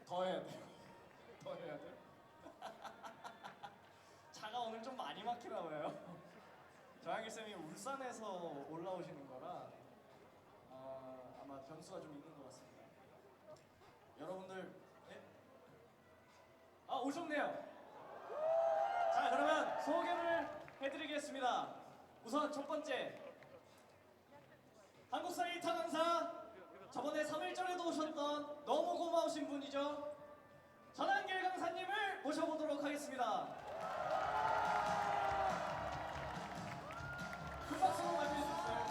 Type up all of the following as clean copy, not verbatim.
더 해야 돼요. 더 해야 돼요. 차가 오늘 좀 많이 막히나 봐요. 정한길 쌤이 울산에서 올라오시는 거라 아마 변수가 좀 있는 것 같습니다. 여러분들, 네? 오셨네요. 자, 그러면 소개를 해드리겠습니다. 우선 첫 번째, 한국사의 1타 강사, 저번에 3일절에도 오셨던 너무 고마우신 분이죠. 전한길 강사님을 모셔보도록 하겠습니다. 큰 박수로 맞이해주셨어요.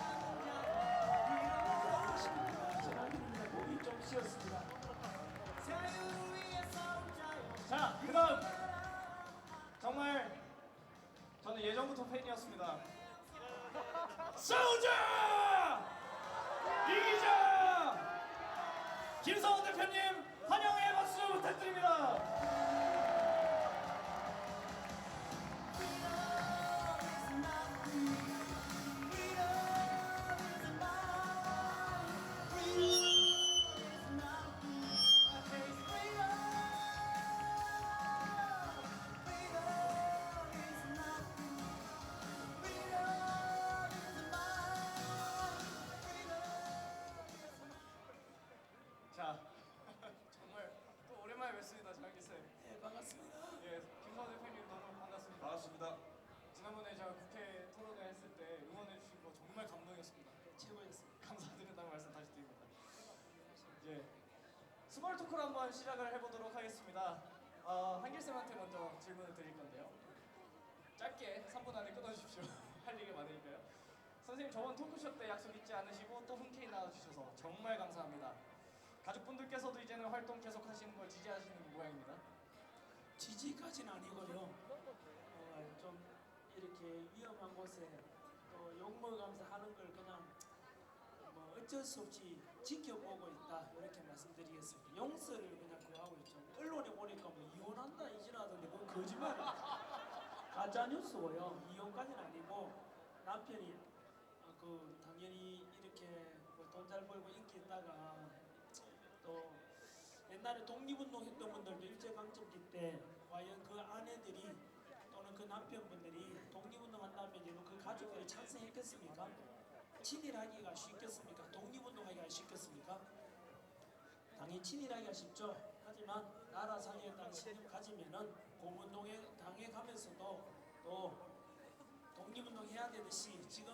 전한길입니다. 목이 좀 쉬었습니다. 자, 그 다음 정말 저는 예전부터 팬이었습니다. 싸우자! 이기자! 김성훈 대표님 환영의 박수 부탁드립니다. 자, 정말 또 오랜만에 뵙습니다, 장기 쌤. 네, 반갑습니다. 예, 김성훈 대표님 너무 반갑습니다. 반갑습니다. 지난번에 제가 국회 토론회 했을 때 응원해 주신 거 정말 감동이었습니다. 최고였습니다. 감사드린다는 말씀 다시 드립니다. 이제 스몰 토크로 한번 시작을 해보도록 하겠습니다. 한길 쌤한테 먼저 질문을 드릴 건데요. 짧게 3분 안에 끊어주십시오. 할 얘기가 많으니까요. 선생님 저번 토크쇼 때 약속 잊지 않으시고 또 흔쾌히 나와주셔서 정말 감사합니다. 가족분들께서도 이제는 활동 계속하시는 걸 지지하시는 모양입니다. 지지까지는 아니고요. 좀 이렇게 위험한 곳에 또 욕먹으면서 하는 걸 그냥 뭐 어쩔 수 없이 지켜보고 있다 이렇게 말씀드리겠습니다. 용서를 그냥 구하고 있죠. 언론에 보니까 뭐 이혼한다 이지라던데 그건 거짓말이에요. 가짜 뉴스고요. 이혼까지는 아니고 남편이 당연히 이렇게 뭐 돈 잘 벌고 인기 있다가 또 옛날에 독립운동 했던 분들도 일제강점기 때 과연 그 아내들이 또는 그 남편분들이 독립운동 한다면 그 가족들이 찬성했겠습니까? 친일하기가 쉽겠습니까? 독립운동하기가 쉽겠습니까? 당연히 친일하기가 쉽죠. 하지만 나라 살리겠다는 신념 가지면은 공운동에 당해가면서도 또 독립운동 해야 되듯이 지금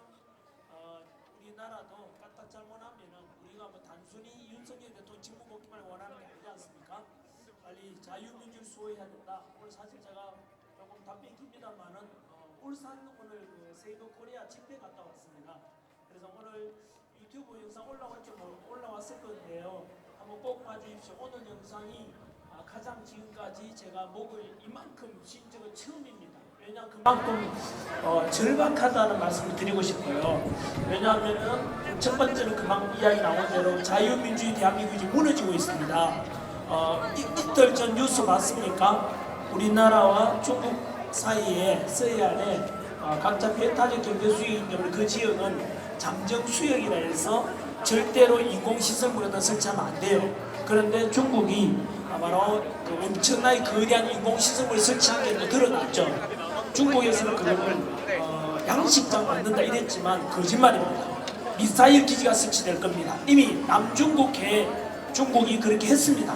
우리나라도 까딱 잘못하면은 우리가 뭐 단순히 윤석열 대통령 직무 복귀만 원하는 게 아니지 않습니까? 빨리 자유민주를 수호해야 된다. 오늘 사실 제가 조금 답변이 깁니다만은 울산 오늘 그 세이버 코리아 집회 갔다 왔습니다. 그래서 오늘 유튜브 영상 올라왔을 건데요. 한번 꼭 봐주십시오. 오늘 영상이 가장 지금까지 제가 목을 이만큼 쉰 적은 처음입니다. 왜냐하면 그만큼 절박하다는 말씀을 드리고 싶어요. 왜냐하면 첫 번째는 그만 이야기 나온 대로 자유민주주의 대한민국이 무너지고 있습니다. 이틀 전 뉴스 봤습니까? 우리나라와 중국 사이에 서해안에 각자 배타적 경제 수역이기 때문에 그 지역은 잠정 수역이라 해서 절대로 인공시설물에다 설치하면 안 돼요. 그런데 중국이 바로 그 엄청나게 거대한 인공시설물을 설치한 게 드러났죠. 중국에서는 그걸 양식장 만든다 이랬지만 거짓말입니다. 미사일 기지가 설치될 겁니다. 이미 남중국해에 중국이 그렇게 했습니다.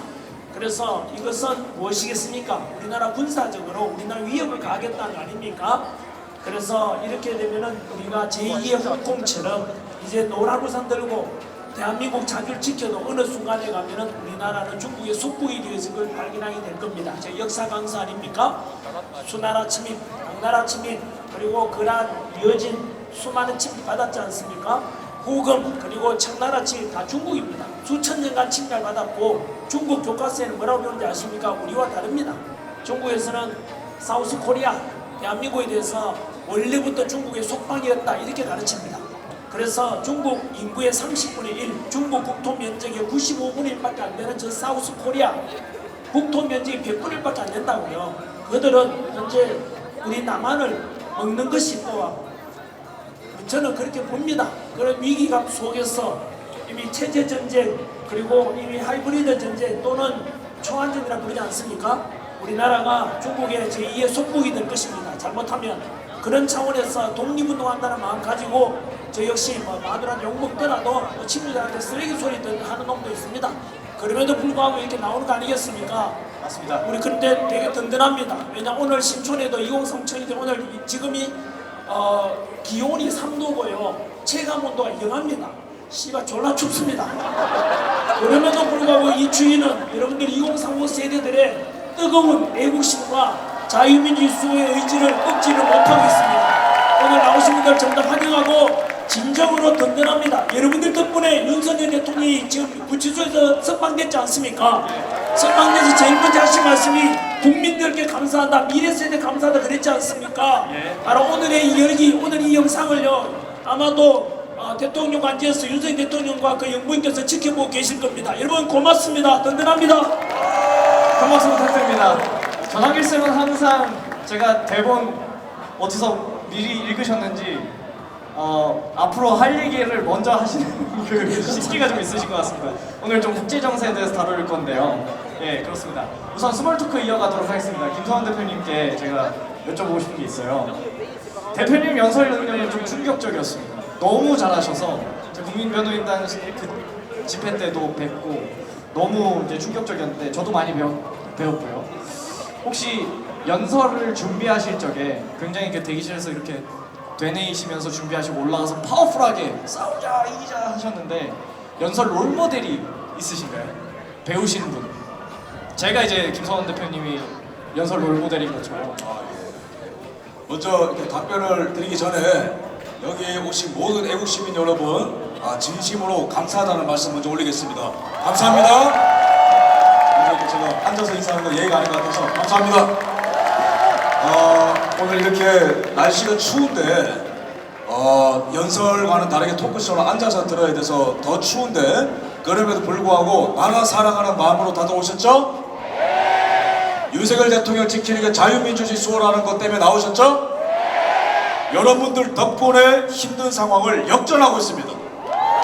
그래서 이것은 무엇이겠습니까? 우리나라 군사적으로 우리나라 위협을 가하겠다는 거 아닙니까? 그래서 이렇게 되면은 우리가 제2의 홍콩처럼 이제 노란 우산 들고 대한민국 자주를 지켜도 어느 순간에 가면은 우리나라는 중국의 속국이 되어서 그걸 발견하게 될 겁니다. 제 역사 강사 아닙니까? 수나라 침입, 당나라 침입, 그리고 그러한 이어진 수많은 침입 받았지 않습니까? 후금 그리고 청나라 침입 다 중국입니다. 수천 년간 침략 받았고 중국 교과서에는 뭐라고 배우는지 아십니까? 우리와 다릅니다. 중국에서는 사우스 코리아, 대한민국에 대해서 원래부터 중국의 속방이었다 이렇게 가르칩니다. 그래서 중국 인구의 30분의 1, 중국 국토 면적의 95분의 1밖에 안 되는 저 사우스 코리아 국토 면적이 100분의 1밖에 안 된다고요. 그들은 현재 우리 남한을 먹는 것이 또 저는 그렇게 봅니다. 그런 위기감 속에서 이미 체제 전쟁 그리고 이미 하이브리드 전쟁 또는 초안전이라 부르지 않습니까? 우리나라가 중국의 제2의 속국이 될 것입니다. 잘못하면 그런 차원에서 독립운동한다는 마음 가지고 저 역시 뭐 마누라 욕먹더라도 뭐 친구들한테 쓰레기 소리 하는 놈도 있습니다. 그럼에도 불구하고 이렇게 나오는 거 아니겠습니까? 맞습니다. 우리 그런데 되게 든든합니다. 왜냐 오늘 신촌에도 2030이 오늘 지금이 기온이 3도고요. 체감온도가 영합니다. 씨발 졸라 춥습니다. 그럼에도 불구하고 이 주인은 여러분들 2030 세대들의 뜨거운 애국심과 자유민주주의 수호의 의지를 억지를 못하고 있습니다. 오늘 나오신 분들 전부 다 환영하고 진정으로 든든합니다. 여러분들 덕분에 윤석열 대통령이 지금 구치소에서 석방됐지 않습니까? 석방돼서 제일 먼저 하신 말씀이 국민들께 감사하다, 미래 세대 감사하다 그랬지 않습니까? 바로 오늘의 이 열기, 오늘 이 영상을요 아마도 대통령 관제에서 윤석열 대통령과 그 영부인께서 지켜보고 계실 겁니다. 여러분 고맙습니다. 든든합니다. 큰 박수 부탁드립니다. 전학일 쌤은 항상 제가 대본 어디서 미리 읽으셨는지 앞으로 할 얘기를 먼저 하시는 그 식기가 좀 있으신 것 같습니다. 오늘 좀 국제 정세에 대해서 다룰 건데요. 예, 그렇습니다. 우선 스몰 토크 이어가도록 하겠습니다. 김성환 대표님께 제가 여쭤보고 싶은 게 있어요. 대표님 연설 능력이 좀 충격적이었습니다. 너무 잘하셔서 국민변호인단 그 집회 때도 뵙고 너무 이제 충격적이었는데 저도 많이 배웠고요. 혹시 연설을 준비하실 적에 굉장히 그 대기실에서 이렇게 되뇌이시면서 준비하시고 올라가서 파워풀하게 싸우자 이기자 하셨는데 연설 롤모델이 있으신가요? 배우시는 분? 제가 이제 김성환 대표님이 연설 롤모델인 것처럼 먼저 이렇게 답변을 드리기 전에 여기에 오신 모든 애국시민 여러분 진심으로 감사하다는 말씀 먼저 올리겠습니다. 감사합니다. 이렇게 제가 앉아서 인사하는 건 예의가 아닌 것 같아서 감사합니다. 오늘 이렇게 날씨가 추운데 연설과는 다르게 토크쇼를 앉아서 들어야 돼서 더 추운데 그럼에도 불구하고 나라 사랑하는 마음으로 다들 오셨죠? 윤석열 대통령 지키는 게 자유민주주의 수호라는 것 때문에 나오셨죠? 여러분들 덕분에 힘든 상황을 역전하고 있습니다.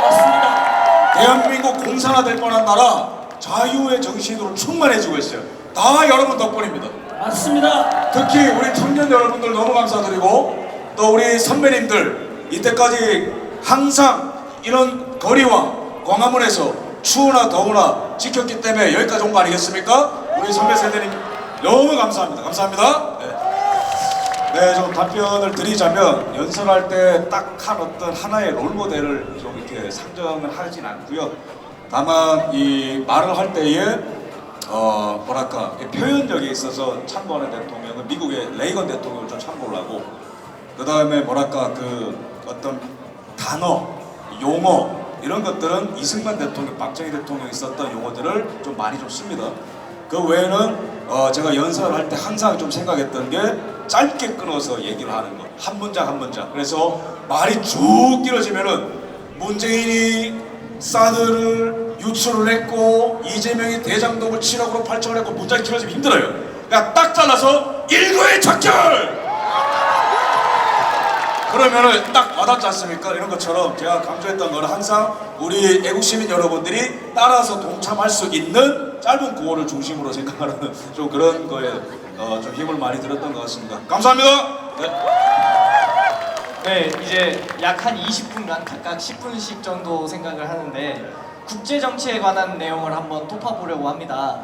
맞습니다. 대한민국 공산화될 뻔한 나라 자유의 정신으로 충만해지고 있어요. 다 여러분 덕분입니다. 맞습니다. 특히 우리 청년 여러분들 너무 감사드리고 또 우리 선배님들 이때까지 항상 이런 거리와 광화문에서 추우나 더우나 지켰기 때문에 여기까지 온 거 아니겠습니까? 우리 선배 세대님 너무 감사합니다. 감사합니다. 네, 좀 답변을 드리자면 연설할 때 딱 한 어떤 하나의 롤모델을 좀 이렇게 상정을 하진 않고요. 다만 이 말을 할 때에 뭐랄까 표현력에 있어서 참고하는 대통령은 미국의 레이건 대통령을 좀 참고를 하고 그 다음에 뭐랄까 그 어떤 단어, 용어 이런 것들은 이승만 대통령, 박정희 대통령이 썼던 용어들을 좀 많이 좀 씁니다. 그 외에는 제가 연설을 할 때 항상 좀 생각했던 게 짧게 끊어서 얘기를 하는 것, 한 문장 한 문장. 그래서 말이 쭉 길어지면은 문재인이 사드를 유출을 했고 이재명이 대장동을 7억으로 8천을 했고 문장이 길어지면 힘들어요. 그러니까 딱 잘라서 일거의작결! 그러면은 딱 와닿지 않습니까? 이런 것처럼 제가 강조했던 거는 항상 우리 애국시민 여러분들이 따라서 동참할 수 있는 짧은 구호를 중심으로 생각하는 좀 그런 거에 좀 힘을 많이 들었던 것 같습니다. 감사합니다. 네, 이제 약 한 20분간 각각 10분씩 정도 생각을 하는데 국제 정치에 관한 내용을 한번 톱어보려고 합니다.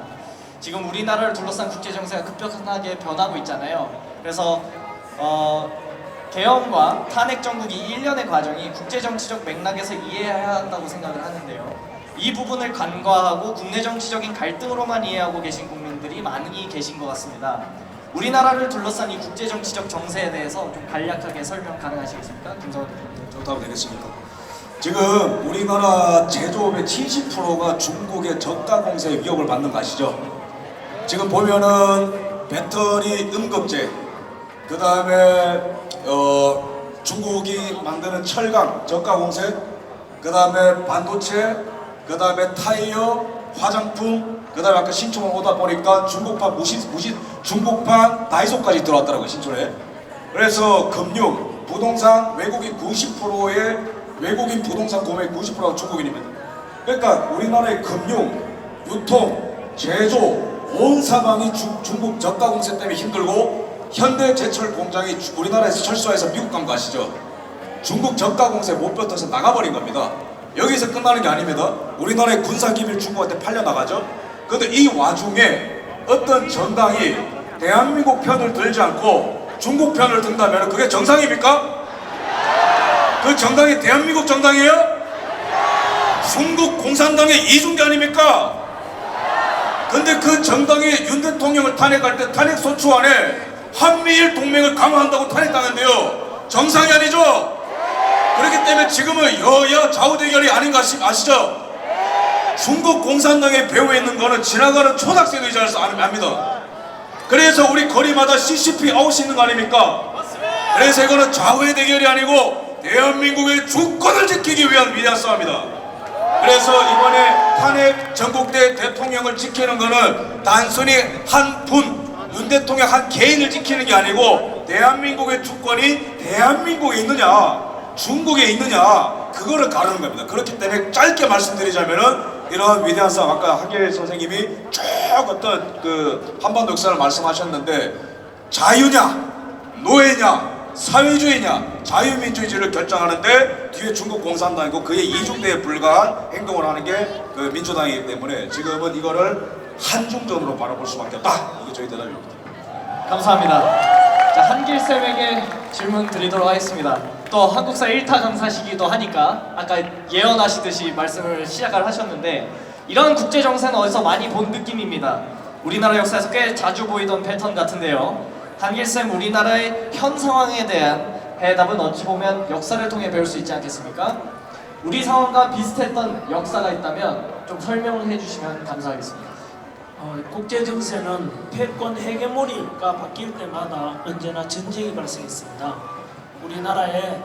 지금 우리나라를 둘러싼 국제 정세가 급격하게 변하고 있잖아요. 그래서 개헌과 탄핵 정국이 1년의 과정이 국제 정치적 맥락에서 이해해야 한다고 생각을 하는데요. 이 부분을 간과하고 국내 정치적인 갈등으로만 이해하고 계신 국민들이 많이 계신 것 같습니다. 우리나라를 둘러싼 이 국제 정치적 정세에 대해서 좀 간략하게 설명 가능하시겠습니까? 김성환 대표님. 정답이 되겠습니까? 지금 우리나라 제조업의 70%가 중국의 저가 공세의 위협을 받는 거 아시죠? 지금 보면은 배터리 음극재, 그 다음에 중국이 만드는 철강 저가 공세, 그 다음에 반도체, 그 다음에 타이어, 화장품, 그 다음에 아까 신촌 오다 보니까 중국판 중국판 다이소까지 들어왔더라고요, 신촌에. 그래서 금융, 부동산, 외국인 90%의 외국인 부동산 구매 90%가 중국인입니다. 그러니까 우리나라의 금융, 유통, 제조 온 사방이 중국 저가 공세 때문에 힘들고 현대제철 공장이 우리나라에서 철수해서 미국 간 거 아시죠? 중국 저가 공세 못 버텨서 나가버린 겁니다. 여기서 끝나는 게 아닙니다. 우리나라의 군사기밀 중국한테 팔려나가죠. 그런데 이 와중에 어떤 정당이 대한민국 편을 들지 않고 중국 편을 든다면 그게 정상입니까? 그 정당이 대한민국 정당이에요? 중국 공산당의 이중대 아닙니까? 근데 그 정당이 윤 대통령을 탄핵할 때 탄핵소추안에 한미일 동맹을 강화한다고 탄핵당했는데요. 정상이 아니죠? 그렇기 때문에 지금은 여야 좌우대결이 아닌가 아시죠? 중국 공산당의 배후에 있는 거는 지나가는 초등학생들이지 압니다. 그래서 우리 거리마다 CCP 아웃이 있는 거 아닙니까? 그래서 이거는 좌우의 대결이 아니고 대한민국의 주권을 지키기 위한 위대한 싸움이다. 그래서 이번에 탄핵 전국대 대통령을 지키는 거는 단순히 한 분, 윤 대통령 한 개인을 지키는 게 아니고 대한민국의 주권이 대한민국에 있느냐 중국에 있느냐 그거를 가르는 겁니다. 그렇기 때문에 짧게 말씀드리자면은 이런 위대한 싸움, 아까 한길 선생님이 쭉 어떤 그 한반도 역사를 말씀하셨는데 자유냐 노예냐 사회주의냐 자유민주주의를 결정하는데 뒤에 중국 공산당이고 그의 이중대에 불과한 행동을 하는 게 그 민주당이기 때문에 지금은 이거를 한중전으로 바라볼 수밖에 없다. 이게 저희 대답입니다. 감사합니다. 자, 한길쌤에게 질문 드리도록 하겠습니다. 또 한국사 1타 강사시기도 하니까 아까 예언하시듯이 말씀을 시작을 하셨는데 이런 국제정세는 어디서 많이 본 느낌입니다. 우리나라 역사에서 꽤 자주 보이던 패턴 같은데요. 한길쌤, 우리나라의 현 상황에 대한 해답은 어찌 보면 역사를 통해 배울 수 있지 않겠습니까? 우리 상황과 비슷했던 역사가 있다면 좀 설명을 해주시면 감사하겠습니다. 국제 정세는 패권 헤게모니가 바뀔 때마다 언제나 전쟁이 발생했습니다. 우리나라에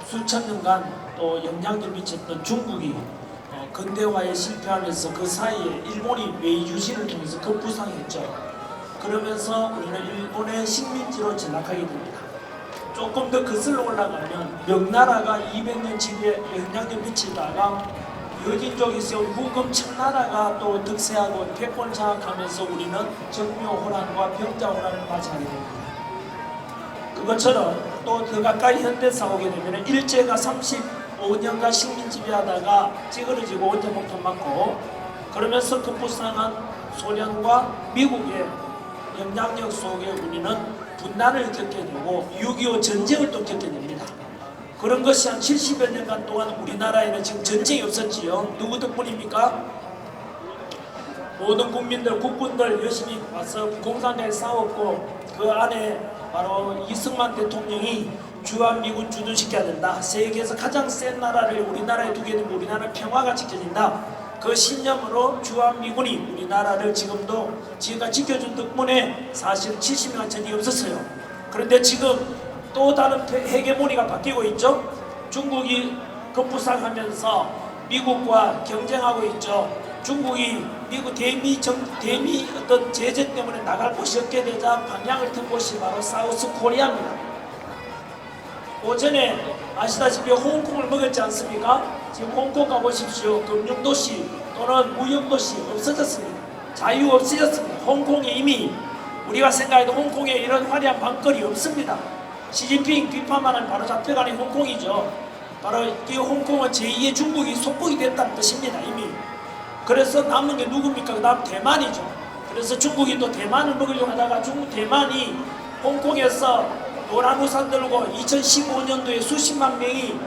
수천 년간 또 영향을 미쳤던 중국이 근대화에 실패하면서 그 사이에 일본이 메이주시를 통해서 급부상했죠. 그러면서 우리는 일본의 식민지로 전락하게 됩니다. 조금 더 거슬러 올라가면 명나라가 200년 지구에 영향을 미치다가 여진족이 세운 후금 청나라가 또 득세하고 패권을 장악하면서 우리는 정묘호란과 병자호란을 맞이하게 됩니다. 그것처럼 또 더 가까이 현대사 오게 되면 일제가 35년간 식민 지배하다가 찌그러지고 원자폭탄 맞고 그러면서 급부상한 소련과 미국의 영향력 속에 우리는 분단을 겪게 되고 6.25 전쟁을 또 겪게 됩니다. 그런 것이 한 70여 년간 동안 우리나라에는 지금 전쟁이 없었지요. 누구 덕분입니까? 모든 국민들, 국군들 열심히 와서 공산당에 싸웠고 그 안에 바로 이승만 대통령이 주한미군 주둔시켜야 된다. 세계에서 가장 센 나라를 우리나라에 두게 되면 우리나라 평화가 지켜진다. 그 신념으로 주한미군이 우리나라를 지금도 지금까지 지켜준 덕분에 사실 70년간 전쟁이 없었어요. 그런데 지금 또 다른 헤게모니가 바뀌고 있죠. 중국이 급부상하면서 미국과 경쟁하고 있죠. 중국이 미국 대미 어떤 제재 때문에 나갈 곳이 없게 되자 방향을 튼 곳이 바로 사우스 코리아입니다. 오전에 아시다시피 홍콩을 먹었지 않습니까? 지금 홍콩 가보십시오. 금융도시 또는 무역도시 없어졌습니다. 자유 없어졌습니다. 홍콩에 이미 우리가 생각해도 홍콩에 이런 화려한 방거리 없습니다. 시진핑 비판만은 바로 잡혀가는 홍콩이죠. 바로 이 홍콩은 제2의 중국이 속국이 됐다는 뜻입니다. 이미. 그래서 남은 게 누굽니까? 그 다음 대만이죠. 그래서 중국이 또 대만을 먹으려고 하다가 대만이 홍콩에서 노란 우산 들고 2015년도에 수십만 명이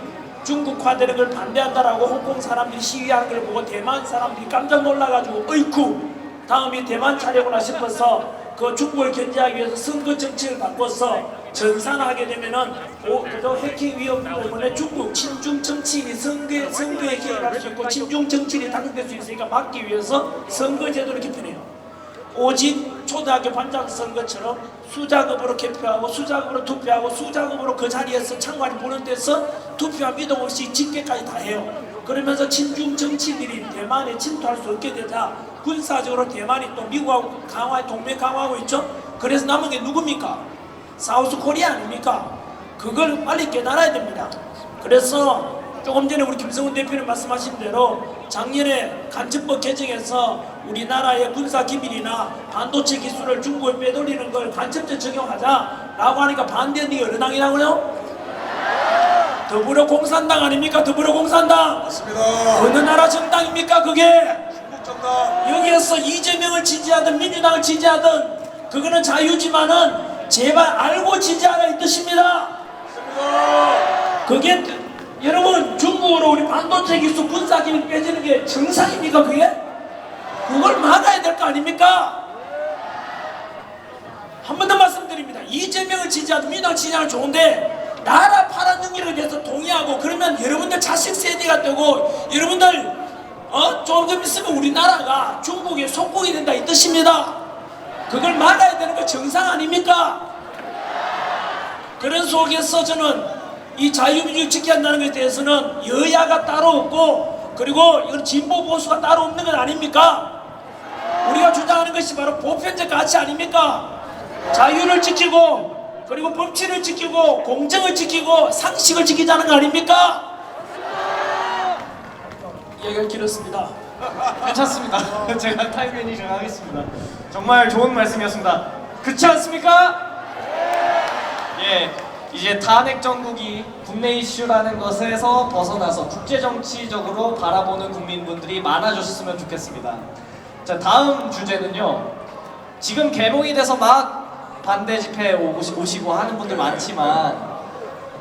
중국화되는 걸 반대한다라고 홍콩 사람들이 시위하는 걸 보고 대만 사람들이 깜짝 놀라가지고 어이쿠 다음에 대만 차례구나 싶어서 그 중국을 견제하기 위해서 선거 정책을 바꿔서 전산하게 되면은 그저 해킹 위험 때문에 중국 친중 정치인이 선거에 개입할 수 있고 친중 정치인이 당선될 수 있으니까 막기 위해서 선거 제도를 개편해요. 오직 초등학교 반장 선거처럼 수작업으로 개표하고 수작업으로 투표하고 수작업으로 그 자리에서 창관이 보는 데서 투표와 미동 없이 집계까지 다 해요. 그러면서 친중 정치인들이 대만에 침투할 수 없게 되자 군사적으로 대만이 또 미국하고 동맹 강화하고 있죠. 그래서 남은 게 누굽니까? 사우스 코리아 아닙니까? 그걸 빨리 깨달아야 됩니다. 그래서 조금 전에 우리 김성훈 대표님 말씀하신 대로 작년에 간첩법 개정에서 우리나라의 군사 기밀이나 반도체 기술을 중국에 빼돌리는 걸 간첩죄 적용하자라고 하니까 반대했는 게 어느 당이라고요? 더불어공산당 아닙니까? 더불어공산당. 맞습니다. 어느 나라 정당입니까 그게? 중국 정당. 여기에서 이재명을 지지하든 민주당을 지지하든 그거는 자유지만은 제발 알고 지지하라 이 뜻입니다. 그게 여러분 중국으로 우리 반도체 기술 군사 기밀 빼지는 게 정상입니까 그게? 그걸 막아야 될 거 아닙니까? 한 번 더 말씀드립니다. 이재명을 지지하든 민주당을 지지하는 좋은데 나라 파란 능력에 대해서 동의하고 그러면 여러분들 자식 세대가 되고 여러분들 조금 있으면 우리나라가 중국의 속국이 된다 이 뜻입니다. 그걸 막아야 되는 거 정상 아닙니까? 그런 속에서 저는 이 자유민주를 지켜야 한다는 것에 대해서는 여야가 따로 없고 그리고 이건 진보 보수가 따로 없는 건 아닙니까? 우리가 주장하는 것이 바로 보편적 가치 아닙니까? 자유를 지키고 그리고 법치를 지키고 공정을 지키고 상식을 지키자는 거 아닙니까? 이야기가 길었습니다. 괜찮습니다. 제가 타임 매니저 하겠습니다. 정말 좋은 말씀이었습니다. 그렇지 않습니까? 예, 이제 탄핵 정국이 국내 이슈라는 것에서 벗어나서 국제 정치적으로 바라보는 국민분들이 많아졌으면 좋겠습니다. 자, 다음 주제는요. 지금 개봉이 돼서 막 반대 집회에 오시고 하는 분들 많지만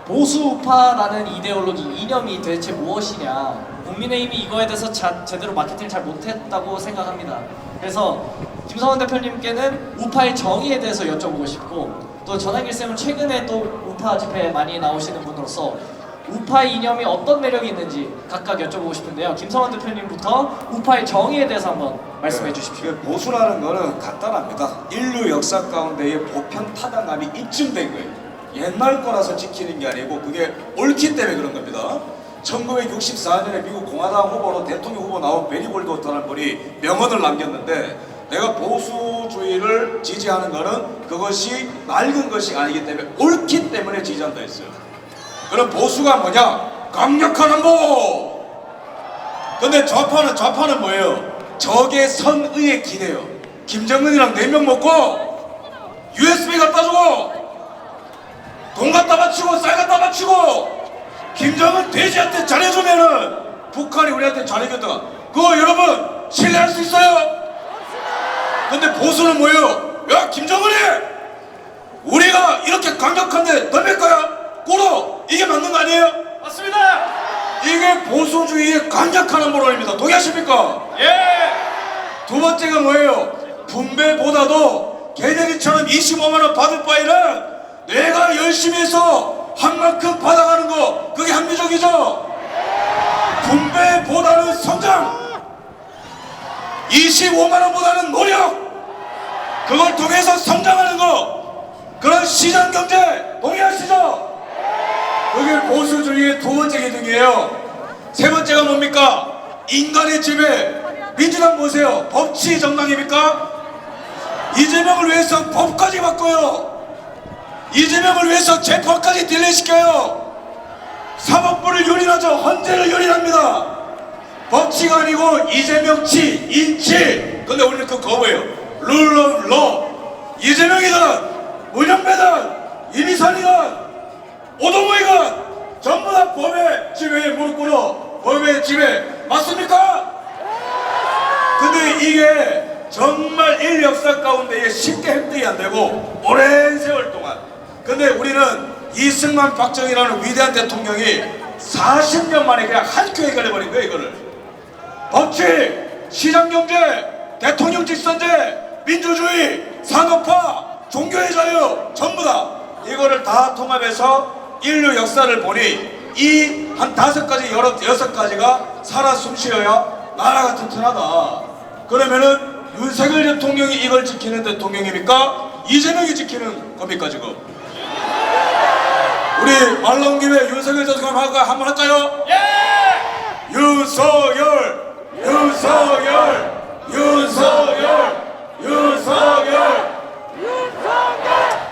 보수 우파라는 이데올로기, 이념이 대체 무엇이냐, 국민의힘이 이거에 대해서 제대로 마케팅을 잘 못했다고 생각합니다. 그래서 김성환 대표님께는 우파의 정의에 대해서 여쭤보고 싶고, 또 전한길 쌤은 최근에 또 우파 집회에 많이 나오시는 분으로서 우파의 이념이 어떤 매력이 있는지 각각 여쭤보고 싶은데요. 김성환 대표님부터 우파의 정의에 대해서 한번 말씀해 주십시오. 보수라는 거는 간단합니다. 인류 역사 가운데의 보편 타당감이 입증된 거예요. 옛날 거라서 지키는 게 아니고 그게 옳기 때문에 그런 겁니다. 1964년에 미국 공화당 후보로 대통령 후보 나온 베리 골드워터라는 분이 명언을 남겼는데, 내가 보수주의를 지지하는 거는 그것이 낡은 것이 아니기 때문에 옳기 때문에 지지한다 했어요. 그럼 보수가 뭐냐? 강력한 안보! 근데 좌파는 뭐예요? 적의 선의에 기대요. 김정은이랑 4명 먹고 USB 갖다 주고 돈 갖다 바치고 쌀 갖다 바치고 김정은 돼지한테 잘해주면은 북한이 우리한테 잘해줬다. 그거 여러분 신뢰할 수 있어요? 근데 보수는 뭐예요? 야, 김정은이 우리가 이렇게 강력한데 덤빌 거야? 꿇어! 이게 맞는 거 아니에요? 맞습니다. 이게 보수주의의 강력한 안보론입니다. 동의하십니까? 예. 두 번째가 뭐예요? 분배보다도 걔네들처럼 25만원 받을 바에는 내가 열심히 해서 한 만큼 받아가는 거, 그게 합리적이죠? 분배보다는 성장, 25만원보다는 노력, 그걸 통해서 성장하는 거, 그런 시장경제 동의하시죠? 그게 보수주의의 두 번째 기둥이에요. 세 번째가 뭡니까? 인간의 지배. 민주당 보세요. 법치 정당입니까? 이재명을 위해서 법까지 바꿔요. 이재명을 위해서 재판까지 딜레이시켜요. 사법부를 유린하죠. 헌재를 유린합니다. 법치가 아니고 이재명치, 인치. 근데 우리는 그 거부해요. 룰 오브 로. 이재명이든 문영배든 이미선이든 오동무이건 전부 다 법의 지배에 무릎 꿇어. 법의 지배 맞습니까? 근데 이게 정말 인류 역사 가운데 쉽게 획득이 안 되고 오랜 세월 동안. 근데 우리는 이승만 박정희라는 위대한 대통령이 40년 만에 그냥 한 큐에 해결해버린 거예요. 이거를 법치, 시장경제, 대통령 직선제, 민주주의, 산업화, 종교의 자유 전부 다 이거를 다 통합해서 인류 역사를 보니 이 한 5가지, 6가지가 살아 숨쉬어야 나라가 튼튼하다. 그러면은 윤석열 대통령이 이걸 지키는 대통령입니까? 이재명이 지키는 겁니까 지금? 우리 말 나온 김에 윤석열 대통령 한번 할까요? 예. 윤석열, 윤석열, 윤석열, 윤석열.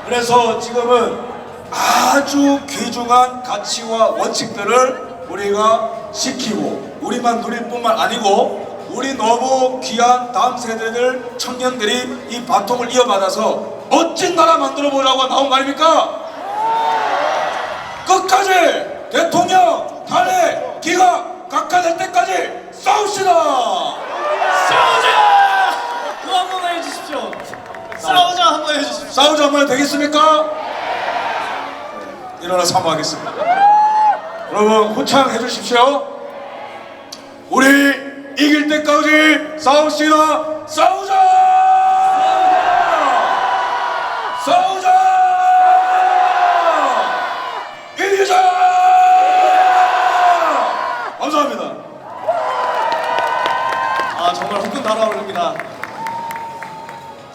그래서 지금은 아주 귀중한 가치와 원칙들을 우리가 시키고 우리만 누릴 뿐만 아니고 우리 너무 귀한 다음 세대들 청년들이 이 바통을 이어받아서 멋진 나라 만들어 보자고 나온 거 아닙니까? 끝까지 대통령 탄핵 기각 각하될 때까지 싸웁시다. 싸우자! 그거 한 번만 해주십시오. 싸우자 한번 해주십시오. 싸우자 한번 되겠습니까? 일어나 사모하겠습니다. 여러분 호창해 주십시오. 우리 이길 때까지 싸웁시다. 싸우자! 싸우자! 이기자! 감사합니다. 아 정말 후끈 달아오릅니다.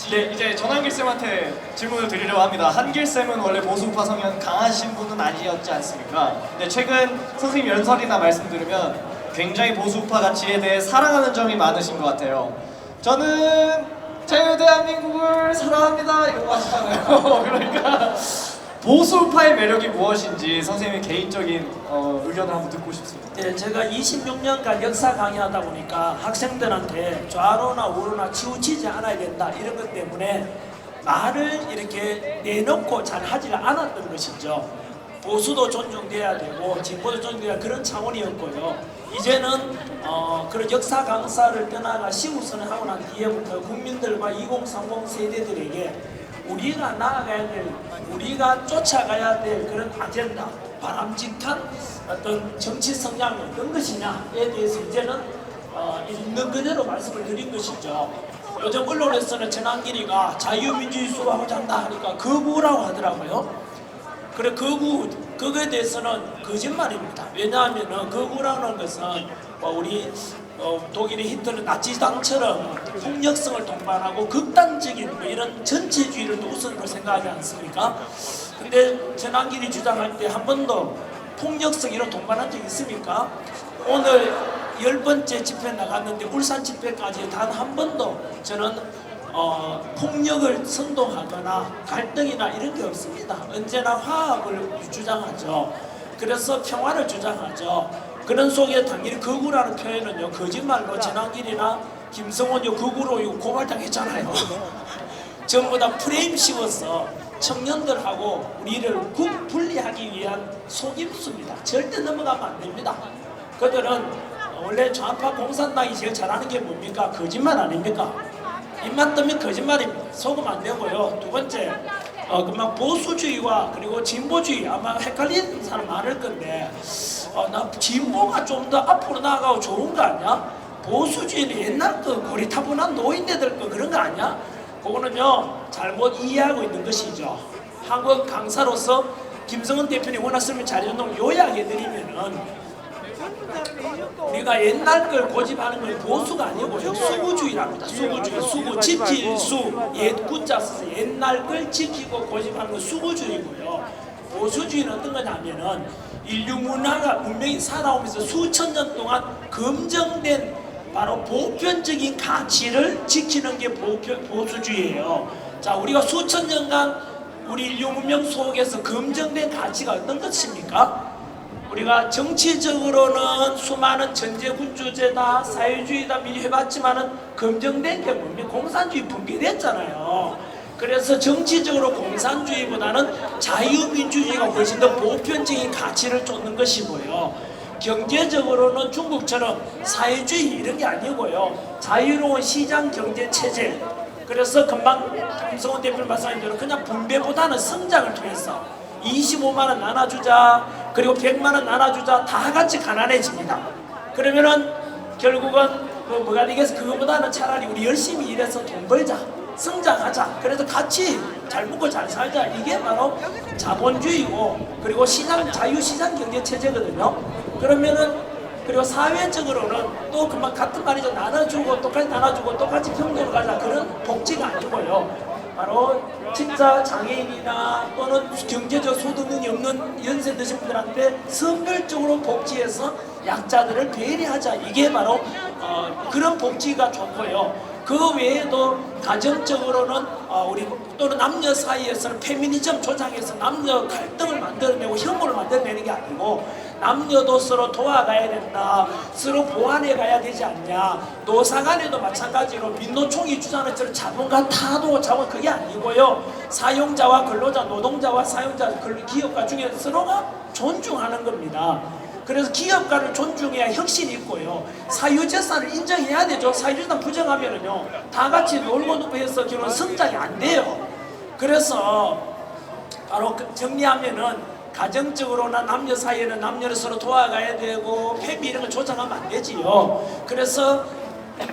이제 전한길 쌤한테 질문을 드리려고 합니다. 한길 쌤은 원래 보수우파 성향 강하신 분은 아니었지 않습니까? 근데 최근 선생님 연설이나 말씀 들으면 굉장히 보수우파 가치에 대해 사랑하는 점이 많으신 것 같아요. 저는 자유대한민국을 사랑합니다 이런 거 하시잖아요. 그러니까 보수우파의 매력이 무엇인지 선생님의 개인적인 의견을 한번 듣고 싶습니다. 네, 제가 26년간 역사 강의하다 보니까 학생들한테 좌로나 우로나 치우치지 않아야 된다 이런 것 때문에 말을 이렇게 내놓고 잘 하지를 않았던 것이죠. 보수도 존중돼야 되고 진보도 존중돼야 그런 차원이었고요. 이제는 그런 역사 강사를 떠나가 시우선을 하고 난 뒤에부터 국민들과 2030 세대들에게 우리가 나아가야 될, 우리가 쫓아가야 될 그런 아젠다, 바람직한 어떤 정치 성향이 어떤 것이냐에 대해서 이제는 있는 그대로 말씀을 드린 것이죠. 요즘 언론에서는 전환길이가 자유민주주의 수호하고자 한다 하니까 거구라고 하더라고요. 그래 그거에 대해서는 거짓말입니다. 왜냐하면 거구라는 것은 우리 독일의 히틀러 나치당처럼 폭력성을 동반하고 극단적인 이런 전체주의를 또 우선으로 생각하지 않습니까? 근데 전환길이 주장할 때 한 번도 폭력성 이런 동반한 적 있습니까? 오늘 10번째 집회 나갔는데 울산 집회까지 단 한 번도 저는 폭력을 선동하거나 갈등이나 이런 게 없습니다. 언제나 화합을 주장하죠. 그래서 평화를 주장하죠. 그런 속에 당연히 거구라는 표현은요 거짓말로 전환길이나 김성원이 거구로 고발당했잖아요. 전부 다 프레임 씌워서 청년들하고 우리를 분리하기 위한 속임수입니다. 절대 넘어가면 안 됩니다. 그들은 원래 좌파 공산당이 제일 잘하는 게 뭡니까? 거짓말 아닙니까? 입만 뜨면 거짓말입니다. 속으면 안 되고요. 두 번째, 그만 보수주의와 그리고 진보주의 아마 헷갈리는 사람 많을 건데 나 진보가 좀 더 앞으로 나아가고 좋은 거 아니야? 보수주의는 옛날 거 고리타분한 노인네들 거 그런 거 아니야? 그거는요 잘못 이해하고 있는 것이죠. 한국 강사로서 김성은 대표님 원하시면 자료운동 요약해드리면은 우리가 옛날 걸 고집하는 건 보수가 아니고요 수구주의랍니다. 수구주의, 수구, 지킬 수, 옛구자 써서 옛날 걸 지키고 고집하는 건 수구주의고요. 보수주의는 어떤 거냐면은 인류 문화가 문명이 살아오면서 수천 년 동안 검증된 바로 보편적인 가치를 지키는 게 보수주의예요. 자, 우리가 수천 년간 우리 인류 문명 속에서 검증된 가치가 어떤 것입니까? 우리가 정치적으로는 수많은 전제군주제다, 사회주의다 해봤지만은 검증된 게 뭡니까? 공산주의 붕괴됐잖아요. 그래서 정치적으로 공산주의보다는 자유민주주의가 훨씬 더 보편적인 가치를 쫓는 것이고요. 경제적으로는 중국처럼 사회주의 이런 게 아니고요. 자유로운 시장 경제 체제. 그래서 금방 김성원 대표님 말씀하신 대로 그냥 분배보다는 성장을 통해서 25만 원 나눠주자, 그리고 100만 원 나눠주자, 다 같이 가난해집니다. 그러면은 결국은 뭐가 되겠어? 그거보다는 차라리 우리 열심히 일해서 돈 벌자, 성장하자, 그래서 같이 잘 먹고 잘 살자. 이게 바로 자본주의고, 그리고 시장, 자유시장 경제 체제거든요. 그러면은 그리고 사회적으로는 또 금방 같은 말이죠. 나눠주고 똑같이 나눠주고 똑같이 평등을 가자, 그런 복지가 아니고요. 바로 진짜 장애인이나 또는 경제적 소득 능이 없는 연세 드신 분들한테 선별적으로 복지해서 약자들을 배려하자. 이게 바로 그런 복지가 좋고요. 그 외에도 가정적으로는 우리 또는 남녀 사이에서는 페미니즘 조장해서 남녀 갈등을 만들어내고 혐오를 만들어내는 게 아니고 남녀도 서로 도와가야 된다. 서로 보완해 가야 되지 않냐. 노사간에도 마찬가지로 민노총이 주장하는 것처럼 자본가 타도 자본 그게 아니고요. 사용자와 근로자, 노동자와 사용자, 기업가 중에 서로가 존중하는 겁니다. 그래서 기업가를 존중해야 혁신이 있고요. 사유재산을 인정해야 되죠. 사유재산 부정하면은요, 다 같이 놀고 누고 해서 결혼 성장이 안 돼요. 그래서 바로 정리하면은 가정적으로나 남녀 사이에는 남녀를 서로 도와가야 되고 패미 이런 걸 조장하면 안 되지요. 그래서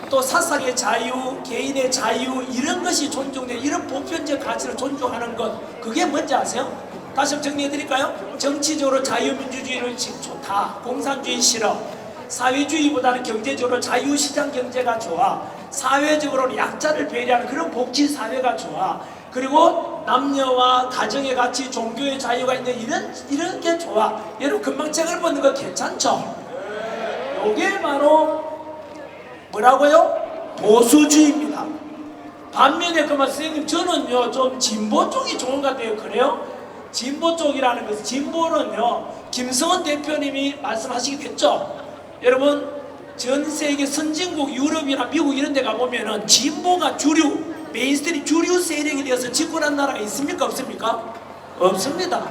또 사상의 자유, 개인의 자유 이런 것이 존중돼. 이런 보편적 가치를 존중하는 것, 그게 뭔지 아세요? 다시 한번 정리해 드릴까요? 정치적으로 자유민주주의는 좋다. 공산주의 싫어. 사회주의보다는 경제적으로 자유시장 경제가 좋아. 사회적으로는 약자를 배려하는 그런 복지사회가 좋아. 그리고 남녀와 가정의 가치, 종교의 자유가 있는 이런 게 좋아. 여러분 금방 책을 보는 거 괜찮죠? 이게 바로 뭐라고요? 보수주의입니다. 반면에 그만 선생님 저는요 좀 진보 쪽이 좋은 것 같아요. 그래요? 진보 쪽이라는 것은, 진보는요 김성은 대표님이 말씀하시기도 했죠. 여러분 전 세계 선진국 유럽이나 미국 이런 데 가보면은 진보가 주류, 메인스트림 주류 세력이 되어서 집권한 나라가 있습니까? 없습니까? 없습니다.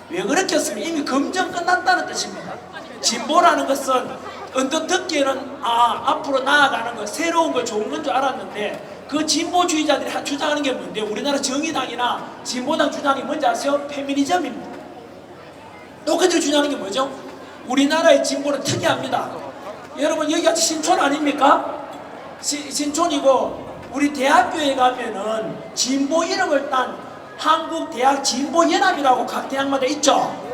왜 그렇겠습니까? 이미 검증 끝났다는 뜻입니다. 진보라는 것은 언뜻 듣기에는 앞으로 나아가는 것, 새로운 거, 좋은 건 줄 알았는데 그 진보주의자들이 주장하는 게 뭔데? 우리나라 정의당이나 진보당 주장이 뭔지 아세요? 페미니즘입니다. 또 그들이 주장하는 게 뭐죠? 우리나라의 진보는 특이합니다. 여러분 여기가 신촌 아닙니까? 신촌이고 우리 대학교에 가면은 진보 이름을 딴 한국대학 진보연합이라고 각 대학마다 있죠.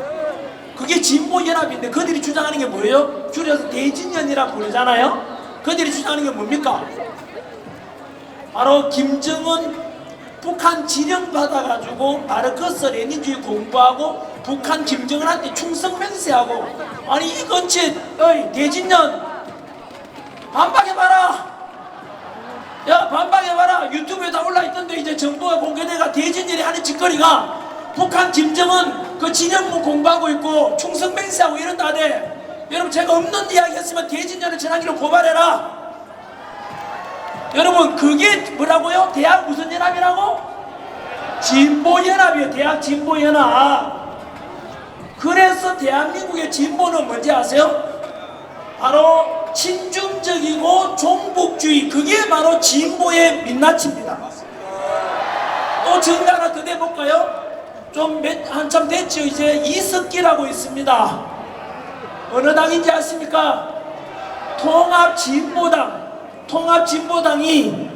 그게 진보연합인데 그들이 주장하는 게 뭐예요? 줄여서 대진연이라고 부르잖아요. 그들이 주장하는 게 뭡니까? 바로 김정은 북한 지령받아가지고 마르크스 레닌주의 공부하고 북한 김정은한테 충성 맹세하고, 아니 이 근처에 대진년 반박해봐라. 야 반박해봐라. 유튜브에 다 올라있던데 이제 정보가 공개돼가 대진년이 하는 짓거리가 북한 김정은 그 진영문 공부하고 있고 충성 맹세하고 이런다네. 여러분 제가 없는 이야기 했으면 대진년을 전화기로 고발해라. 여러분 그게 뭐라고요? 대학 무슨 연합이라고? 진보연합이에요. 대학 진보연합. 그래서 대한민국의 진보는 뭔지 아세요? 바로 친중적이고 종북주의, 그게 바로 진보의 민낯입니다. 또 정리 하나 더 내볼까요? 한참 됐죠. 이제 이석기라고 있습니다. 어느 당인지 아십니까? 통합진보당. 통합진보당이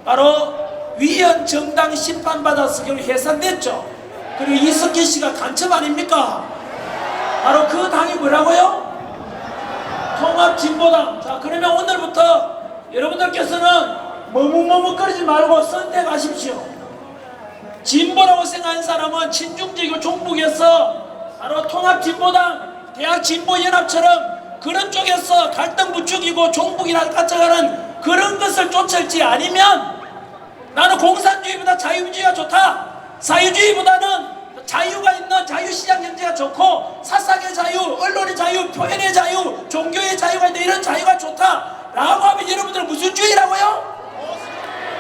바로 위헌 정당 심판받아서 결국 해산됐죠. 그리고 이석기 씨가 간첩 아닙니까? 바로 그 당이 뭐라고요? 통합진보당. 자 그러면 오늘부터 여러분들께서는 머뭇머뭇거리지 말고 선택하십시오. 진보라고 생각하는 사람은 친중적이고 종북에서 바로 통합진보당, 대학진보연합처럼 그런 쪽에서 갈등 부추기고 종북이라 가져가는 그런 것을 쫓을지, 아니면 나는 공산주의보다 자유민주주의가 좋다, 사유주의보다는 자유가 있는 자유시장 경제가 좋고 사상의 자유, 언론의 자유, 표현의 자유, 종교의 자유가 있는 이런 자유가 좋다 라고 하면 여러분들은 무슨 주의라고요?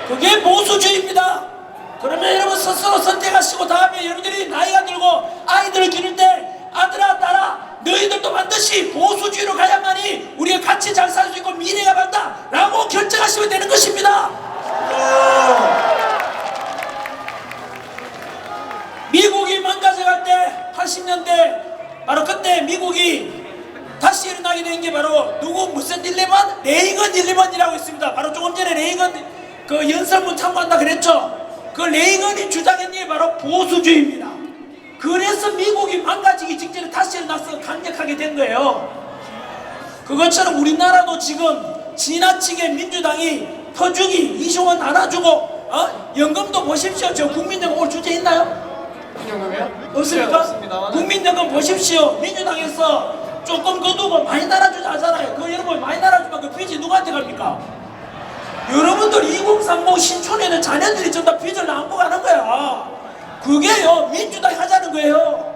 그게 보수주의입니다. 그러면 여러분 스스로 선택하시고 다음에 여러분들이 나이가 들고 아이들을 기를 때 아들아 딸아 너희들도 반드시 보수주의로 가야만이 우리가 같이 잘 살 수 있고 미래가 밝다 라고 결정하시면 되는 것입니다. 미국이 망가져갈 때 80년대 바로 그때 미국이 다시 일어나게 된 게 바로 무슨 딜레만? 레이건 딜레만이라고 있습니다. 바로 조금 전에 레이건 그 연설문 참고한다 그랬죠. 그 레이건이 주장한 게 바로 보수주의입니다. 그래서 미국이 망가지기 직전에 다시 일어나서 강력하게 된 거예요. 그것처럼 우리나라도 지금 지나치게 민주당이 터주기, 이승원 안아주고 연금도 보십시오. 저 국민연금 올 주제 있나요? 국민연금이요? 없습니까? 없습니다만. 국민연금 보십시오. 민주당에서 조금 거두고 많이 날아주자 하잖아요. 그 여러분 많이 날아주면 그 빚이 누구한테 갑니까? 여러분들 2030 신촌에는 자녀들이 전부 다 빚을 안고 가는 거야. 그게요 민주당이 하자는 거예요.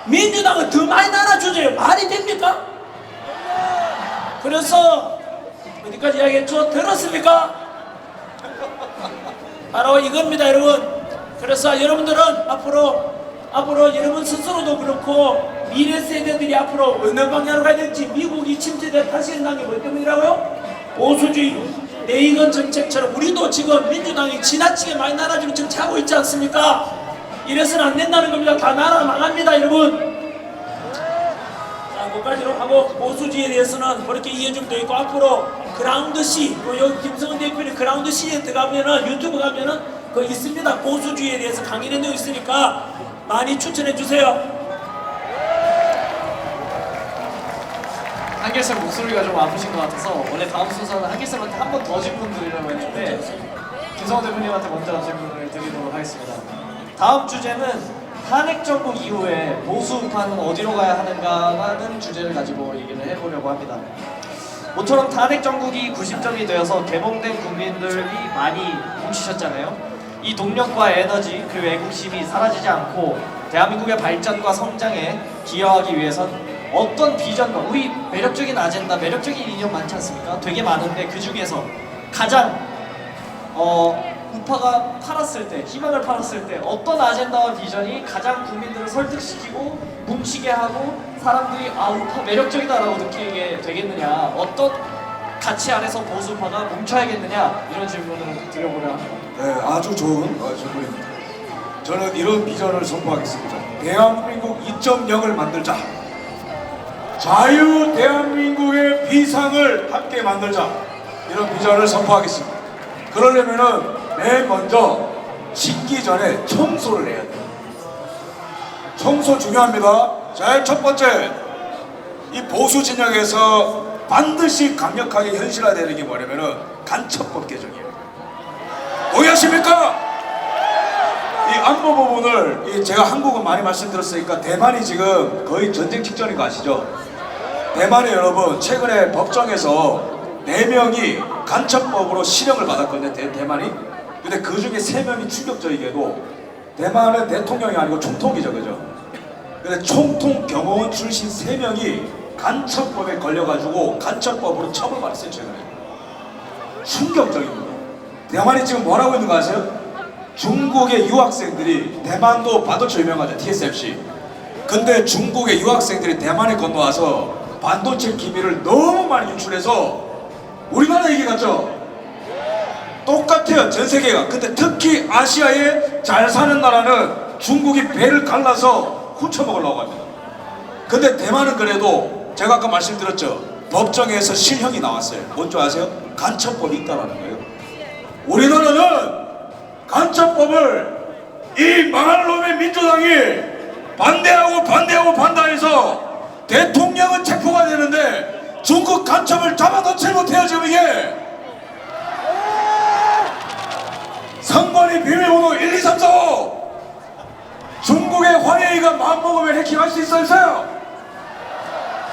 민주당은 더 많이 나눠주세요. 말이 됩니까? 그래서 어디까지 이야기했죠? 들었습니까? 바로 이겁니다, 여러분. 그래서 여러분들은 앞으로 여러분 스스로도 그렇고 미래 세대들이 앞으로 어느 방향으로 가야 될지, 미국이 침체돼 다시 한다는 게 뭐 때문이라고요? 보수주의 레이건 정책처럼 우리도 지금 민주당이 지나치게 많이 나눠주는 정책 하고 있지 않습니까? 이래서는 안 된다는 겁니다. 다 나라 망합니다, 여러분. 자, 그까지로 하고 보수주의에 대해서는 그렇게 이해좀 되어 있고, 앞으로 그라운드 C, 여기 김성은 대표님 그라운드 C에 들어가면은 유튜브 가면은 그 있습니다. 보수주의에 대해서 강의 내용 있으니까 많이 추천해 주세요. 한길쌤 목소리가 좀 아프신 것 같아서 원래 다음 순서는 한길쌤한테 한 번 더 질문 드리려고 했는데 김성호 대표님한테 먼저 질문을 드리도록 하겠습니다. 다음 주제는 탄핵 정국 이후에 보수 우파는 어디로 가야 하는가라는 주제를 가지고 얘기를 해보려고 합니다. 모처럼 탄핵 정국이 90점이 되어서 개봉된 국민들이 많이 뭉치셨잖아요. 이 동력과 에너지 그리고 애국심이 사라지지 않고 대한민국의 발전과 성장에 기여하기 위해선 어떤 비전과 우리 매력적인 아젠다, 매력적인 이념 많지 않습니까? 되게 많은데 그 중에서 가장 우파가 팔았을 때, 희망을 팔았을 때 어떤 아젠다와 비전이 가장 국민들을 설득시키고 뭉치게 하고 사람들이 아 우파 매력적이다라고 느끼게 되겠느냐, 어떤 가치 안에서 보수파가 뭉쳐야겠느냐, 이런 질문을 드려보려 합니다. 네, 아주 좋은 질문입니다. 저는 이런 비전을 선포하겠습니다. 대한민국 2.0을 만들자. 자유 대한민국의 비상을 함께 만들자. 이런 비전을 선포하겠습니다. 그러려면은 맨 먼저 식기 전에 청소를 해야 돼요. 청소 중요합니다. 자, 첫 번째, 이 보수 진영에서 반드시 강력하게 현실화되는 게 뭐냐면은 간첩법 개정이에요. 동의하십니까? 이 안보 부분을 제가 한국은 많이 말씀드렸으니까 대만이 지금 거의 전쟁 직전인 거 아시죠? 대만에 여러분 최근에 법정에서 4명이 간첩법으로 실형을 받았거든요. 대만이. 근데 그 중에 3명이 충격적이게도 대만은 대통령이 아니고 총통이죠, 그죠? 근데 총통 경호원 출신 3명이 간첩법에 걸려가지고 간첩법으로 처벌받았어요, 최근에. 충격적입니다. 대만이 지금 뭐라고 있는 거 아세요? 중국의 유학생들이, 대만도 반도체 유명하죠, TSMC. 근데 중국의 유학생들이 대만에 건너와서 반도체 기밀을 너무 많이 유출해서 우리나라 얘기 같죠? 똑같아요, 전 세계가. 근데 특히 아시아에 잘 사는 나라는 중국이 배를 갈라서 훔쳐먹으려고 합니다. 근데 대만은 그래도 제가 아까 말씀드렸죠, 법정에서 실형이 나왔어요. 뭔지 아세요? 간첩법이 있다라는 거예요. 우리나라는 간첩법을 이 망할 놈의 민주당이 반대해서 대통령은 체포가 되는데 중국 간첩을 잡아놓지 못해요. 지금 이게 선관위 비밀번호 1, 2, 3, 4, 5 중국의 화웨이가 마음먹으면 해킹할 수 있어요?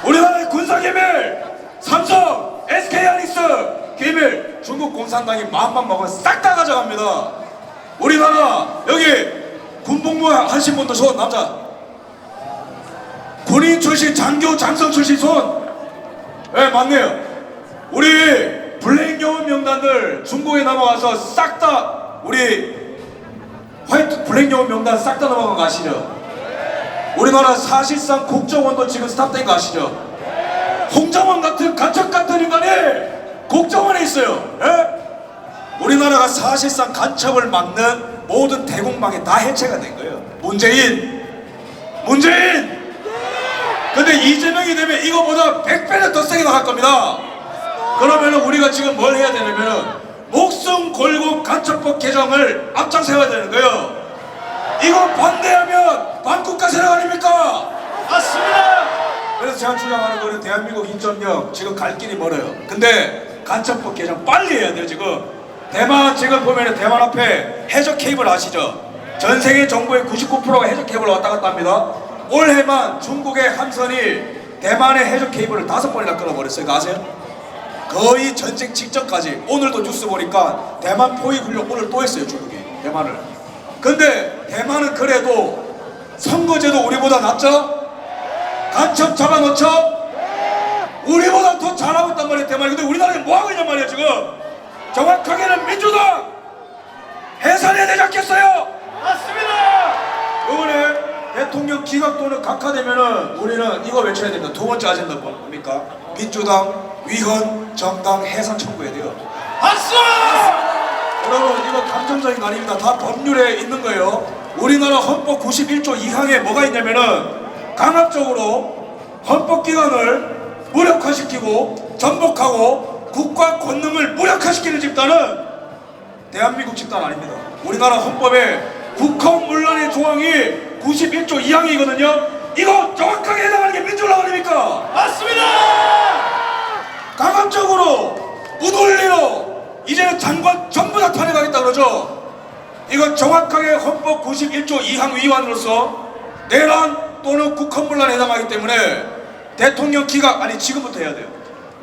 우리나라의 군사기밀, 삼성, SK하이닉스 기밀 중국 공산당이 마음만 먹으면 싹 다 가져갑니다. 우리나라 여기 군복무 하신 분들 손, 남자 군인 출신, 장교, 장성 출신 손. 네, 맞네요. 우리 블랙 영혼 명단들 중국에 넘어가서 싹 다 우리 화이트 블랙 영혼 명단 싹 다 넘어간 거 아시죠? 우리나라 사실상 국정원도 지금 스탑된 거 아시죠? 홍정원 같은 간첩 같은 인간이 국정원에 있어요. 예? 우리나라가 사실상 간첩을 막는 모든 대공망이 다 해체가 된 거예요. 문재인. 근데 이재명이 되면 이거보다 100배는 더 세게 나갈 겁니다. 그러면은 우리가 지금 뭘 해야 되냐면은 목숨 걸고 간첩법 개정을 앞장서야 되는 거예요. 이거 반대하면 반국가 세력 아닙니까? 맞습니다. 그래서 제가 주장하는 거는 대한민국 2.0 지금 갈 길이 멀어요. 근데 간첩법 개정 빨리 해야 돼요. 지금 대만 지금 보면은 대만 앞에 해저 케이블 아시죠? 전 세계 정부의 99%가 해저 케이블 왔다 갔다 합니다. 올해만 중국의 함선이 대만의 해저 케이블을 5번이나 끊어버렸어요. 이거 아세요? 거의 전쟁 직전까지. 오늘도 뉴스 보니까 대만 포위 훈련 오늘 또 했어요, 중국이 대만을. 근데 대만은 그래도 선거제도 우리보다 낫죠? 간첩 잡아놓죠? 우리보다 더 잘하고 있단 말이에요, 대만이. 근데 우리나라에 뭐하고 있냔 말이에요, 지금. 정확하게는 민주당 해산해야 되지 않겠어요? 맞습니다. 이번에 대통령 기각 또는 각하되면은 우리는 이거 외쳐야 됩니다. 두 번째 아젠다 뭡니까? 민주당 위헌 정당 해산 청구해야 돼요. 박수! 여러분, 이거 감정적인 거 아닙니다. 다 법률에 있는 거예요. 우리나라 헌법 91조 2항에 뭐가 있냐면은 강압적으로 헌법기관을 무력화시키고 전복하고 국가 권능을 무력화시키는 집단은 대한민국 집단 아닙니다. 우리나라 헌법에 국헌문란의 조항이 91조 2항이거든요. 이거 정확하게 해당하는 게 민주당 아닙니까? 맞습니다. 강압적으로 무논리로 이제는 장관 전부 다 탄핵하겠다 그러죠. 이건 정확하게 헌법 91조 2항 위반으로서 내란 또는 국헌문란에 해당하기 때문에 대통령 기각, 아니 지금부터 해야 돼요.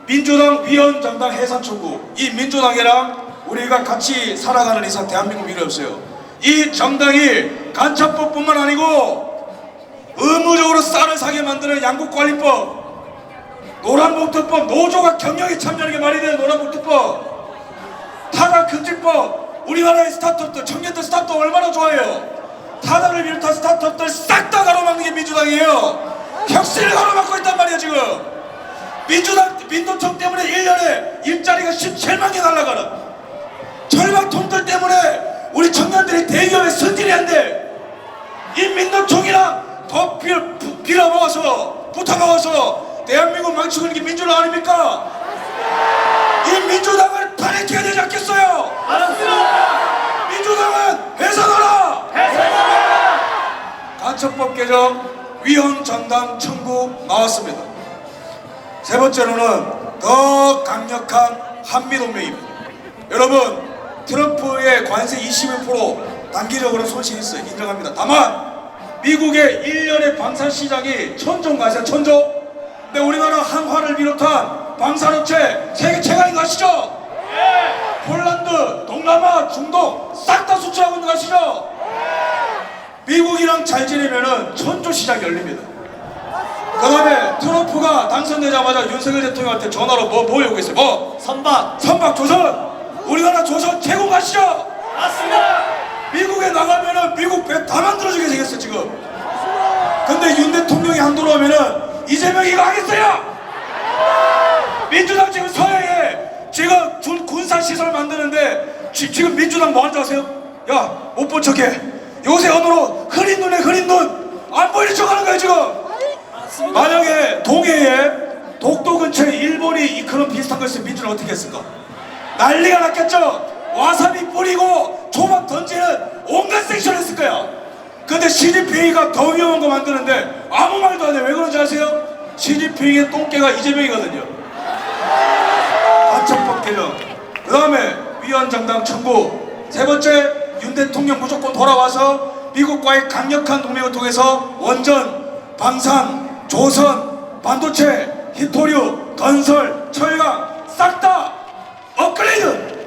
민주당 위헌 정당 해산 청구. 이 민주당이랑 우리가 같이 살아가는 이상 대한민국 미래 없어요. 이 정당이 간첩법뿐만 아니고 의무적으로 쌀을 사게 만드는 양국관리법, 노란봉투법, 노조가 경영에 참여하는 게 말이 되는 노란봉투법, 타다금지법, 우리나라의 스타트업들, 청년들 스타트업 얼마나 좋아해요. 타다를 비롯한 스타트업들 싹 다 가로막는 게 민주당이에요. 혁신을 가로막고 있단 말이에요 지금. 민노총 때문에 1년에 일자리가 17만 개 날아가는, 철망통들 때문에 우리 청년들이 대기업에 승진이 안 돼. 이 민노총이랑 더 빌어먹어서 붙어먹어서 대한민국 망치고 있는 게 민주당 아닙니까? 이 민주당을 탄핵해야 되지 않겠어요? 맞습니다. 민주당은 해산하라! 해산하라! 간첩법 개정 위헌 정당 청구 나왔습니다. 세 번째로는 더 강력한 한미동맹입니다. 여러분, 트럼프의 관세 21% 단기적으로 손실이 있어요. 인정합니다. 다만 미국의 1년의 방산 시장이 천조인 거 아세요? 천조? 근데 우리나라 한화를 비롯한 방산업체 세계 최강인 거 아시죠? 폴란드, 동남아, 중동 싹 다 수출하고 있는 거 아시죠? 미국이랑 잘 지내면은 천조 시장이 열립니다. 그 다음에 트럼프가 당선되자마자 윤석열 대통령한테 전화로 뭐 요구했어요? 뭐? 선박. 선박 조선! 우리나라 조선 최고 가시죠? 맞습니다. 미국에 나가면은 미국 배 다 만들어주게 생겼어 지금. 근데 윤 대통령이 안 돌아오면은 이재명이 이거 하겠어요? 민주당 지금 서해에 지금 군사시설 만드는데 지금 민주당 뭐 하는 줄 아세요? 야, 못 본 척해. 요새 언어로 흐린 눈에 흐린 눈 안 보이는 척 하는 거예요 지금. 만약에 동해에 독도 근처에 일본이 그런 비슷한 거 있으면 민주는 어떻게 했을까? 난리가 났겠죠? 와사비 뿌리고 조막 던지는 온갖 섹션을 했을 거야. 근데 시진핑이가 더 위험한 거 만드는데 아무 말도 안 해. 왜 그런지 아세요? 시진핑의 똥개가 이재명이거든요. 간첩법 개정, 그 다음에 위헌정당 청구. 세 번째, 윤 대통령 무조건 돌아와서 미국과의 강력한 동맹을 통해서 원전, 방산, 조선, 반도체, 히토류, 건설, 철강 싹 다 업그레이드.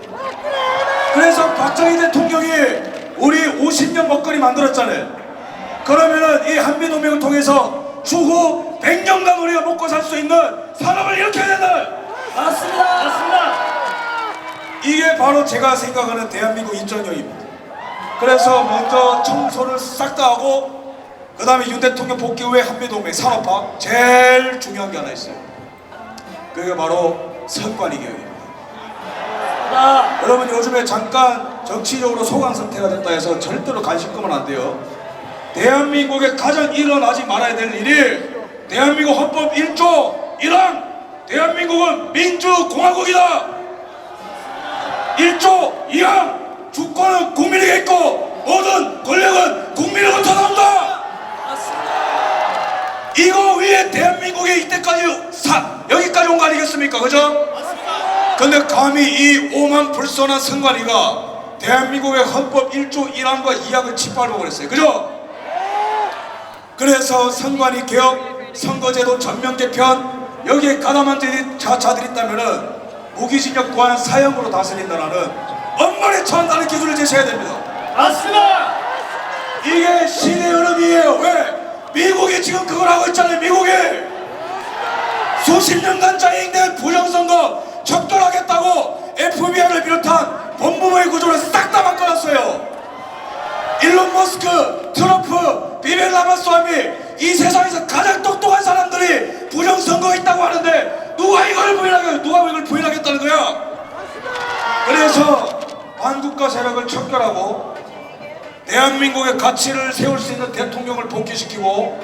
그래서 박정희 대통령이 우리 50년 먹거리 만들었잖아요. 그러면은 이 한미동맹을 통해서 추후 100년간 우리가 먹고 살 수 있는 산업을 일으켜야 된다. 맞습니다. 맞습니다. 이게 바로 제가 생각하는 대한민국 인정령입니다. 그래서 먼저 청소를 싹 다 하고 그 다음에 윤 대통령 복귀 후에 한미동맹 산업화, 제일 중요한 게 하나 있어요. 그게 바로 선관위 개혁입니다. 여러분, 요즘에 잠깐 정치적으로 소강 상태가 됐다 해서 절대로 관심 끄면 안 돼요. 대한민국에 가장 일어나지 말아야 될 일이 대한민국 헌법 1조 1항 대한민국은 민주공화국이다. 1조 2항 주권은 국민에게 있고 모든 권력은 국민으로부터 나온다. 이거 위에 대한민국에 이때까지 여기까지 온 거 아니겠습니까? 그죠? 근데 감히 이 오만불선한 선관위가 대한민국의 헌법 1조 1항과 2항을 짓밟아 버렸어요. 그죠? 그래서 선관위 개혁, 선거제도 전면 개편, 여기에 가담한 자들이 있다면은 무기징역 또한 사형으로 다스린다라는 엄벌에 처한다는 기준을 제시해야 됩니다. 맞습니다. 이게 시대의 흐름이에요. 왜? 미국이 지금 그걸 하고 있잖아요. 미국이 수십 년간 짜임된 부정선거 척결하겠다고 FBI를 비롯한 본부의 구조를 싹 다 바꿔놨어요. 일론 머스크, 트럼프, 비벨 라마스와미, 이 세상에서 가장 똑똑한 사람들이 부정선거가 있다고 하는데 누가 이걸 부인하겠다는 누가 이걸 부인하겠다는 거야? 그래서 반국가 세력을 척결하고 대한민국의 가치를 세울 수 있는 대통령을 복귀시키고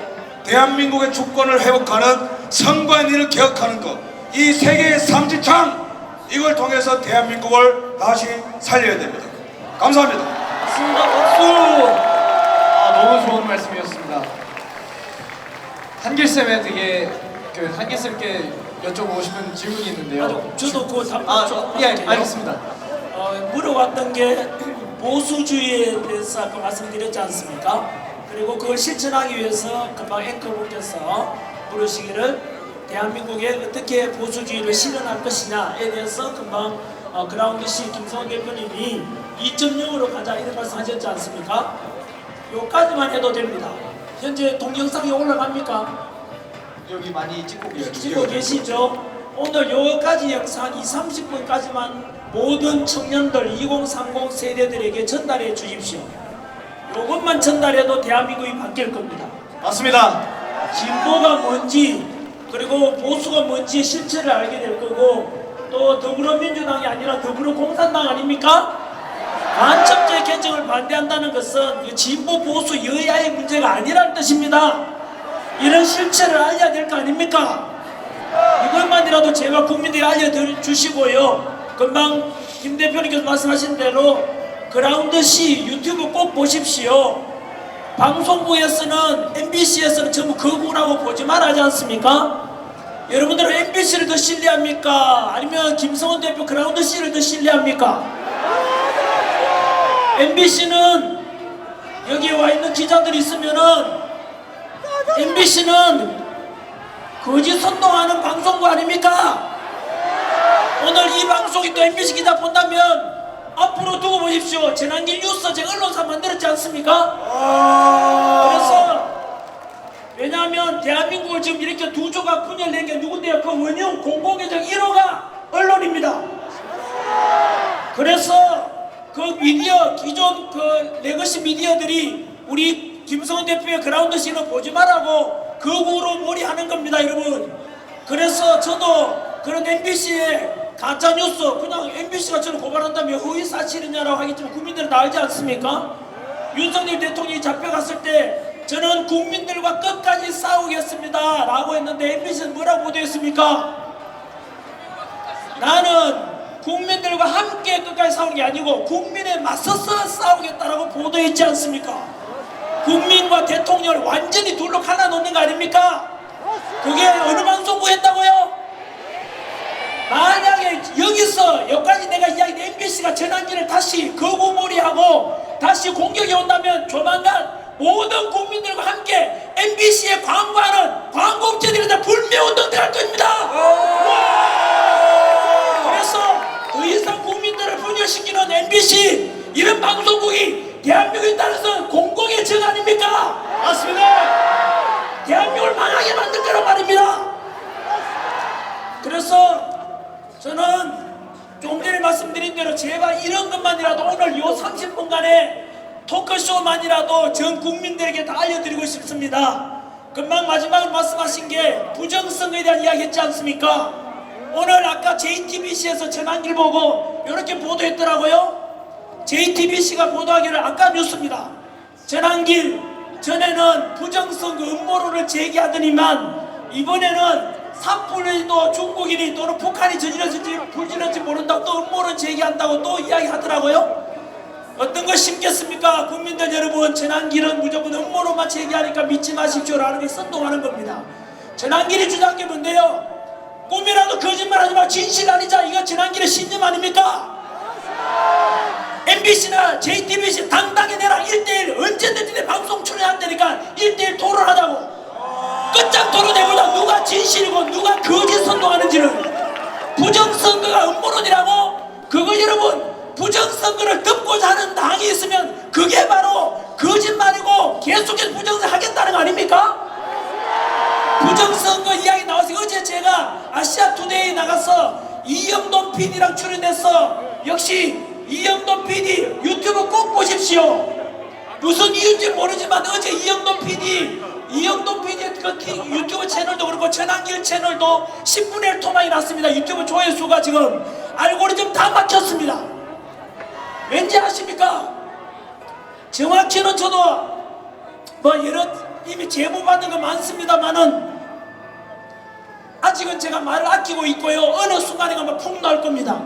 대한민국의 주권을 회복하는 선관위를 개혁하는 것, 이 세 개의 삼지창, 이걸 통해서 대한민국을 다시 살려야 됩니다. 감사합니다. 박수입니다. 박수. 너무 좋은 말씀이었습니다. 한길쌤에 되게 한길쌤께 여쭤보고 싶은 질문이 있는데요. 저도 그 답변 좀 예, 할게요. 알겠습니다. 물어봤던 게 보수주의에 대해서 아까 말씀드렸지 않습니까? 그리고 그걸 실천하기 위해서 금방 앵커분께서 물으시기를 대한민국에 어떻게 보수주의를 실현할 것이냐에 대해서 금방 그라운드 C 김성원 대표님이 2.0으로 가자 이런 말씀 하셨지 않습니까? 요까지만 해도 됩니다. 현재 동영상이 올라갑니까? 여기 많이 찍고 계시죠? 찍고 계시죠? 오늘 요까지 영상 20-30분까지만 모든 청년들 2030 세대들에게 전달해 주십시오. 요것만 전달해도 대한민국이 바뀔 겁니다. 맞습니다. 진보가 뭔지 그리고 보수가 뭔지 실체를 알게 될 거고 또 더불어민주당이 아니라 더불어공산당 아닙니까? 간첩죄 개정을 반대한다는 것은 그 진보 보수 여야의 문제가 아니라는 뜻입니다. 이런 실체를 알려야 될 거 아닙니까? 이것만이라도 제가 국민들이 알려주시고요. 금방 김 대표님께서 말씀하신 대로 그라운드 C 유튜브 꼭 보십시오. 방송부에서는 MBC에서는 전부 거구라고 보지 말하지 않습니까? 여러분들은 MBC를 더 신뢰합니까? 아니면 김성원 대표 그라운드 C를 더 신뢰합니까? MBC는 여기에 와 있는 기자들이 있으면은 MBC는 거짓 선동하는 방송국 아닙니까? 오늘 이 방송이 또 MBC 기자 본다면 앞으로 두고 보십시오. 재난길 뉴스 제가 언론사 만들었지 않습니까? 그래서 왜냐하면 대한민국을 지금 이렇게 두 조각 분열된 게 누군데요? 그 원형 공공의정 1호가 언론입니다. 그래서 그 미디어 기존 그 레거시 미디어들이 우리 김성원 대표의 그라운드 C는 보지 말라고 극우로 몰이하는 겁니다, 여러분. 그래서 저도 그런 MBC의 가짜뉴스 그냥 MBC가 저를 고발한다면 허위사실이냐라고 하겠지만 국민들은 다 알지 않습니까? 윤석열 대통령이 잡혀갔을 때 저는 국민들과 끝까지 싸우겠습니다 라고 했는데 MBC는 뭐라고 보도했습니까? 나는 국민들과 함께 끝까지 싸우는 게 아니고 국민에 맞서서 싸우겠다라고 보도했지 않습니까? 국민과 대통령을 완전히 둘로 갈라놓는 거 아닙니까? 그게 어느 방송국 했다고요? 만약에 여기서 여기까지 내가 이야기한 MBC가 재난기를 다시 거부몰이하고 다시 공격이 온다면 조만간 모든 국민들과 함께 MBC에 광고하는 광고업체들이 다 불매운동들 할 겁니다. 그래서 더 이상 국민들을 분열시키는 MBC 이런 방송국이 대한민국에 따라서 공공의 적 아닙니까? 맞습니다. 대한민국을 망하게 만들 거란 말입니다. 그래서 저는 좀 전에 말씀드린 대로 제발 이런 것만이라도 오늘 요 30분간의 토크쇼만이라도 전 국민들에게 다 알려드리고 싶습니다. 금방 마지막으로 말씀하신 게 부정선거에 대한 이야기 했지 않습니까? 오늘 아까 JTBC에서 재난길 보고 이렇게 보도했더라고요. JTBC가 보도하기를 아까 뉴스입니다. 재난길 전에는 부정선거 음모론을 제기하더니만 이번에는 삿불도 중국인이 또는 북한이 저질렀는지 모른다고 또 음모론 제기한다고 또 이야기하더라고요. 어떤 걸 심겠습니까? 국민들 여러분, 재난길은 무조건 음모론만 제기하니까 믿지 마십시오라는 걸 선동하는 겁니다. 재난길이 주장한 게 뭔데요? 꿈이라도 거짓말하지 마, 진실 아니자. 이거 재난길의 신념 아닙니까? MBC나 JTBC 당당히 내랑 1대1 언제든지 내 방송 출연한다니까 1대1 토론하자고. 끝장 토론해보자. 누가 진실이고 누가 거짓 선동하는지를. 부정선거가 음모론이라고? 그거 여러분, 부정선거를 덮고자 하는 당이 있으면 그게 바로 거짓말이고 계속해서 부정선거 하겠다는 거 아닙니까? 부정선거 이야기 나와서 어제 제가 아시아투데이에 나가서 이영돈 PD랑 출연해서 역시 이영돈 PD 유튜브 꼭 보십시오. 무슨 이유인지 모르지만 어제 이영돈 PD 그 유튜브 채널도 그렇고 전환길 채널도 10분의 1 토막이 났습니다. 유튜브 조회수가 지금 알고리즘 다 막혔습니다. 왠지 아십니까? 정확히는 저도 뭐 여러 이미 제보 받는 거 많습니다만은 아직은 제가 말을 아끼고 있고요. 어느 순간에 가면 폭 나올 겁니다.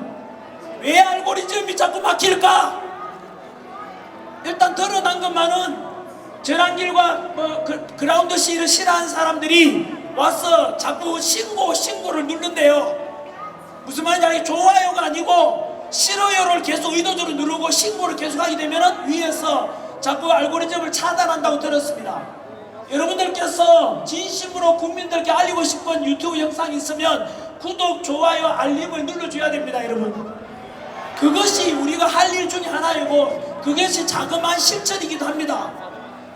왜 알고리즘이 자꾸 막힐까? 일단 드러난 것만은 전환길과 뭐 그라운드 C를 싫어하는 사람들이 와서 자꾸 신고를 누른대요. 무슨 말인지 좋아요가 아니고 싫어요를 계속 의도적으로 누르고 신고를 계속 하게 되면은 위에서 자꾸 알고리즘을 차단한다고 들었습니다. 여러분들께서 진심으로 국민들께 알리고 싶은 유튜브 영상이 있으면 구독, 좋아요, 알림을 눌러줘야 됩니다. 여러분, 그것이 우리가 할 일 중에 하나이고 그것이 자그마한 실천이기도 합니다.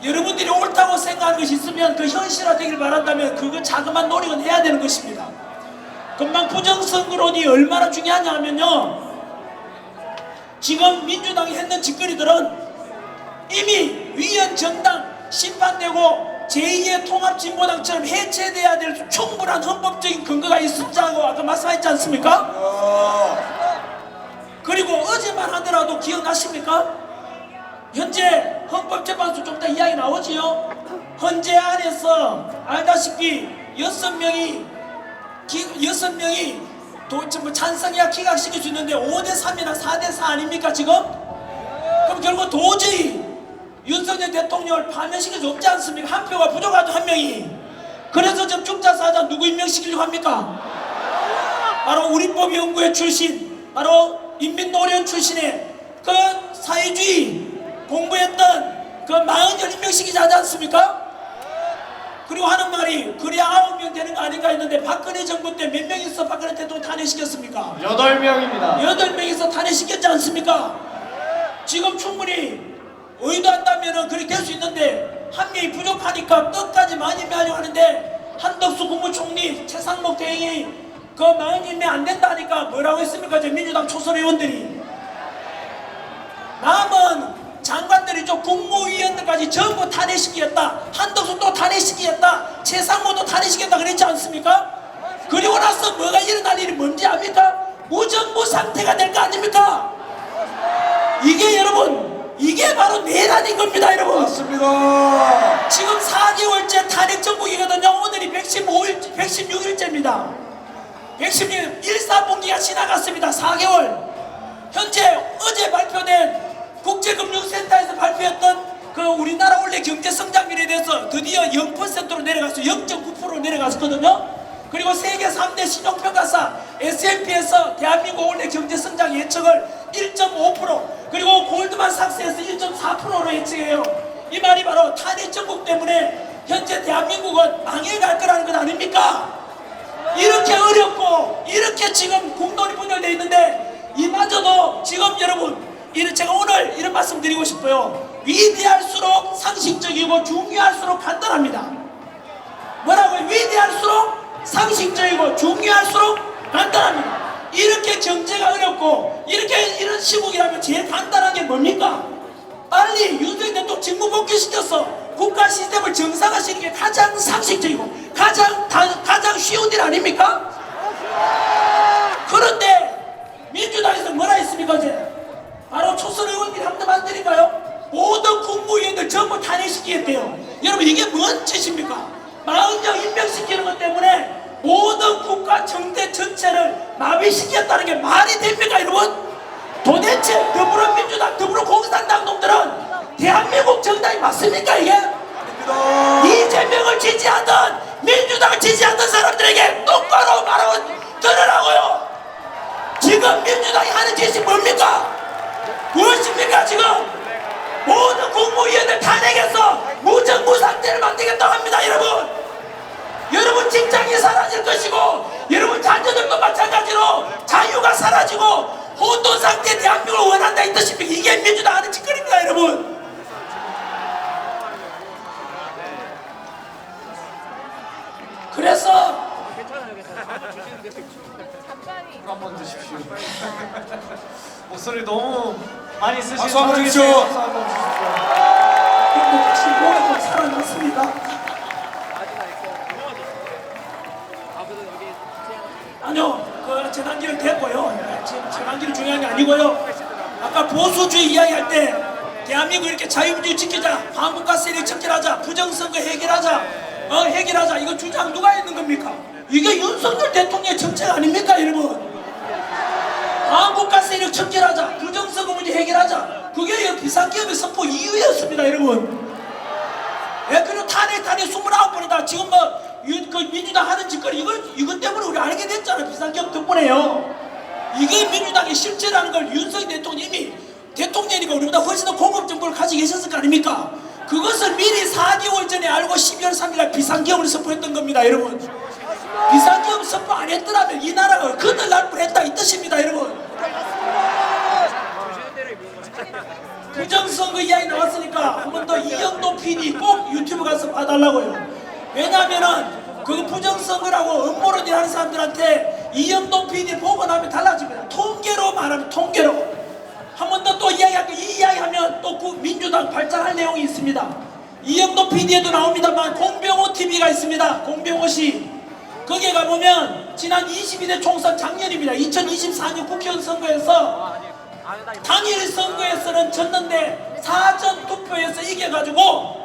여러분들이 옳다고 생각하는 것이 있으면 그 현실화되길 바란다면 그거 자그마한 노력은 해야 되는 것입니다. 금방 부정선거론이 얼마나 중요하냐 하면요, 지금 민주당이 했는 짓거리들은 이미 위헌 정당 심판되고 제2의 통합진보당처럼 해체돼야 될 충분한 헌법적인 근거가 있었다고 아까 말씀하셨지 않습니까? 그리고 어제만 하더라도 기억나십니까? 현재 헌법재판소 좀 이따 이야기 나오지요. 헌재 안에서 알다시피 6명이 뭐 찬성이야 기각시킬 수 있는데 5대3이나 4대4 아닙니까 지금? 그럼 결국 도저히 윤석열 대통령을 파면시킬 수 없지 않습니까? 한 표가 부족하죠, 한 명이. 그래서 지금 중자사장 누구 임명시키려고 합니까? 바로 우리법연구회 출신, 바로 인민노련 출신의 그 사회주의 공부했던 그 40여 임명시키지 하지 않습니까? 그리고 하는 말이 그래야 9명 되는 거 아닌가 했는데 박근혜 정부 때 몇 명이서 박근혜 대통령 탄핵시켰습니까? 8명입니다. 8명이서 탄핵시켰지 않습니까? 지금 충분히 의도한다면 그렇게 될 수 있는데 한 명이 부족하니까 끝까지 많이 하려고 하는데 한덕수 국무총리, 최상목 대행이 그 40명 안 된다니까 뭐라고 했습니까? 저 민주당 초선 의원들이. 남은 장관들이죠. 국무위원들까지 전부 탄핵시키겠다. 한덕수 또 탄핵시키겠다. 최상목도 탄핵시키겠다 그랬지 않습니까? 그리고 나서 뭐가 일어날 일이 뭔지 압니까? 무정부 상태가 될 거 아닙니까? 이게 여러분, 이게 바로 내란인 겁니다, 여러분. 맞습니다. 지금 4개월째 탄핵 정국이거든요. 오늘이 116일째입니다. 116일 1사분기가 지나갔습니다. 4개월. 현재 어제 발표된 국제금융센터에서 발표했던 그 우리나라 원래 경제 성장률에 대해서 드디어 0%로 내려갔어요. 0.9%로 내려갔거든요. 그리고 세계 3대 신용평가사 S&P에서 대한민국 원래 경제 성장 예측을 1.5%, 그리고 골드만삭스에서 1.4%로 예측해요. 이 말이 바로 탄핵 정국 때문에 현재 대한민국은 망해갈 거라는 것 아닙니까? 이렇게 어렵고 이렇게 지금 국론이 분열되어 있는데 이마저도 지금 여러분, 제가 오늘 이런 말씀 드리고 싶어요. 위대할수록 상식적이고 중요할수록 간단합니다. 뭐라고요? 위대할수록 상식적이고 중요할수록 간단합니다. 이렇게 경제가 어렵고 이런 시국이라면 제일 간단한 게 뭡니까? 빨리 윤석열 대통령 직무 복귀시켜서 국가 시스템을 정상화시키는 게 가장 상식적이고 가장 쉬운 일 아닙니까? 그런데 민주당에서 뭐라 했습니까? 어제 바로 초선 의원들이 한번 만드릴까요? 모든 국무위원들 전부 탄핵시키겠대요. 여러분, 이게 뭔 짓입니까? 40명 임명시키는 것 때문에 모든 국가 정대 전체를 마비시켰다는 게 말이 됩니까, 여러분? 도대체 더불어민주당, 더불어공산당 놈들은 대한민국 정당이 맞습니까, 이게? 이재명을 지지하던 민주당을 지지하던 사람들에게 똑바로 말하고 들으라고요. 지금 민주당이 하는 짓이 뭡니까? 무엇입니까? 지금 모든 국무위원들 탄핵해서 무정부 상태를 만들겠다고 합니다. 여러분 직장이 사라질 것이고 여러분 자녀들도 마찬가지로 자유가 사라지고 혼돈 상태의 대한민국을 원한다 이 뜻입니까? 이게 민주당 하는 짓거리입니다, 여러분. 너무 많이 쓰신 박수 한번 전원일기 주십시오. 박수 한번 주십시오. 행복하신 모습 살아났습니다. 아니요, 그 재단기를 됐고요. 지금 재단기는 중요한 게 아니고요. 아까 보수주의 이야기할 때 대한민국 이렇게 자유민주 지키자, 한국과 세력 척결하자, 부정선거 해결하자, 해결하자. 이거 주장 누가 했는 겁니까? 이게 윤석열 대통령의 정책 아닙니까, 여러분? 한국과 세력 척결하자, 부정선거 문제 해결하자. 그게 비상기업의 선포 이유였습니다, 여러분. 예, 그리고 탄핵 29번이다. 지금 그 민주당 하는 짓거리 이것 때문에 우리 알게 됐잖아요. 비상기업 덕분에요. 이게 민주당의 실체라는 걸 윤석열 대통령이 대통령이니까 우리보다 훨씬 더 고급 정보를 가지고 계셨을 거 아닙니까? 그것을 미리 4개월 전에 알고 12월 3일날 비상기업을 선포했던 겁니다, 여러분. 비상기업 선포 안 했더라면 이 나라가 그들 날 뻔했다 이 뜻입니다, 여러분. 부정선거 이야기 나왔으니까 한 번 더 이영도 PD 꼭 유튜브 가서 봐달라고요. 왜냐하면은 그 부정선거라고 음모론 일하는 사람들한테 이영도 PD 보고 나면 달라집니다. 통계로 말하면 통계로. 한 번 더 또 이야기할게요. 이 이야기하면 또 그 민주당 발전할 내용이 있습니다. 이영도 PD에도 나옵니다만 공병호 TV가 있습니다. 공병호 씨. 거기에 가보면 지난 22대 총선 작년입니다. 2024년 국회의원 선거에서 당일 선거에서는 졌는데 사전 투표에서 이겨가지고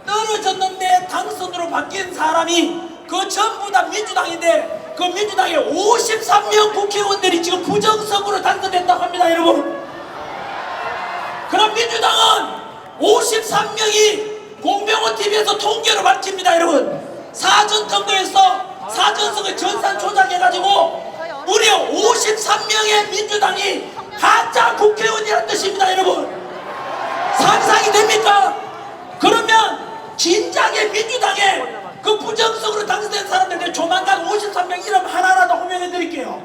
떨어졌는데 당선으로 바뀐 사람이 그 전부 다 민주당인데 그 민주당의 53명 국회의원들이 지금 부정선거로 당선됐다고 합니다, 여러분. 그럼 민주당은 53명이 공병호 TV에서 통계로 밝힙니다, 여러분. 사전 선거에서 사전선거 전산 조작해가지고 무려 53명의 민주당이 가짜 국회의원이라는 뜻입니다, 여러분. 상상이 됩니까? 그러면 진작에 민주당에 그 부정선거로 당선된 사람들 조만간 53명 이름 하나라도 호명해 드릴게요.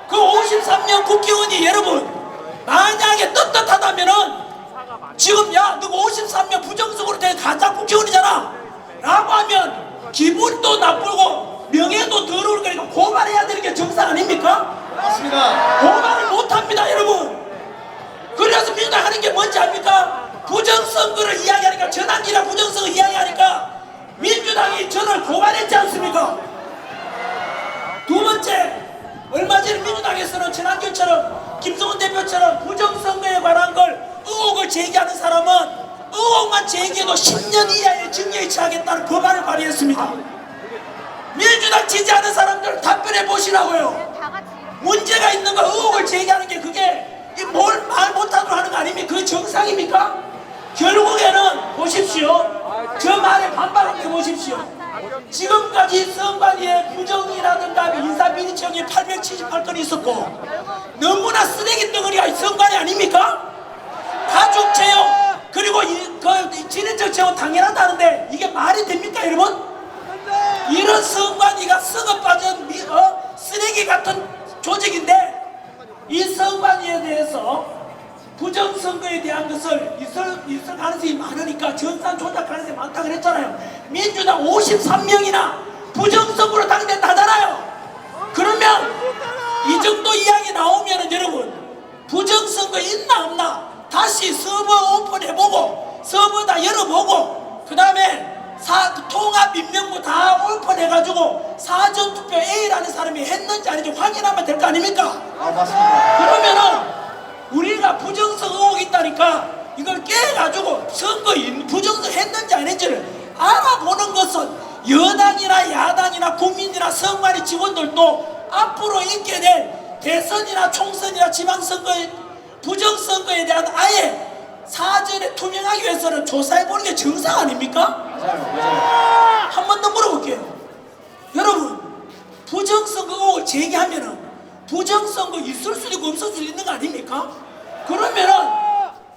그 53명 국회의원이 여러분 만약에 떳떳하다면은 지금 야 너 53명 부정선거로 된 가짜 국회의원이잖아 라고 하면 기분도 나쁘고 명예도 더러울 거니까 고발해야 되는 게 정상 아닙니까? 맞습니다. 고발을 못합니다, 여러분. 그래서 민주당 하는 게 뭔지 압니까? 부정선거를 이야기하니까 전환기라 부정선거 이야기하니까 민주당이 저를 고발했지 않습니까? 두 번째, 얼마 전에 민주당에서는 전환기처럼 김성훈 대표처럼 부정선거에 관한 걸 의혹을 제기하는 사람은 의혹만 제기해도 10년 이하의 징역에 처하겠다는 법안을 발의했습니다. 민주당 지지하는 사람들 답변해 보시라고요. 문제가 있는 거 의혹을 제기하는 게 그게 뭘 말 못하도록 하는 거 아닙니까? 그게 정상입니까? 결국에는 보십시오. 저 말에 반발해 보십시오. 지금까지 선관위의 부정이라든가 인사비리청이 878건이 있었고 너무나 쓰레기 덩어리가 선관위 아닙니까? 가족 채용 그리고 진행적 채용 당연하다는데 이게 말이 됩니까, 여러분? 이런 선관위가 썩어 빠진 쓰레기 같은 조직인데 이 선관위에 대해서 부정선거에 대한 것을 있을 가능성이 많으니까 전산 조작 가능성이 많다고 그랬잖아요. 민주당 53명이나 부정선거로 당선됐다잖아요. 그러면 이 정도 이야기 나오면은 여러분 부정선거 있나 없나 다시 서버 오픈해보고 서버 다 열어보고 그 다음에 통합 민명부 다 오픈해가지고 사전투표 A라는 사람이 했는지 아닌지 확인하면 될 거 아닙니까? 맞습니다. 그러면은 우리가 부정선 의혹이 있다니까 이걸 깨가지고 선거 부정선 했는지 안 했는지를 알아보는 것은 여당이나 야당이나 국민이나 선관위 직원들도 앞으로 있게 될 대선이나 총선이나 지방선거의 부정선거에 대한 아예 사전에 투명하기 위해서는 조사해보는 게 정상 아닙니까? 맞아요. 한 번 더 물어볼게요. 여러분 부정선거 의혹을 제기하면은 부정선거 있을 수도 있고 없을 수도 있는 거 아닙니까? 그러면은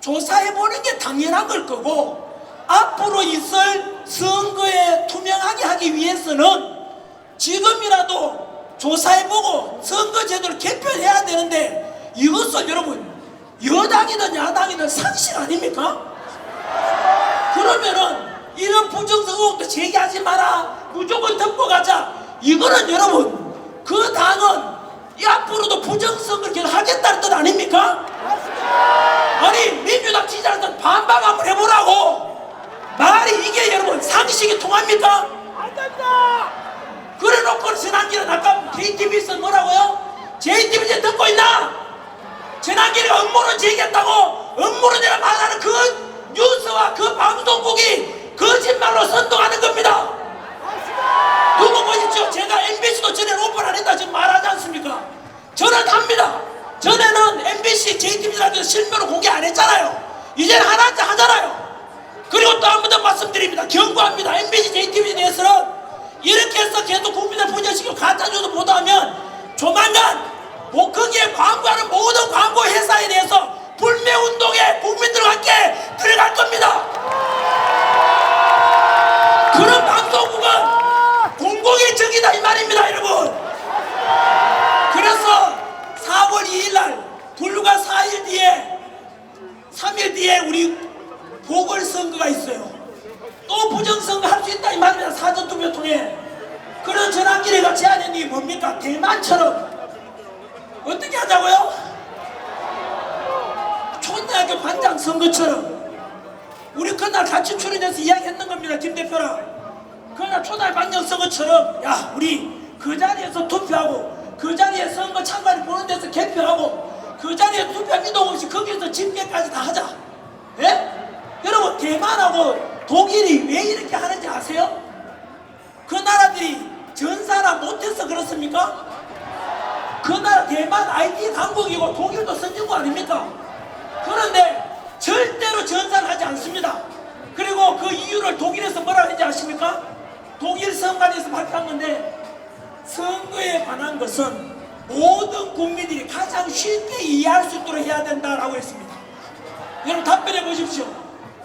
조사해보는 게 당연한 걸 거고 앞으로 있을 선거에 투명하게 하기 위해서는 지금이라도 조사해보고 선거제도를 개편해야 되는데 이것은 여러분 여당이든 야당이든 상식 아닙니까? 그러면은 이런 부정선 의혹도 제기하지 마라 무조건 덮고 가자 이거는 여러분 그 당은 이 앞으로도 부정선거를 계속 하겠다는 뜻 아닙니까? 여러분 상식이 통합니까? 안 된다. 그래놓고 지난길에 아까 JTBC에서 뭐라고요? JTBC 듣고 있나? 지난길에 업무를 제기했다고 업무를 내가 말하는 그 뉴스와 그 방송국이 거짓말로 선동하는 겁니다. 두고 보십시오. 제가 MBC도 전에는 오픈 안 했다 지금 말하지 않습니까? 저는 합니다. 전에는 MBC, JTBC라도 실명을 공개 안 했잖아요. 이제는 하잖아요. 그리고 또 한 번 더 말씀드립니다. 경고합니다. MBC, JTBC에 대해서는 이렇게 해서 계속 국민을 분열시키고 가짜뉴스 보도하면 조만간 거기에 광고하는 모든 광고 회사에 대해서 불매운동에 국민들과 함께 들어갈 겁니다. 그런 방송국은 공공의 적이다 이 말입니다 여러분. 그래서 4월 2일날 불과 4일 뒤에 3일 뒤에 우리 보궐선거가 있어요. 또 부정선거 할 수 있다 이 말입니다. 사전투표 통해. 그런 전환기회가 제안했니 뭡니까? 대만처럼 어떻게 하자고요? 초등학교 반장 선거처럼. 우리 그날 같이 출연해서 이야기했는 겁니다. 김 대표랑. 그날 초등학교 반장 선거처럼 야 우리 그 자리에서 투표하고 그 자리에 선거 참관이 보는 데서 개표하고 그 자리에 투표 이동 없이 거기서 집계까지 다 하자. 예? 여러분 대만하고 독일이 왜 이렇게 하는지 아세요? 그 나라들이 전사나 못해서 그렇습니까? 그 나라 대만 IT 강국이고 독일도 선진국 아닙니까? 그런데 절대로 전사를 하지 않습니다. 그리고 그 이유를 독일에서 뭐라고 했는지 아십니까? 독일 선관위에서 발표한 건데 선거에 관한 것은 모든 국민들이 가장 쉽게 이해할 수 있도록 해야 된다라고 했습니다. 여러분 답변해 보십시오.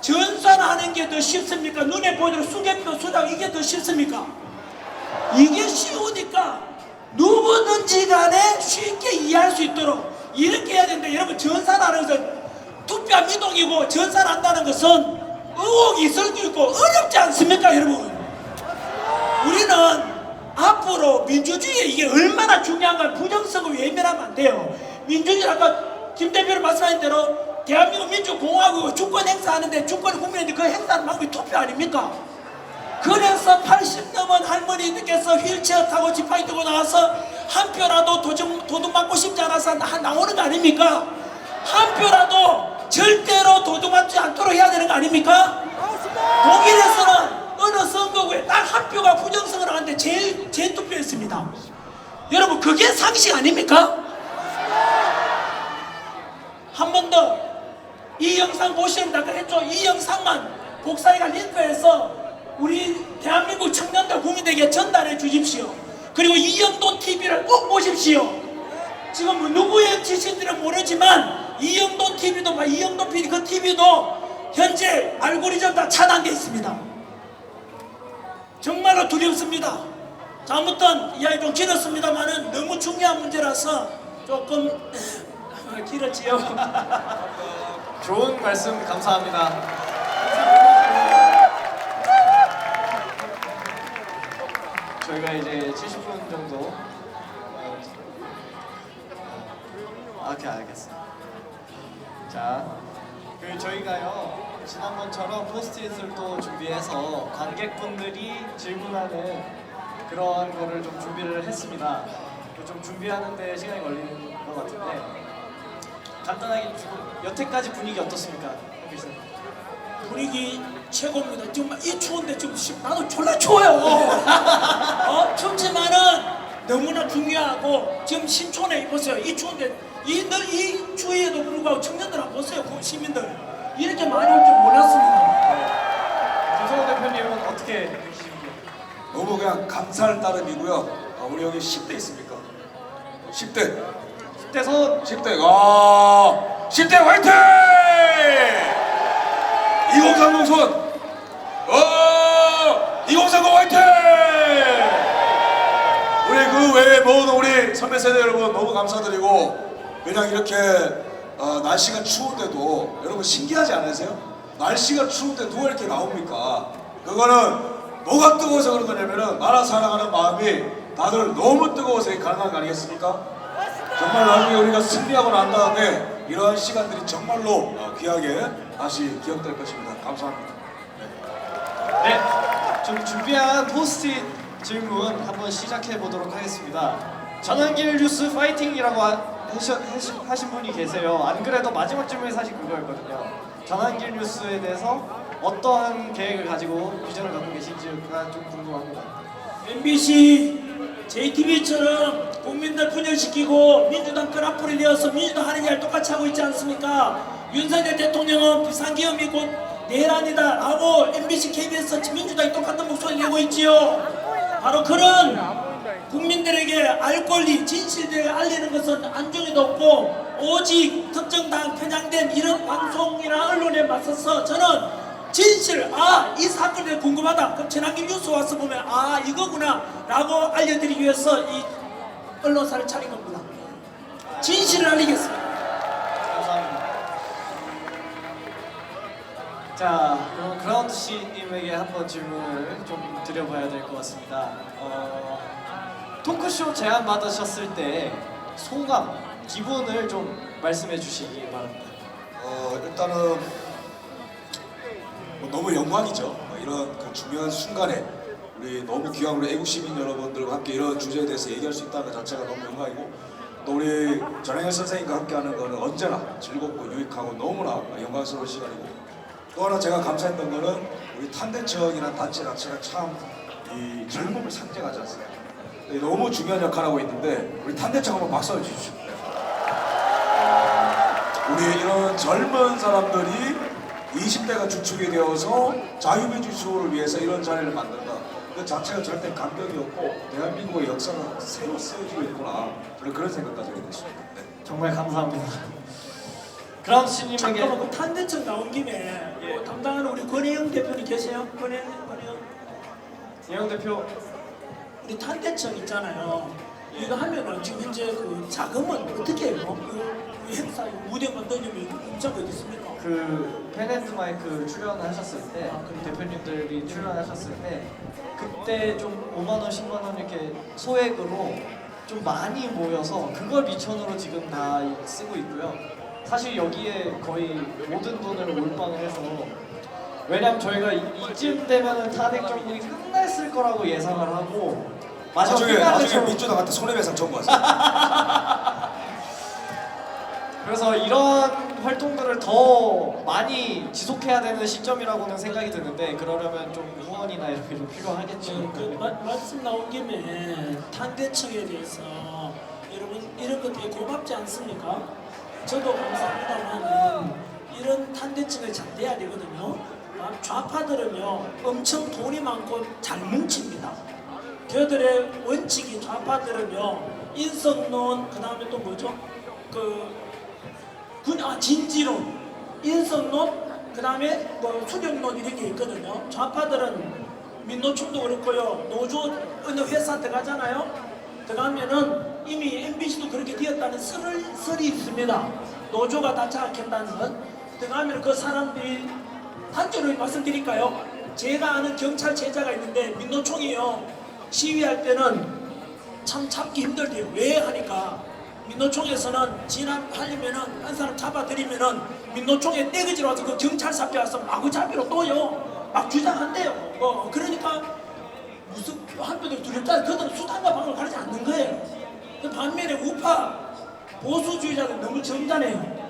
전산하는 게 더 쉽습니까? 눈에 보이도록 수개표 수작 이게 더 쉽습니까? 이게 쉬우니까 누구든지 간에 쉽게 이해할 수 있도록 이렇게 해야 되는데 여러분 전산하는 것은 투표 미동이고 전산한다는 것은 의혹이 있을 수 있고 어렵지 않습니까 여러분? 우리는 앞으로 민주주의에 이게 얼마나 중요한가 부정선거 외면하면 안 돼요. 민주주의 아까 김 대표님 말씀하신 대로 대한민국 민주공화국 주권 행사하는데 주권을 국민한테 그 행사하는 방법이 투표 아닙니까? 그래서 80 넘은 할머니들께서 휠체어 타고 지팡이 들고 나와서 한 표라도 도둑 맞고 싶지 않아서 나오는 거 아닙니까? 한 표라도 절대로 도둑 맞지 않도록 해야 되는 거 아닙니까? 독일에서는 어느 선거구에 딱 한 표가 부정선거를 하는데 재투표했습니다. 여러분 그게 상식 아닙니까? 한 번 더 이 영상 보시면 아까 했죠. 이 영상만 복사해가 링크해서 우리 대한민국 청년들 국민에게 전달해 주십시오. 그리고 이영돈 TV를 꼭 보십시오. 지금 누구의 지신지는 모르지만 이영돈 TV도 이영돈 PD 그 TV도 현재 알고리즘 다 차단되어 있습니다. 정말로 두렵습니다. 자, 아무튼 이야기 좀 길었습니다만은 너무 중요한 문제라서 조금 길었지요. 좋은 말씀 감사합니다. 저희가 이제 70분 정도 오케이 알겠습니다. 자, 저희가요 지난번처럼 포스트잇을 또 준비해서 관객분들이 질문하는 그런 거를 좀 준비를 했습니다. 좀 준비하는데 시간이 걸리는 것 같은데 간단하게 지금 여태까지 분위기 어떻습니까? 분위기 최고입니다. 정말 이 추운데 지금 나도 졸라 추워요. 춥지만은 너무나 중요하고 지금 신촌에 보세요. 이 추운데 이 추위에도 불구하고 청년들 안 보세요. 시민들 이렇게 많이 올 줄 몰랐습니다. 김성호 대표님은 어떻게 느끼십니까? 너무 그냥 감사할 따름이고요. 우리 여기 10대 있습니까? 10대 10대 손 10대 10대 화이팅! 2030 손 2030 화이팅! 우리 그 외에 모든 우리 선배 세대 여러분 너무 감사드리고 그냥 이렇게 날씨가 추운데도 여러분 신기하지 않으세요? 날씨가 추운데 누가 이렇게 나옵니까? 그거는 뭐가 뜨거워서 그런 거냐면은 나라 사랑하는 마음이 다들 너무 뜨거워서 가능한 거 아니겠습니까? 정말 나중에 우리가 승리하고 난 다음에 이러한 시간들이 정말로 귀하게 다시 기억될 것입니다. 감사합니다. 네. 네, 좀 준비한 포스트잇 질문 한번 시작해 보도록 하겠습니다. 전환길 뉴스 파이팅이라고 하신 분이 계세요. 안 그래도 마지막 질문이 사실 그거였거든요. 전환길 뉴스에 대해서 어떠한 계획을 가지고 비전을 갖고 계신지가 좀 궁금합니다. MBC, JTBC처럼 국민들 분열시키고 민주당 끈 앞으로 이어서 민주당 하는 일 똑같이 하고 있지 않습니까? 윤석열 대통령은 비상기업이 곧 내란이다 라고 MBC, KBS, 민주당이 똑같은 목소리를 내고 있지요. 바로 그런 국민들에게 알 권리, 진실을 알리는 것은 안중에도 없고 오직 특정 당 편향된 이런 방송이나 언론에 맞서서 저는 진실, 이 사건이 궁금하다. 그럼 전환길 뉴스 와서 보면 이거구나 라고 알려드리기 위해서 이 언론사를 차린 겁니다. 진실을 알리겠습니다. 감사합니다. 자, 그럼 그라운드 씨님에게 한번 질문을 좀 드려봐야 될 것 같습니다. 토크쇼 제안 받으셨을 때 소감, 기분을 좀 말씀해 주시기 바랍니다. 일단은 너무 영광이죠. 이런 그 중요한 순간에 우리 너무 귀한 우리 애국 시민 여러분들과 함께 이런 주제에 대해서 얘기할 수 있다는 것 자체가 너무 영광이고, 또 우리 전영현 선생님과 함께하는 거는 언제나 즐겁고 유익하고 너무나 영광스러운 시간이고, 또 하나 제가 감사했던 거는 우리 탄대청이라는 단체 자체가 참 이 젊음을 상징하지 않습니까? 너무 중요한 역할을 하고 있는데 우리 탄대청 한번 박수 주십시오. 우리 이런 젊은 사람들이 20대가 주축이 되어서 자유민주 수호를 위해서 이런 자리를 만든다. 그 자체가 절대 감격이었고 대한민국의 역사가 새로 쓰여지고 있구나. 저는 그런 생각까지 하게 됐습니다. 네. 정말 감사합니다. 그라운드 씨님에게 잠깐만, 그 탄대청 나온 김에 담당하는 우리 권혜영 대표님 계세요? 권혜영 이영 대표, 우리 탄대청 있잖아요. 이거 하면은 지금 현재 그 자금은 어떻게 해요? 그 행사 무대 만들려면 공짜가 어디 있습니까? 그 팬앤드마이크 출연하셨을 때, 그 대표님들이 출연하셨을 때 그때 좀 5만 원, 10만 원 이렇게 소액으로 좀 많이 모여서 그걸 미천으로 지금 다 쓰고 있고요. 사실 여기에 거의 모든 돈을 몰빵을 해서, 왜냐면 저희가 이쯤 되면은 탄핵 정국이 끝났을 거라고 예상을 하고 나중에 민주당한테 손해배상 청구하세요. 그래서 이런 활동들을 더 많이 지속해야 되는 시점이라고는 생각이 드는데, 그러려면 좀 후원이나 이런 게 좀 필요하겠죠. 말씀 나온 김에 탄대청에 대해서 여러분 이런 것 되게 고맙지 않습니까? 저도 감사합니다만 이런 탄대청을 잘 돼야 되거든요. 좌파들은요 엄청 돈이 많고 잘 뭉칩니다. 저들의 원칙이, 좌파들은요 인성론, 그 다음에 또 뭐죠? 진지론, 인성론, 그 다음에 뭐 수령론 이런 게 있거든요. 좌파들은 민노총도 그렇고요, 노조 어느 회사 들어가잖아요. 들어가면은 이미 MBC도 그렇게 되었다는 설이 있습니다. 노조가 다 장악했다는 것. 들어가면 그 사람들이 단적으로 말씀드릴까요? 제가 아는 경찰 제자가 있는데 민노총이요 시위할 때는 참 참기 힘들대요. 왜 하니까 민노총에서는 진압하려면은 한 사람 잡아들이면은 민노총에 떼그지로 와서 그 경찰서 앞에 와서 마구잡이로 또요 막 주장한대요. 그러니까 무슨 한편으로 두렵다. 그들은 수단과 방법을 가리지 않는 거예요. 반면에 우파 보수주의자들 너무 점잖해요.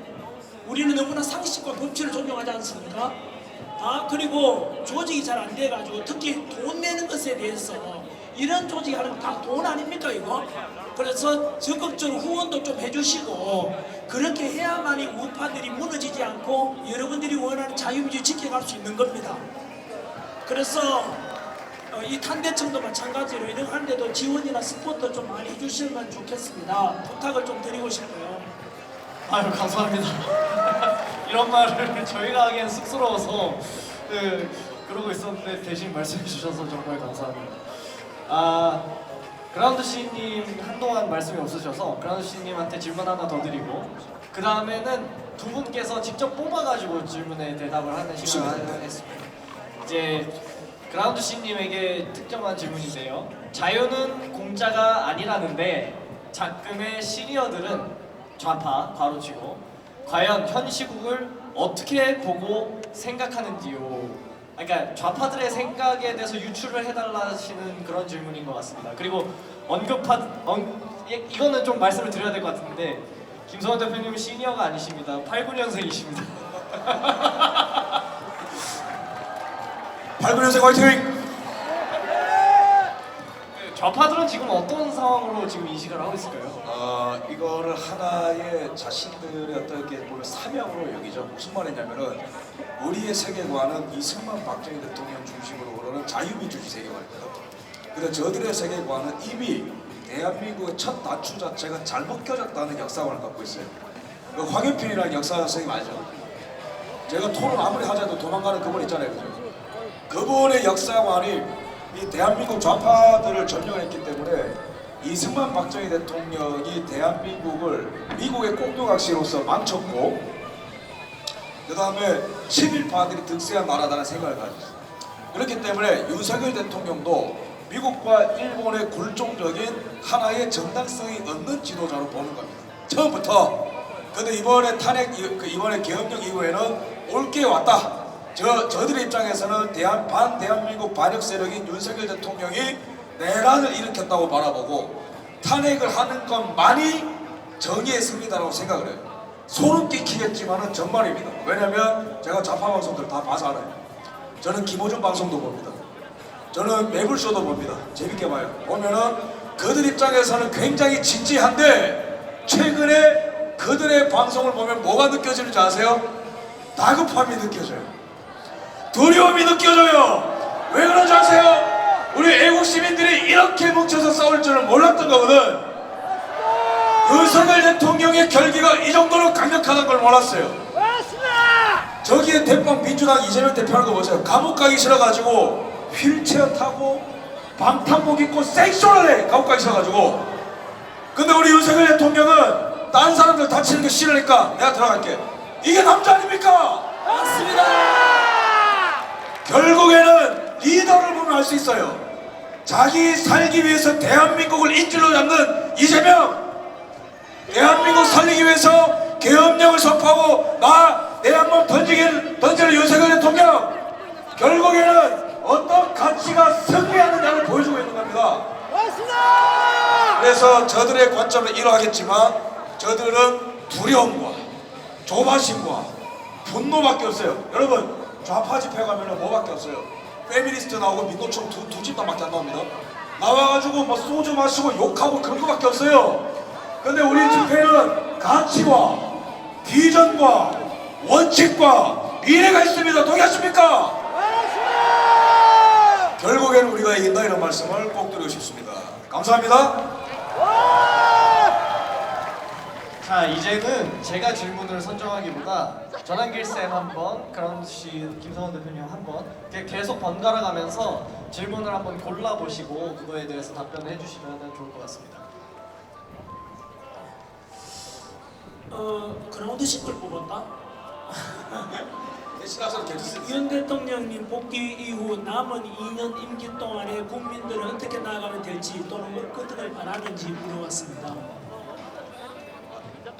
우리는 너무나 상식과 법치를 존중하지 않습니까? 그리고 조직이 잘 안 돼가지고 특히 돈 내는 것에 대해서 이런 조직이 하는 거 다 돈 아닙니까 이거? 그래서 적극적으로 후원도 좀 해주시고 그렇게 해야만이 우파들이 무너지지 않고 여러분들이 원하는 자유민주 지켜갈 수 있는 겁니다. 그래서 이 탄대청도 마찬가지로 이런 하는데도 지원이나 스포트 좀 많이 해주시면 좋겠습니다. 부탁을 좀 드리고 싶어요. 아유, 감사합니다. 이런 말을 저희가 하기엔 쑥스러워서 그러고 있었는데 대신 말씀해 주셔서 정말 감사합니다. 그라운드 씨님 한동안 말씀이 없으셔서 그라운드 씨님한테 질문 하나 더 드리고, 그 다음에는 두 분께서 직접 뽑아가지고 질문에 대답을 하는 시간을 하겠습니다. 이제 그라운드 씨님에게 특정한 질문인데요. 자유는 공짜가 아니라는데 작금의 시니어들은 좌파 괄호치고 과연 현 시국을 어떻게 보고 생각하는지요? 그러니까 좌파들의 생각에 대해서 유출을 해달라시는 그런 질문인 것 같습니다. 그리고 이거는 좀 말씀을 드려야 될 것 같은데 김성환 대표님은 시니어가 아니십니다. 89년생이십니다. 89년생 화이팅! 좌파들은 지금 어떤 상황으로 지금 인식을 하고 있을까요? 이거를 하나의 자신들의 어떻게 보면 사명으로 여기죠. 무슨 말이냐면은 우리의 세계관은 이승만 박정희 대통령 중심으로 오르는 자유민주주의 세계관입니다. 근데 저들의 세계관은 이미 대한민국의 첫 단추 자체가 잘못 껴졌다는 역사관을 갖고 있어요. 그 황현필이라는 역사 선생님 알죠? 제가 토론 아무리 하자도 도망가는 그분 있잖아요, 그죠? 그분의 역사관이 이 대한민국 좌파들을 점령했기 때문에 이승만 박정희 대통령이 대한민국을 미국의 꽁두각시로서 망쳤고 그 다음에 친일파들이 득세한 나라다는 생각을 가졌어요. 그렇기 때문에 윤석열 대통령도 미국과 일본의 굴종적인 하나의 정당성이 없는 지도자로 보는 겁니다. 처음부터. 근데 이번에 이번에 계엄령 이후에는 옳게 왔다. 저들의 입장에서는 반대한민국 반역 세력인 윤석열 대통령이 내란을 일으켰다고 바라보고 탄핵을 하는 것만이 정의의 승리다라고 생각을 해요. 소름 끼치겠지만은 정말입니다. 왜냐면 제가 좌파 방송들 다 봐서 알아요. 저는 김호준 방송도 봅니다. 저는 매불쇼도 봅니다. 재밌게 봐요. 보면은 그들 입장에서는 굉장히 진지한데 최근에 그들의 방송을 보면 뭐가 느껴지는지 아세요? 다급함이 느껴져요. 두려움이 느껴져요. 왜 그런지 아세요? 우리 애국 시민들이 이렇게 뭉쳐서 싸울 줄은 몰랐던 거거든. 윤석열 대통령의 결기가 이 정도로 강력하다는 걸 몰랐어요. 저기에 대빵 민주당 이재명 대표하는 거 보세요. 감옥 가기 싫어가지고 휠체어 타고 방탄복 입고 섹슈얼을 해. 감옥 가기 싫어가지고. 근데 우리 윤석열 대통령은 딴 사람들 다치는 게 싫으니까 내가 들어갈게. 이게 남자 아닙니까? 맞습니다. 결국에는 리더를 보면 알 수 있어요. 자기 살기 위해서 대한민국을 인질로 잡는 이재명, 대한민국 살리기 위해서 계엄령을 선포하고 내 한번 던지는 윤석열 대통령, 결국에는 어떤 가치가 승리하느냐를 보여주고 있는 겁니다. 그래서 저들의 관점은 이러하겠지만 저들은 두려움과 조바심과 분노밖에 없어요. 여러분 좌파 집회 가면은 뭐밖에 없어요. 페미니스트 나오고 민노총 두 집단밖에 안 나옵니다. 나와가지고 뭐 소주 마시고 욕하고 그런 거밖에 없어요. 근데 우리 집회는 가치와 비전과 원칙과 미래가 있습니다. 동의하십니까? 결국에는 우리가 이긴다 이런 말씀을 꼭 드리고 싶습니다. 감사합니다. 자, 이제는 제가 질문을 선정하기보다 전한길 쌤 한번, 그럼 김성환 대표님 한번 계속 번갈아 가면서 질문을 한번 골라보시고 그거에 대해서 답변을 해주시면 좋을 것 같습니다. 그라운드 싱글 뽑았다. 신화선 개주세요. 윤 대통령님 복귀 이후 남은 2년 임기 동안에 국민들은 어떻게 나아가면 될지 또는 어떻게 바라는지 물어봤습니다.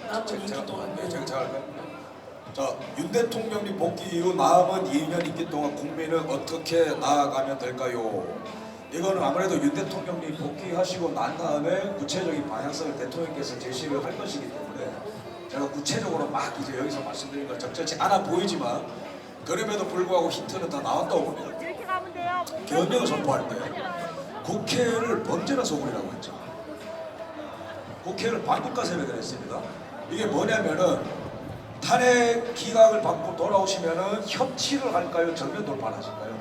남은 임기 동안 자, 윤 대통령이 복귀 이후 남은 2년 임기 동안 국민은 어떻게 나아가면 될까요? 이거는 아무래도 윤 대통령이 복귀하시고 난 다음에 구체적인 방향성을 대통령께서 제시를 할 것이기 때문에 제가 구체적으로 막 이제 여기서 말씀드리는 건 적절치 않아 보이지만 그럼에도 불구하고 힌트는 다 나왔다고 봅니다. 계엄령을 선포할 때 국회를 범죄나 소굴이라고 했죠. 국회를 반국가 세력이라고 했습니다. 이게 뭐냐면은 탄핵 기각을 받고 돌아오시면은 협치를 할까요? 정면 돌파를 하실까요?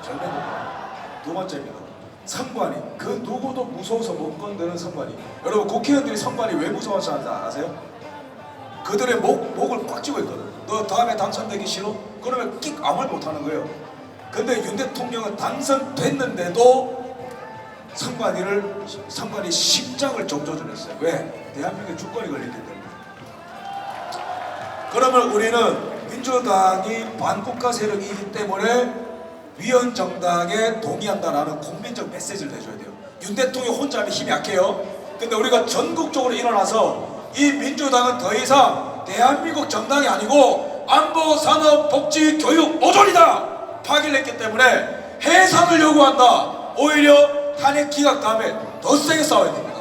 정면 돌파. 두 번째입니다. 선관위. 그 누구도 무서워서 못 건드는 선관위. 여러분 국회의원들이 선관위 왜 무서워서 하는지 아세요? 그들의 목을 꽉 쥐고 있거든. 너 다음에 당선되기 싫어? 그러면 끽 아무 말 못하는 거예요. 근데 윤 대통령은 당선됐는데도 선관위 심장을 정조준했어요. 왜? 대한민국의 주권이 걸렸기 때문에. 그러면 우리는 민주당이 반국가 세력이기 때문에 위헌정당에 동의한다라는 국민적 메시지를 내줘야 돼요. 윤 대통령 혼자 하면 힘이 약해요. 근데 우리가 전국적으로 일어나서 이 민주당은 더 이상 대한민국 정당이 아니고 안보, 산업, 복지, 교육, 오존이다! 파기를 했기 때문에 해산을 요구한다. 오히려 탄핵 기각 다음에 더 세게 싸워야 됩니다.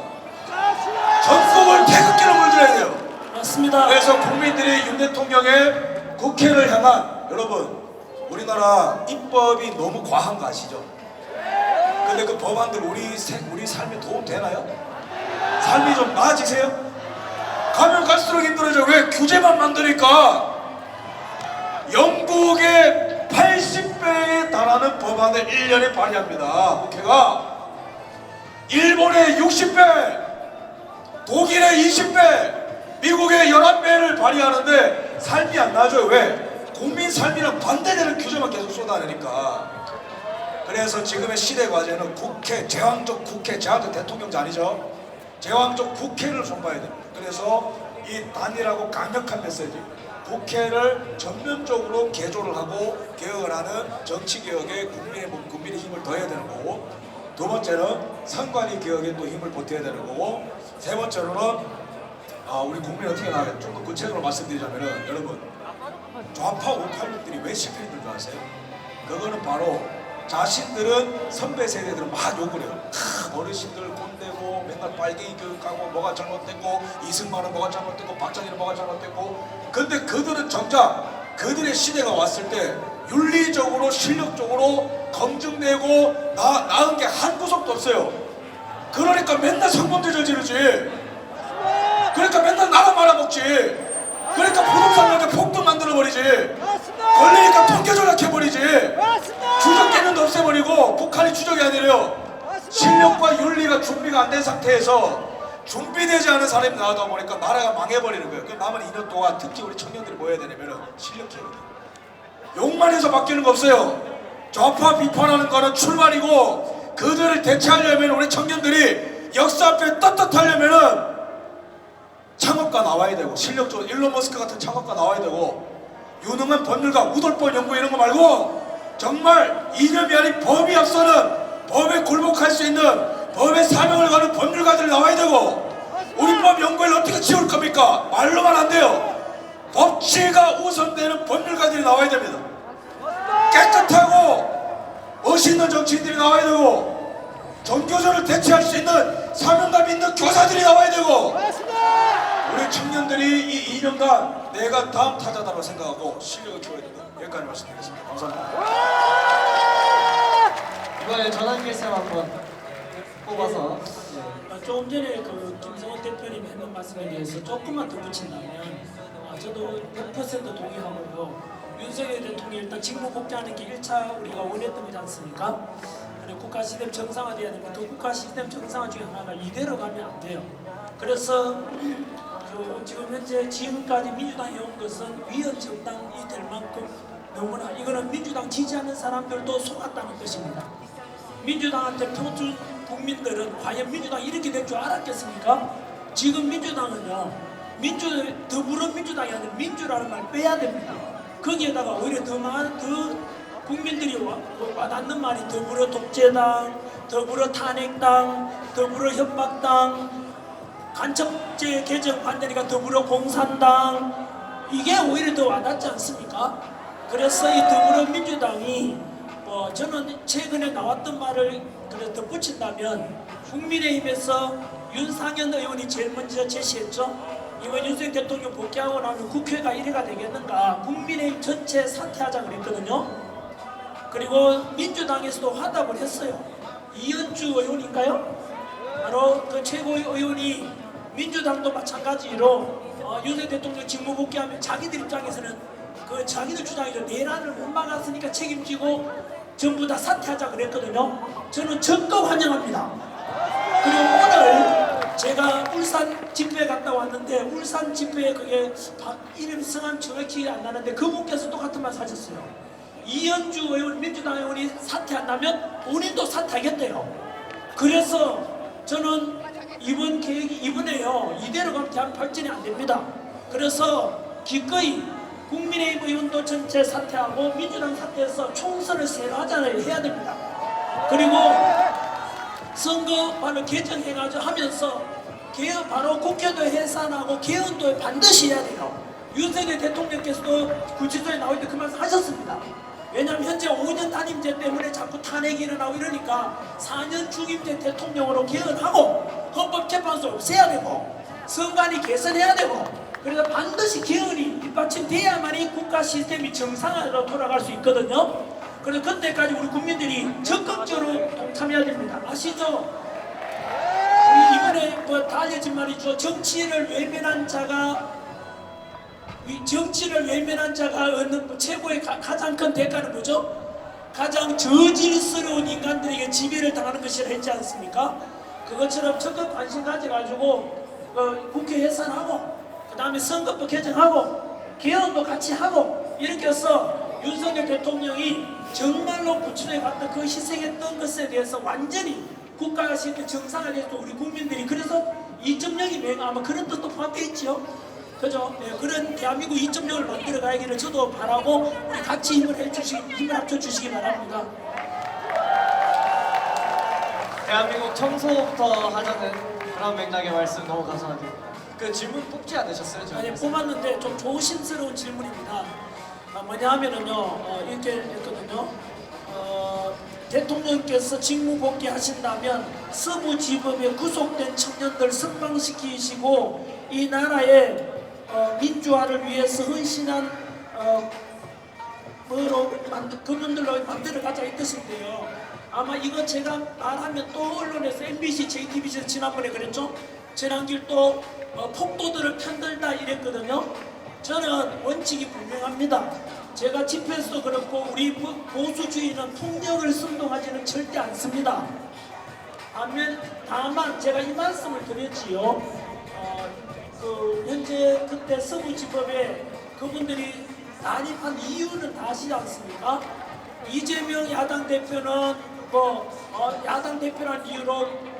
전국을 태극기로 물들여야 돼요. 맞습니다. 그래서 국민들이 윤 대통령의 국회를 향한, 여러분 우리나라 입법이 너무 과한 거 아시죠? 근데 그 법안들 우리 삶에 도움 되나요? 삶이 좀 나아지세요? 가면 갈수록 힘들어져. 왜 규제만 만드니까 영국의 80배에 달하는 법안을 1년에 발의합니다. 국회가. 일본의 60배, 독일의 20배, 미국의 11배를 발의하는데 삶이 안 나아져요. 왜? 국민 삶이랑 반대되는 규제만 계속 쏟아내니까. 그래서 지금의 시대 과제는 국회, 제왕적 국회, 제왕적 대통령제 아니죠? 제왕적 국회를 손봐야 됩니다. 그래서 이 단일하고 강력한 메시지, 국회를 전면적으로 개조를 하고 개혁을 하는 정치개혁에 국민의 힘을 더해야 되는 거고, 두 번째는 선관위 개혁에 또 힘을 보태야 되는 거고, 세 번째로는 우리 국민이 어떻게 나가요? 좀 더 구체적으로 말씀드리자면은, 여러분 좌파 우파들이 왜 실패했는 줄 아세요? 그거는 바로 자신들은 선배 세대들은 막 욕을 해요. 어르신들 꼰대고 맨날 빨갱이 교육하고 뭐가 잘못됐고 이승만은 뭐가 잘못됐고 박정희는 뭐가 잘못됐고. 근데 그들은 정작 그들의 시대가 왔을 때 윤리적으로 실력적으로 검증되고 나은 게 한 구석도 없어요. 그러니까 맨날 성범죄 저지르지. 그러니까 맨날 나라 말아먹지. 그러니까 부동산 이렇게 폭등 만들어버리지. 걸리니까 통계 조작해버리지. 주적 개념도 없애버리고. 북한이 주적이 아니래요. 실력과 윤리가 준비가 안 된 상태에서 준비되지 않은 사람이 나오다 보니까 나라가 망해버리는 거예요. 그 남은 2년 동안 특히 우리 청년들이 뭐 해야 되냐면 실력 키워야 돼요. 욕만 해서 바뀌는 거 없어요. 좌파 비판하는 거는 출발이고, 그들을 대체하려면 우리 청년들이 역사 앞에 떳떳하려면은 창업가 나와야 되고, 실력적으로 일론 머스크 같은 창업가 나와야 되고, 유능한 법률가, 우돌법 연구 이런 거 말고 정말 이념이 아닌 법이 앞서는, 법에 굴복할 수 있는, 법의 사명을 가는 법률가들이 나와야 되고. 우리 법 연구를 어떻게 지울 겁니까? 말로만 안 돼요. 법치가 우선되는 법률가들이 나와야 됩니다. 깨끗하고 멋있는 정치인들이 나와야 되고, 전교조를 대체할 수 있는 사명감 있는 교사들이 나와야 되고. 우리 청년들이 이 2년간 내가 다음 타자다라고 생각하고 실력을 키워야 된다. 여기까지 말씀드리겠습니다. 감사합니다. 이번에 전환길쌤 한번 뽑아서. 조금 전에 그 김성원 대표님이 했던 말씀에 대해서 조금만 더 붙인다면, 저도 100% 동의하고요. 윤석열 대통령이 일단 직무 복귀하는 게 1차 우리가 원했던 거지 않습니까? 그리고 국가 시스템 정상화돼야 되는데, 그 국가 시스템 정상화 중에 하나가 이대로 가면 안 돼요. 그래서 지금 현재 지금까지 민주당이 해온 것은 위헌 정당이 될 만큼 너무나, 이거는 민주당 지지하는 사람들도 속았다는 것입니다. 민주당한테 표준 국민들은 과연 민주당이 이렇게 될 줄 알았겠습니까? 지금 민주당은요, 더불어민주당이 아니라 민주라는 말 빼야 됩니다. 거기에다가 오히려 더 국민들이 와닿는 말이 더불어 독재당, 더불어 탄핵당, 더불어 협박당, 간첩죄 개정 반대니까 더불어 공산당, 이게 오히려 더 와닿지 않습니까? 그래서 이 더불어민주당이 저는 최근에 나왔던 말을 그래서 덧붙인다면, 국민의힘에서 윤상현 의원이 제일 먼저 제시했죠. 이번 윤석열 대통령 복귀하고 나면 국회가 1회가 되겠는가, 국민의힘 전체 사퇴하자 그랬거든요. 그리고 민주당에서도 화답을 했어요. 이현주 의원인가요? 바로 그 최고의 의원이 민주당도 마찬가지로 윤석열 대통령 직무 복귀하면 자기들 입장에서는 그 자기들 주장이죠. 내란을 못 막았으니까 책임지고 전부 다 사퇴하자 그랬거든요. 저는 적극 환영합니다. 그리고 오늘 제가 울산 집회에 갔다 왔는데, 울산 집회에 그게 이름 성함 정확히 안 나는데 그분께서 똑같은 말 하셨어요. 이현주 의원, 민주당 의원이 사퇴한다면 본인도 사퇴하겠대요. 그래서 저는 이번 계획이 이번에요, 이대로 가면 대한 발전이 안 됩니다. 그래서 기꺼이 국민의힘 의원도 전체 사퇴하고 민주당 사퇴해서 총선을 새로하잖아요. 해야 됩니다. 그리고 선거 바로 개정해가지고 하면서 개헌 바로 국회도 해산하고 개헌도 반드시 해야 돼요. 윤석열 대통령께서도 구치소에 나올 때 그 말씀 하셨습니다. 왜냐하면 현재 5년 단임제 때문에 자꾸 탄핵이 일어나고 이러니까 4년 중임제 대통령으로 개헌하고 헌법재판소 없애야 되고 선관위 개선해야 되고 그래서 반드시 개헌이 뒷받침돼야만이 국가 시스템이 정상화로 돌아갈 수 있거든요. 그래서 그때까지 우리 국민들이 적극적으로 동참해야 됩니다. 아시죠? 우리 이번에 뭐 다 알려진 말이죠. 정치를 외면한 자가 얻는 최고의 가장 큰 대가는 뭐죠? 가장 저질스러운 인간들에게 지배를 당하는 것이라 했지 않습니까? 그것처럼 적극 관심 가져가지고 국회 예산하고 그 다음에 선거법 개정하고 개헌도 같이 하고 이렇게 해서 윤석열 대통령이 정말로 구출해 갔던 그 희생했던 것에 대해서 완전히 국가가 시스템 정상화돼서 우리 국민들이 그래서 2.0이 맹 아마 그런 뜻도 포함되어 있죠. 그죠? 네, 그런 대한민국 2.0을 만들어 가기를 저도 바라고 우리 같이 힘을 합쳐 주시기 바랍니다. 대한민국 청소부터 하자는 그런 맥락의 말씀 너무 감사드립니다. 그 질문 뽑지 않으셨어요? 저희? 아니 뽑았는데 좀 조심스러운 질문입니다. 뭐냐 하면은요 이렇게 했거든요. 대통령께서 직무 복귀하신다면 서부지법에 구속된 청년들 석방시키시고 이 나라의 민주화를 위해서 헌신한 그분들로 만들어 가자 이 뜻인데요. 아마 이거 제가 말하면 또 언론에서 MBC, JTBC에서 지난번에 그랬죠. 전환길 또 폭도들을 편들다 이랬거든요. 저는 원칙이 분명합니다. 제가 집회에서도 그렇고 우리 보수주의는 폭력을 선동하지는 절대 않습니다. 다만 제가 이 말씀을 드렸지요. 현재 그때 서부지법에 그분들이 난입한 이유는 다 아시지 않습니까? 이재명 야당 대표는 야당 대표란 이유로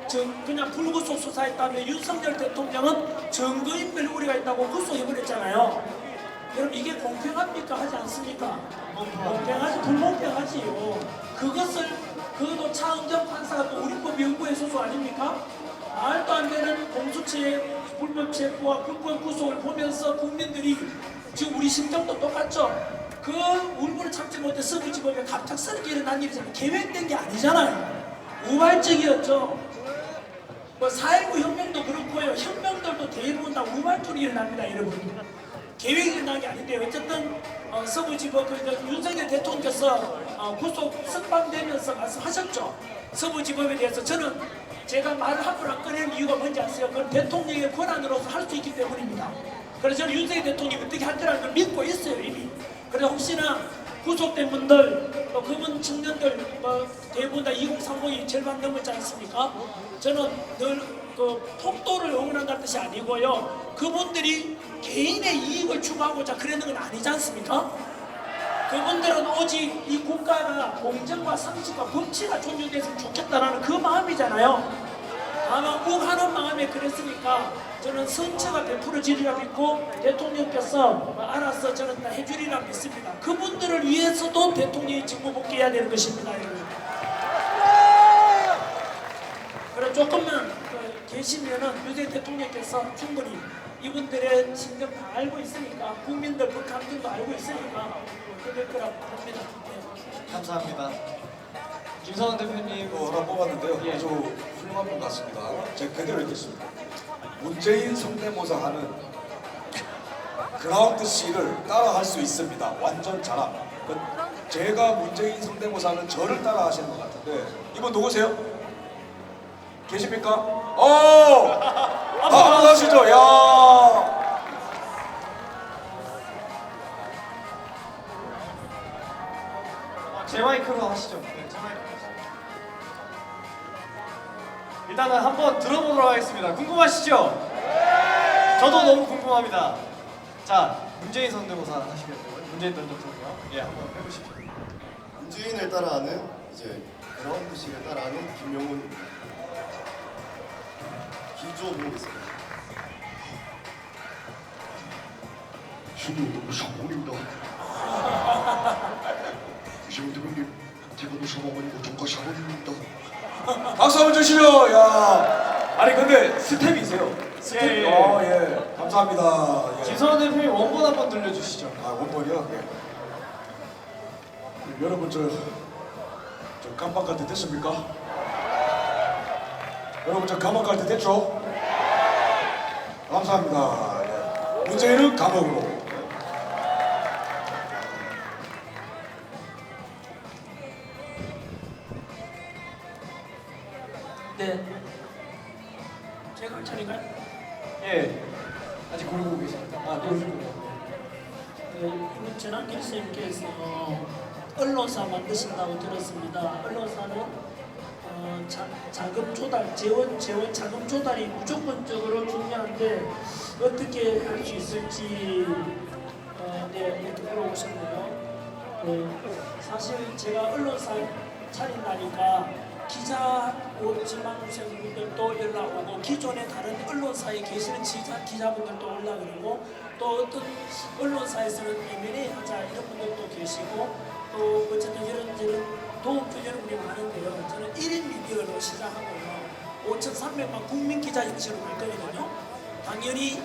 그냥 불구속 수사했다면 윤석열 대통령은 증거인멸 우려가 있다고 구속해버렸잖아요. 여러분 이게 공평합니까? 하지 않습니까? 공평하지 불공평하지요. 그것도 차은경 판사가 또 우리법 연구의 소속 아닙니까? 말도 안 되는 공수처의 불법 체포와 불법 구속을 보면서 국민들이 지금 우리 심정도 똑같죠? 그 울분을 참지 못해 서부지법에 갑작스럽게 일어난 일이잖아요. 계획된 게 아니잖아요. 우발적이었죠. 4.19 혁명도 그렇고요. 혁명들도 대부분 다 우발적으로 일어납니다, 여러분. 계획이 일어난 게 아닌데 어쨌든 서부지법 윤석열 대통령께서 구속 석방되면서 말씀하셨죠. 서부지법에 대해서 저는 제가 말을 함부로 꺼내는 이유가 뭔지 아세요? 그건 대통령의 권한으로서 할 수 있기 때문입니다. 그래서 저는 윤석열 대통령이 어떻게 할 거라는 걸 믿고 있어요, 이미. 그래서 혹시나 구속된 분들, 그분 청년들 대부분 다 2030이 절반 넘었지 않습니까? 저는 늘 폭도를 응원한다는 뜻이 아니고요. 그분들이 개인의 이익을 추구하고자 그러는 건 아니지 않습니까? 그분들은 오직 이 국가가 공정과 상식과 법치가 존중됐으면 좋겠다라는 그 마음이잖아요. 아마 욱하는 마음에 그랬으니까 저는 선처가 베풀어지리라 믿고 대통령께서 알아서 저는 다 해주리라 믿습니다. 그분들을 위해서도 대통령이 직무 복귀해야 되는 것입니다. 그래 조금만 계시면은 윤석열 대통령께서 충분히 이분들의 심정 다 알고 있으니까 국민들 그 감정도 알고 있으니까 그럴 거라고 봅니다. 네. 감사합니다. 김성원 대표님 하나 뽑았는데요. 예. 아주 훌륭한 분 같습니다. 제가 그대로 읽겠습니다. 문재인 성대모사 하는 그라운드 씨를 따라할 수 있습니다. 완전 잘함. 제가 문재인 성대모사 하는 저를 따라 하시는 것 같은데 이분 누구세요? 계십니까? 한번 하시죠. 야. 제 마이크로 하시죠. 네, 제 마이크로 하시죠. 일단은 한번 들어보도록 하겠습니다. 궁금하시죠? 저도 너무 궁금합니다. 자, 문재인 성대모사 하시겠어요? 문재인 전 대통령. 예, 한번 해보시죠. 문재인을 따라하는 이제 그라운드식을 따라하는 김용훈 기조 보겠습니다. 저도 상공입니다. 이재명 대표님, 제가 도 상황아니고 정가 상황입니다. 박수 한번 주시죠. 야. 아니 근데 스텝이세요. 스텝. 예. 예. 감사합니다. 예. 김성원 대표님 원본 한번 들려주시죠. 원본이요? 예. 여러분 저 깜빡 갈 때 됐습니까? 여러분 저 감옥 갈 때 됐죠? 감사합니다. 예. 문재인은 감옥으로. 네. 제가 할 차례인가요? 예. 아직 고르고 계십니다. 아, 고르시고요. 이번 전한길 선생님께서 언론사 만드신다고 들었습니다. 언론사는 자금 조달, 재원 자금 조달이 무조건적으로 중요한데 어떻게 할 수 있을지 네, 이렇게 물어보셨네요. 사실 제가 언론사 차린다니까 기자 지망생분들도 연락 오고 기존에 다른 언론사에 계시는 기자분들도 연락 그러고 또 어떤 언론사에서는 M&A 하자 이런 분들도 계시고 또 어쨌든 이런저런 도움 주려는 분이 많은데요. 저는 1인 미디어로 시작하고요. 5,300만 국민 기자 형식으로 갈 거거든요. 당연히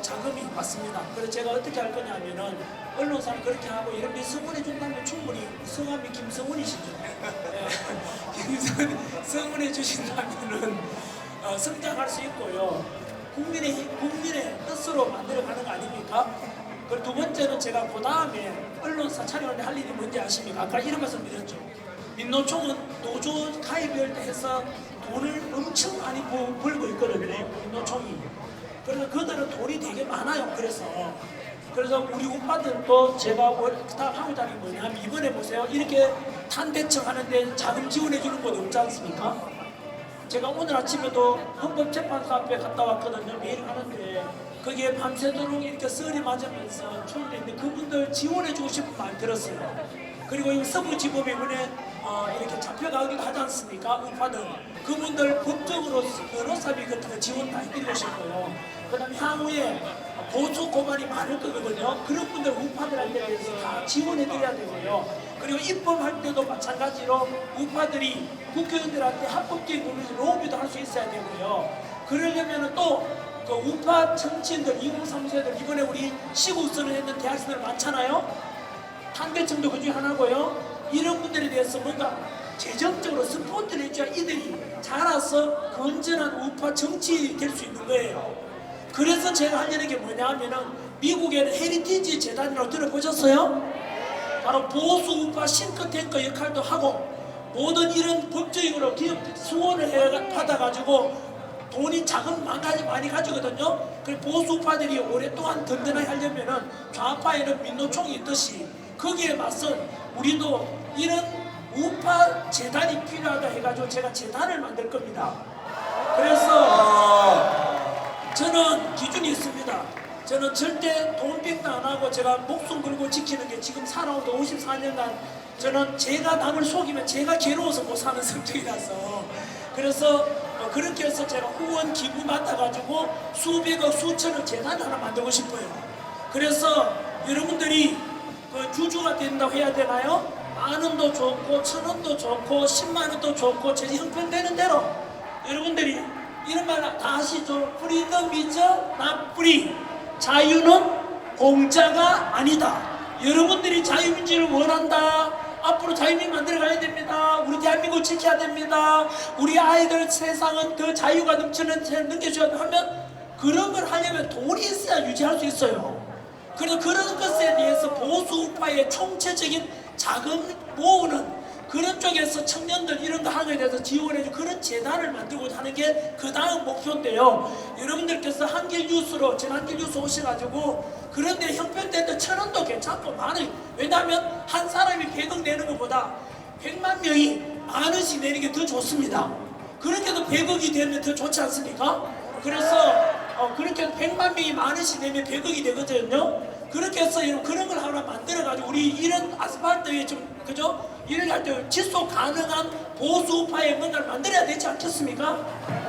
자금이 맞습니다. 그래서 제가 어떻게 할 거냐면은 언론사는 그렇게 하고 이렇게 성원해 준다면 충분히 성함이 김성훈이시죠. 네. 성원해 주신다면은 성장할 수 있고요. 국민의 뜻으로 만들어가는 거 아닙니까? 그리고 두 번째는 제가 그 다음에 언론사 촬영할 때 할 일이 뭔지 아십니까? 아까 이런 말씀 드렸죠. 민노총은 노조 가입할 때 해서 돈을 엄청 많이 벌고 있거든요. 민노총이. 그래서 그들은 돈이 되게 많아요. 그래서 우리 오빠들도 제가 하고자 하는 게 뭐냐면 이번에 보세요. 이렇게 탄대청 하는데 자금 지원해 주는 곳 없지 않습니까? 제가 오늘 아침에도 헌법재판소 앞에 갔다 왔거든요. 매일 가는데 거기에 밤새도록 이렇게 썰이 맞으면서 초인데 그분들 지원해 주고 싶은 마음이 들었어요. 그리고 이 서부지법에 이번에 이렇게 잡혀가기도 하지 않습니까? 우파들 그분들 법적으로 변호사비 같은 거 지원 다 해드리고 싶고요. 그 다음에 향후에 보수 고발이 많을 거거든요. 그런 분들 우파들한테 대해서 다 지원해드려야 되고요. 그리고 입법할 때도 마찬가지로 우파들이 국회의원들한테 합법적인 부분에서 로비도 할 수 있어야 되고요. 그러려면 또 그 우파 정치인들 2030세들 이번에 우리 시국선을 했는 대학생들 많잖아요. 탄대청도 그 중에 하나고요. 이런 분들에 대해서 뭔가 재정적으로 스포트를 해줘야 이들이 자라서 건전한 우파 정치인이 될 수 있는 거예요. 그래서 제가 하려는 게 뭐냐 하면은 미국에는 헤리티지 재단이라고 들어보셨어요? 바로 보수 우파 싱크탱크 역할도 하고 모든 이런 법적으로 기업 수원을 받아가지고 돈이 자금 많이 가지거든요. 그래서 보수 우파들이 오랫동안 든든하게 하려면은 좌파에는 민노총이 있듯이 거기에 맞선 우리도 이런 우파 재단이 필요하다 해가지고 제가 재단을 만들 겁니다. 그래서 저는 기준이 있습니다. 저는 절대 돈빙도 안 하고 제가 목숨 걸고 지키는 게 지금 살아오던 54년간 저는 제가 남을 속이면 제가 괴로워서 못 사는 성격이라서 그래서 그렇게 해서 제가 후원 기부 맡아가지고 수백억 수천억 재단 하나 만들고 싶어요. 그래서 여러분들이 그 주주가 된다고 해야 되나요? 10,000원도 좋고 1,000원도 좋고 100,000원도 좋고 제 형편되는 대로 여러분들이 이런 말 다 아시죠? 프리덤 이즈 나 프리. 자유는 공짜가 아니다. 여러분들이 자유민주를 원한다. 앞으로 자유민주 만들어가야 됩니다. 우리 대한민국 지켜야 됩니다. 우리 아이들 세상은 더 자유가 넘겨줘야 하면 그런 걸 하려면 돈이 있어야 유지할 수 있어요. 그래서 그런 것에 대해서 보수 우파의 총체적인 자금 모으는 그런 쪽에서 청년들 이런 거 하는 거에 대해서 지원해주고 그런 재단을 만들고 하는 게 그 다음 목표인데요. 여러분들께서 한길뉴스로 전 한길뉴스 오셔가지고 그런데 형편된데 1,000원도 괜찮고 많이 왜냐하면 한 사람이 100억 내는 것보다 100만 명이 10,000원씩 내는 게 더 좋습니다. 그렇게도 100억이 되면 더 좋지 않습니까? 그래서 그렇게 100만 명이 10,000원씩 내면 100억이 되거든요. 그렇게 해서 그런 걸 하나 만들어가지고 우리 이런 아스팔트에 좀 그죠? 이렇게 할 때 지속 가능한 보수 우파의 뭔가를 만들어야 되지 않겠습니까?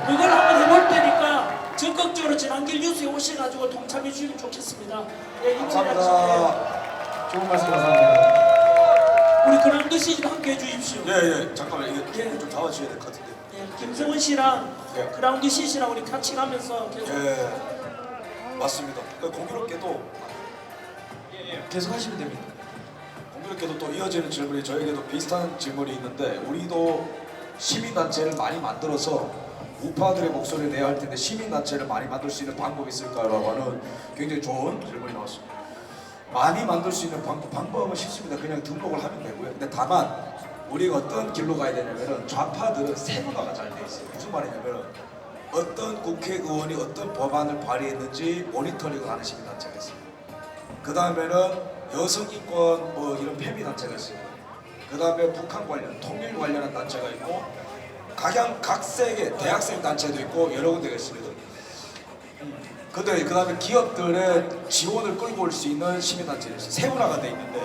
그걸 한번 해볼 테니까 적극적으로 전한길 뉴스에 오셔가지고 동참해 주시면 좋겠습니다. 네, 감사합니다. 좋은 말씀 감사합니다. 우리 그라운드 시즌 함께 해주십시오. 예. 잠깐만 이게 예. 좀 잡아주셔야 될 것 같은데. 예, 김성훈 씨랑 예. 그라운드 시즌이랑 우리 같이 가면서 계속 예. 맞습니다. 공교롭게도 계속 하시면 됩니다. 공교롭게도 또 이어지는 질문이 저에게도 비슷한 질문이 있는데 우리도 시민단체를 많이 만들어서 우파들의 목소리를 내야 할 텐데 시민단체를 많이 만들 수 있는 방법이 있을까라고 하는 굉장히 좋은 질문이 나왔습니다. 많이 만들 수 있는 방법은 쉽습니다. 그냥 등록을 하면 되고요. 근데 다만 우리가 어떤 길로 가야 되냐면은 좌파들은 세분화가 잘 돼 있어요. 무슨 말이냐면은 어떤 국회의원이 어떤 법안을 발의했는지 모니터링을 하는 시민단체가 있어요. 그 다음에는 여성인권 뭐 이런 패미단체가 있어요. 그 다음에 북한 관련, 통일 관련한 단체가 있고 각 세계 대학생 단체도 있고 여러 군데가 있습니다. 근데 그 다음에 기업들의 지원을 끌고 올 수 있는 시민단체가 있어요. 세분화가 돼 있는데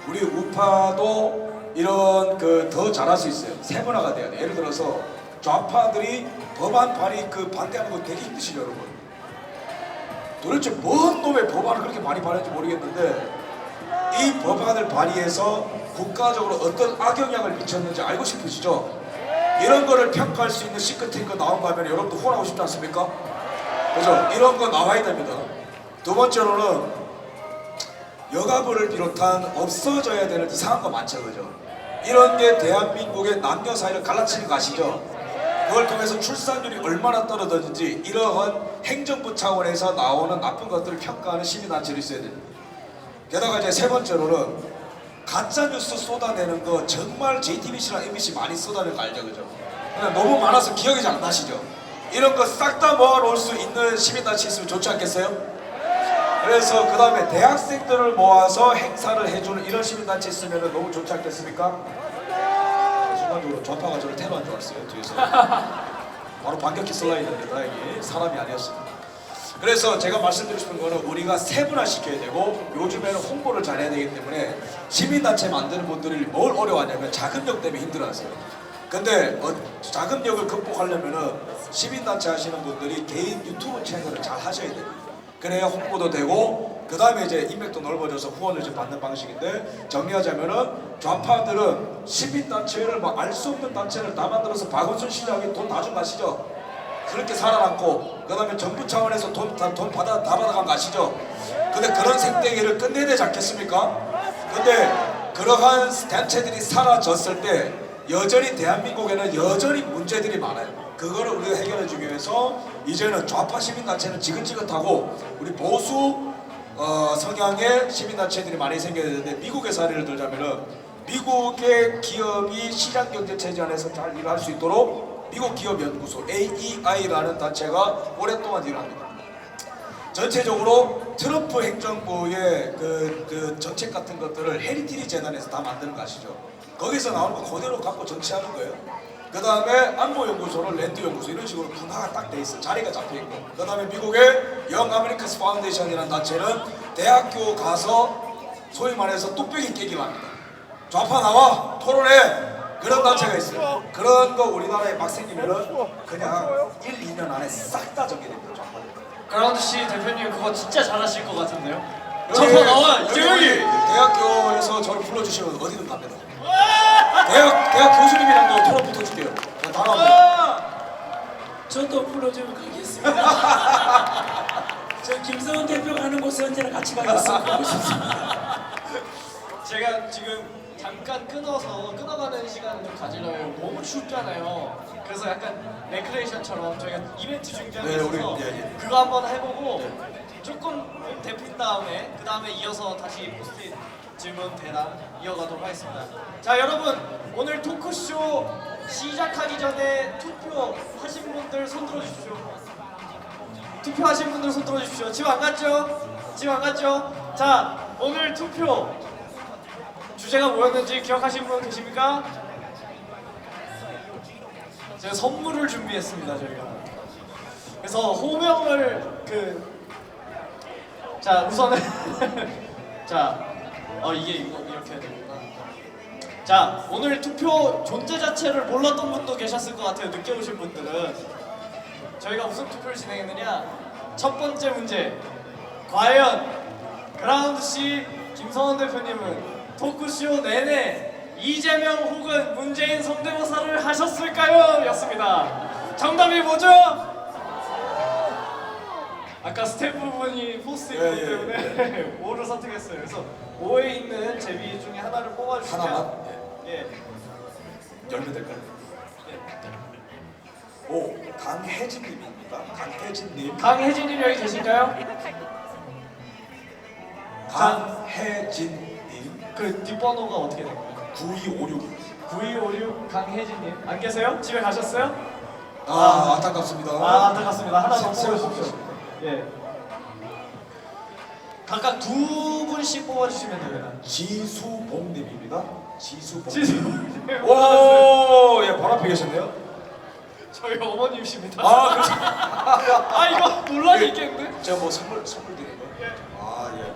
우리 우파도 이런 그 더 잘할 수 있어요. 세분화가 돼야 돼. 예를 들어서 좌파들이 법안 발의 그 반대하는 거 되게 힘드시죠, 여러분. 도대체 뭔 놈의 법안을 그렇게 많이 발의했는지 모르겠는데 이 법안을 발의해서 국가적으로 어떤 악영향을 미쳤는지 알고 싶으시죠? 이런 거를 평가할 수 있는 싱크탱크 나온 거 하면 여러분도 후원하고 싶지 않습니까? 그래서 이런 거 나와야 됩니다. 두 번째로는 여가부를 비롯한 없어져야 되는 이상한 거 많죠, 그죠? 이런 게 대한민국의 남녀 사이를 갈라치는 거 아시죠? 그걸 통해서 출산율이 얼마나 떨어졌는지 이러한 행정부 차원에서 나오는 나쁜 것들을 평가하는 시민단체를 있어야 됩니다. 게다가 이제 세 번째로는 가짜뉴스 쏟아내는 거 정말 JTBC랑 MBC 많이 쏟아내는 거 알죠, 그죠? 근데 너무 많아서 기억이 잘 안 나시죠? 이런 거 싹 다 모아놓을 수 있는 시민단체 있으면 좋지 않겠어요? 그래서 그 다음에 대학생들을 모아서 행사를 해주는 이런 시민단체 있으면 너무 좋지 않겠습니까? 순간적으로 좌파가 저를 테러한 줄 알았어요, 뒤에서. 바로 반격기 슬라이드인데 다행히 사람이 아니었습니다. 그래서 제가 말씀드리고 싶은 거는 우리가 세분화시켜야 되고 요즘에는 홍보를 잘해야 되기 때문에 시민단체 만드는 분들이 뭘 어려워하냐면 자금력 때문에 힘들어하세요. 근데 자금력을 극복하려면은 시민단체 하시는 분들이 개인 유튜브 채널을 잘 하셔야 돼요. 그래야 홍보도 되고 그 다음에 이제 인맥도 넓어져서 후원을 좀 받는 방식인데 정리하자면은 좌파들은 시민단체를 막 알 수 없는 단체를 다 만들어서 박원순 시장이 돈 다 준 거 아시죠? 그렇게 살아남고 그 다음에 정부 차원에서 돈 다 받아간 거 아시죠? 근데 그런 생태계를 끝내야 되지 않겠습니까? 근데 그러한 단체들이 사라졌을 때 여전히 대한민국에는 여전히 문제들이 많아요. 그거를 우리가 해결해 주기 위해서 이제는 좌파 시민단체는 지긋지긋하고 우리 보수 성향의 시민단체들이 많이 생겨야 되는데 미국의 사례를 들자면은 미국의 기업이 시장경제체제 안에서 잘 일을 할 수 있도록 미국 기업연구소 AEI라는 단체가 오랫동안 일을 합니다. 전체적으로 트럼프 행정부의 그 정책 같은 것들을 헤리티지 재단에서 다 만드는 거 아시죠? 거기서 나오는 거 그대로 갖고 정치하는 거예요. 그 다음에 안보연구소는 랜드연구소 이런 식으로 분화가 딱 돼 있어. 자리가 잡혀 있고. 그 다음에 미국의 영 아메리칸스 파운데이션이라는 단체는 대학교 가서 소위 말해서 뚝배기 깨기를 합니다. 좌파 나와 토론해. 그런 단체가 있어요. 그런 거 우리나라에 막 생기면은 그냥 1, 2년 안에 싹 다 정리됩니다. 좌파들. 그라운드 씨 대표님 그거 진짜 잘하실 것 같은데요? 좌파 나와 이제 여기. 대학교에서 저를 불러주시면 어디든 갑니다. 대학 교수님이랑도 토론 붙어줄게요. 다 나옵니다. 저도 불러주면 가겠습니다. 저 김성훈 대표가 하는 곳에 언제나 같이 가겠습니다. 제가 지금 잠깐 끊어가는 시간을 좀 가지려고 너무 춥잖아요. 그래서 약간 레크레이션처럼 저희가 이벤트 준비하고 네, 있어서 우리, 예. 그거 한번 해보고 조금 데핀 다음에 그 다음에 이어서 다시 포스트잇 질문 대답 이어가도록 하겠습니다. 자 여러분 오늘 토크쇼 시작하기 전에 투표하신 분들 손 들어주십시오. 투표하신 분들 손 들어주십시오. 집 안 갔죠? 집 안 갔죠? 자 오늘 투표 주제가 뭐였는지 기억하시는 분 계십니까? 제가 선물을 준비했습니다 저희가. 그래서 호명을 자 우선은 자 이게 이렇게 해야 되구나. 자 오늘 투표 존재 자체를 몰랐던 분도 계셨을 것 같아요. 늦게 오신 분들은. 저희가 무슨 투표를 진행했느냐. 첫 번째 문제, 과연 그라운드 씨 김성원 대표님은 토크쇼 내내 이재명 혹은 문재인 성대모사를 하셨을까요? 였습니다. 정답이 뭐죠? 아까 스태프분이 포스트잇 예, 예, 때문에 5를 선택했어요. 그래서 5에 있는 제비 중에 하나를 뽑아주시면 하나만? 예. 열면 될까요? 예. 오, 강혜진님입니다. 강혜진님. 강혜진님 여기 계신가요? 강혜진님. 그 뒷번호가 어떻게 될까요? 9256입니다. 9256 강혜진님 안 계세요? 집에 가셨어요? 아, 안타깝습니다. 아 안타깝습니다. 하나 더 새로 뽑아주십시오. 예. 각각 두 분씩 뽑아주시면 됩니다. 지수봉님입니다. 지수봉. 지수님. 오, 예, 바로 앞에 계셨네요. 저희 어머님이십니다. 아, 그렇죠. 아 이거 논란이 있겠는데? 제가 뭐 선물 드린 거? 아, 예.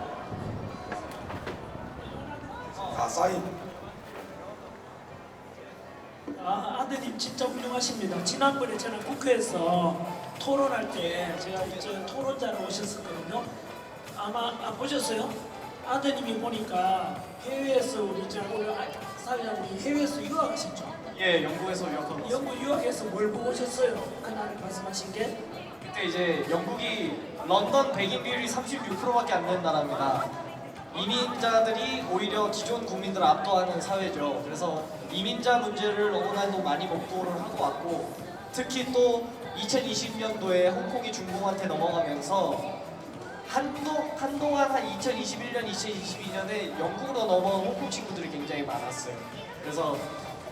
아, 사인. 아, 아드님 진짜 훌륭하십니다. 지난번에 저는 국회에서 토론할 때 제가 이제 토론자로 오셨었거든요. 아마 보셨어요? 아드님이 보니까 해외에서 우리 사회자님이 해외에서 유학하셨죠. 예, 영국에서 유학하고 왔어요. 영국 유학에서 뭘 보고 오셨어요? 그날 말씀하신 게? 그때 이제 영국이 런던 백인 비율이 36%밖에 안 되는 나라입니다. 이민자들이 오히려 기존 국민들을 압도하는 사회죠. 그래서 이민자 문제를 너무나도 많이 목도를 하고 왔고, 특히 또 2020년도에 홍콩이 중공한테 넘어가면서 한동안 한 2021년, 2022년에 영국으로 넘어온 홍콩 친구들이 굉장히 많았어요. 그래서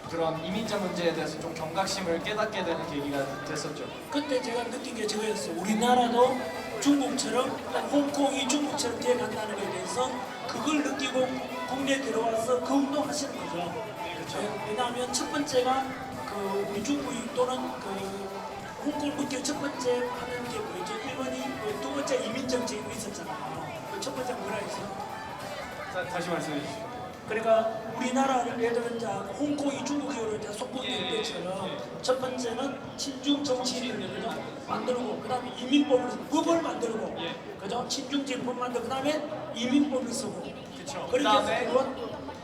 그런 이민자 문제에 대해서 좀 경각심을 깨닫게 되는 계기가 됐었죠. 그때 제가 느낀 게 저거였어요. 우리나라도 중국처럼 홍콩이 중국처럼 돼간다는 것에 대해서 그걸 느끼고 국내에 들어와서 그 운동하시는 거죠. 그렇죠. 왜냐하면 첫 번째가 그 우리 중국 또는 그 홍콩 국교 첫 번째 하는 게 뭐였죠? 일본이 두 번째 이민 정책이 있었잖아요. 그 첫 번째 뭐라 했어요? 다시 말씀해 주시죠. 그러니까 우리나라를 예를 들면 이제 홍콩이 중국으로 이제 속국된 것처럼 첫 번째는 친중 정치인을 그죠 만들고 그다음에 이민법을 법을 만들고 그죠 친중 정법 만들고 그다음에 이민법을 쓰고 그렇죠. 그렇게 그다음에 해서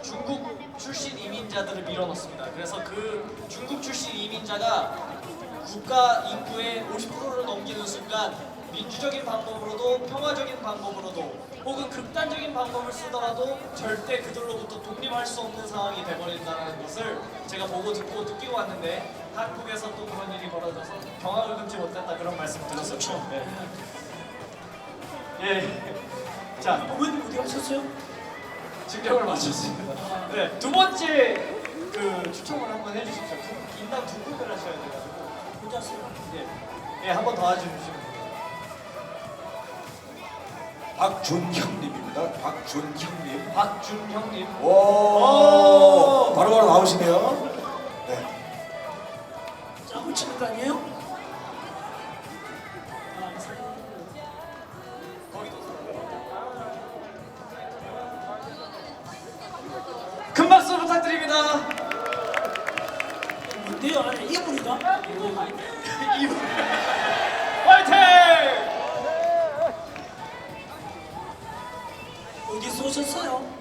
중국 출신 이민자들을 밀어넣습니다. 그래서 그 중국 출신 이민자가 국가 인구의 50%를 넘기는 순간 민주적인 방법으로도 평화적인 방법으로도 혹은 극단적인 방법을 쓰더라도 절대 그들로부터 독립할 수 없는 상황이 돼버린다는 것을 제가 보고 듣고 느끼고 왔는데 한국에서 또 그런 일이 벌어져서 경악을 금치 못했다 그런 말씀 드렸었죠. 네. 예. 자, 어머님 어디 가셨어요? 증정을 마쳤습니다. 네, 두 번째 그 추첨을 한번 해주십시오. 인당 두 분을 하셔야 돼가지고. 혼자 쓰요? 예, 한 번 더 해주시면 됩니다. 박준형님입니다. 박준형님. 박준형님. 오, 바로바로 나오시네요. 네. 짜고 치는 거 아니에요? 큰 박수 부탁드립니다. 뭔데요? 아니 이분이가? 이분. 화이팅! 어디서 오셨어요?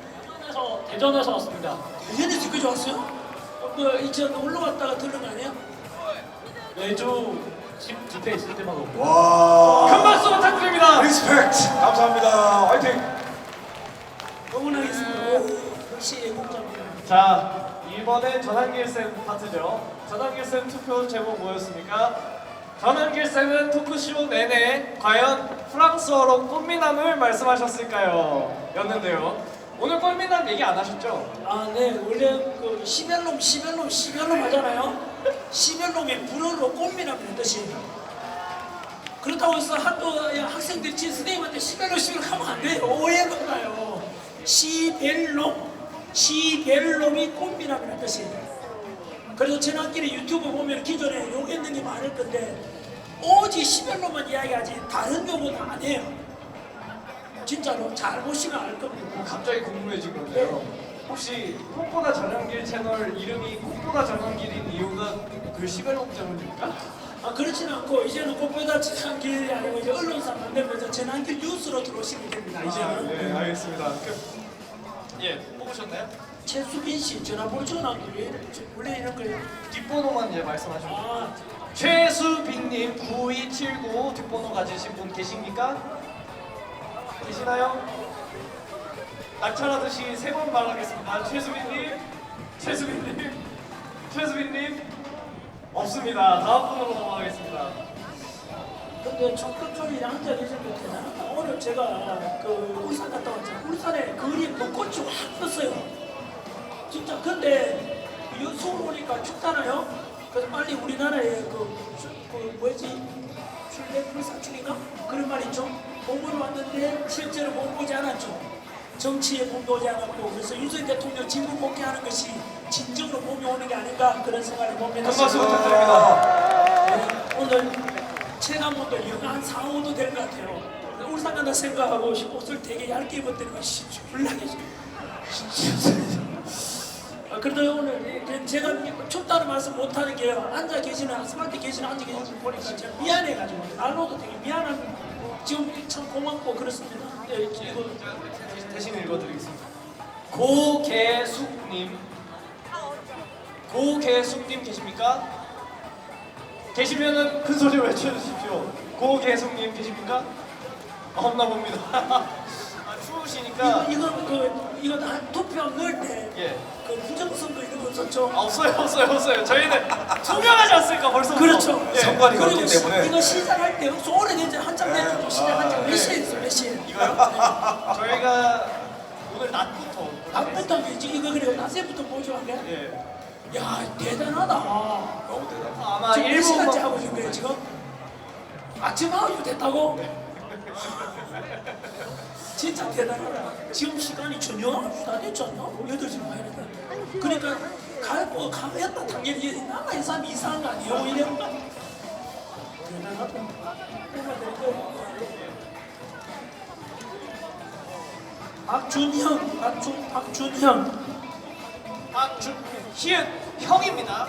대전에서 왔습니다. 대전에서 여기까지 왔어요? 뭐 이제 올라갔다가 들은 거 아니에요? 매주 집회 있을 때마다 오고. 와. 큰 박수 부탁드립니다. 리스펙트. 감사합니다. 화이팅. 응원하겠습니다. 오, 역시 애국자입니다. 자, 이번엔 전환길쌤 파트죠. 전환길쌤 투표 제목 뭐였습니까? 전환길쌤은 토크쇼 내내 과연 프랑스어로 꽃미남을 말씀하셨을까요? 였는데요. 오늘 꽃미남 얘기 안 하셨죠? 아, 네. 원래 그 시벨롬 하잖아요. 시벨롬의 불어로 꽃미남이라는 뜻이. 그렇다고 해서 학교 학생들이 선생님한테 시벨롬 하면 안 돼요. 오해가 가요. 시벨롬이 꽃미남이라는 뜻이에요. 그래서 지난길에 유튜브 보면 기존에 욕했는 게 많을 건데 오직 시벨롬만 이야기하지 다른 욕은 안 해요. 진짜로 잘 보시면 알 겁니다. 갑자기 궁금해진 건데요. 혹시 꽃보다 전환길 채널 이름이 꽃보다 전환길인 이유가 그 시벨록 때문입니까? 아, 그렇진 않고 이제는 꽃보다 전환길이 아니고 이제 언론사 만들면서 전환길 뉴스로 들어오시면 됩니다. 이제는. 네, 알겠습니다. 예, 뽑으셨나요? 최수빈 씨 전화번호 전화기 왜 원래 이런 거예요? 뒷번호만 이제 말씀하시면 돼요. 아, 최수빈님 9279 뒷번호 가지신 분 계십니까? 계시나요? 낙찰하듯이 3번 말하겠습니다. 최수빈님, 최수빈님, 최수빈님 없습니다. 다음 분으로 넘어가겠습니다. 근데 적극적으로 앉아 계신 게 대단하다. 오늘 제가 그 울산 갔다 왔잖아요. 울산에 거리 벚꽃이 확 폈어요. 진짜 근데 서울 오니까 춥잖아요. 그래서 빨리 우리나라에 그 뭐지 출대 불사춘인가 그런 말 있죠. 몸으로 왔는데 실제로 못 보지 않았죠. 정치에 몸 보지 않았고 그래서 윤석열 대통령 직무 복귀하는 것이 진정으로 몸이 오는 게 아닌가 그런 생각을 봅니다. 큰 박수 부탁드립니다. 네, 오늘 체감온도 영하 한 4, 5도 될 것 같아요. 울산 간다 생각하고 옷을 되게 얇게 입었더니 졸라게 그래도 오늘 제가 춥다는 말씀 못하는 게 앉아 계시는 아스팔트에 계시는 앉아 계시는 분 보니까 제가 미안해가지고 날로도 되게 미안한 지금 참 고맙고 그렇습니다. 네, 이거 대신 읽어드리겠습니다. 고계숙님, 고계숙님 계십니까? 계시면은 큰 소리로 외쳐주십시오. 고계숙님 계십니까? 없나 봅니다. 아, 추우시니까 이거 다 투표 넣을 때 예. 그 부정선거 이런 거 썼죠. 아, 없어요. 저희는 투명하지 않습니까 벌써? 그렇죠. 예. 선관위 그리고 그렇기 때문에 이거 시작할 때 오래됐죠. 한참 됐죠. 시작한 지 몇 시에 했어 몇 시에. 이거요? 저희가 오늘 낮부터 낮부터 이거 그리고 낮에부터 보죠 한 게. 예. 야 대단하다. 너무 대단해. 아마 지금 몇 시간째 1분만 하고 있는 거예요 지금? 아침 9시 됐다고? 진짜 대단하다. 지금 시간이 저녁 9시 다 됐지 않나? 8시 봐야 된다. 그러니까 가했다 당연히 남아있는 사람이 이상한 거 아니에요 오히려? 대단하다. 박준형 박준희은 형입니다.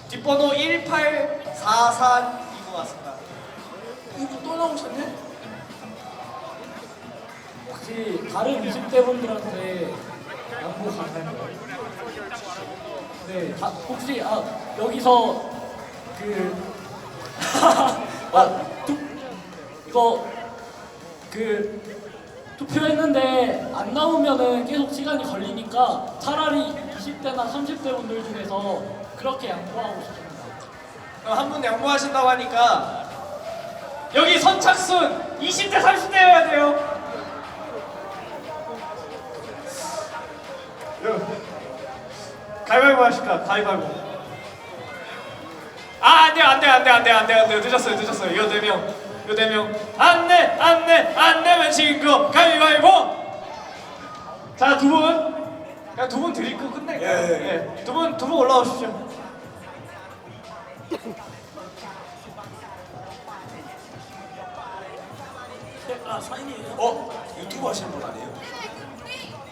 뒷번호 1844인 것 같습니다. 이분 또 나오셨네? 혹시 다른 20대 분들한테 양보 가능한가요? 네, 혹시 여기서 이거 투표했는데 안 나오면은 계속 시간이 걸리니까 차라리 20대나 30대 분들 중에서 그렇게 양보하고 싶습니다. 그럼 한 분 양보하신다고 하니까 여기 선착순 20대 30대여야 돼요. 가위바위보 하실까? 가위바위보. 안돼요. 늦었어요. 이거 4명. 안 내면 진거 가위바위보. 자, 두 분 드리고 끝낼까요? 예. 두 분 올라오십시오. 사인이에요? 유튜브 하시는 분 아니에요?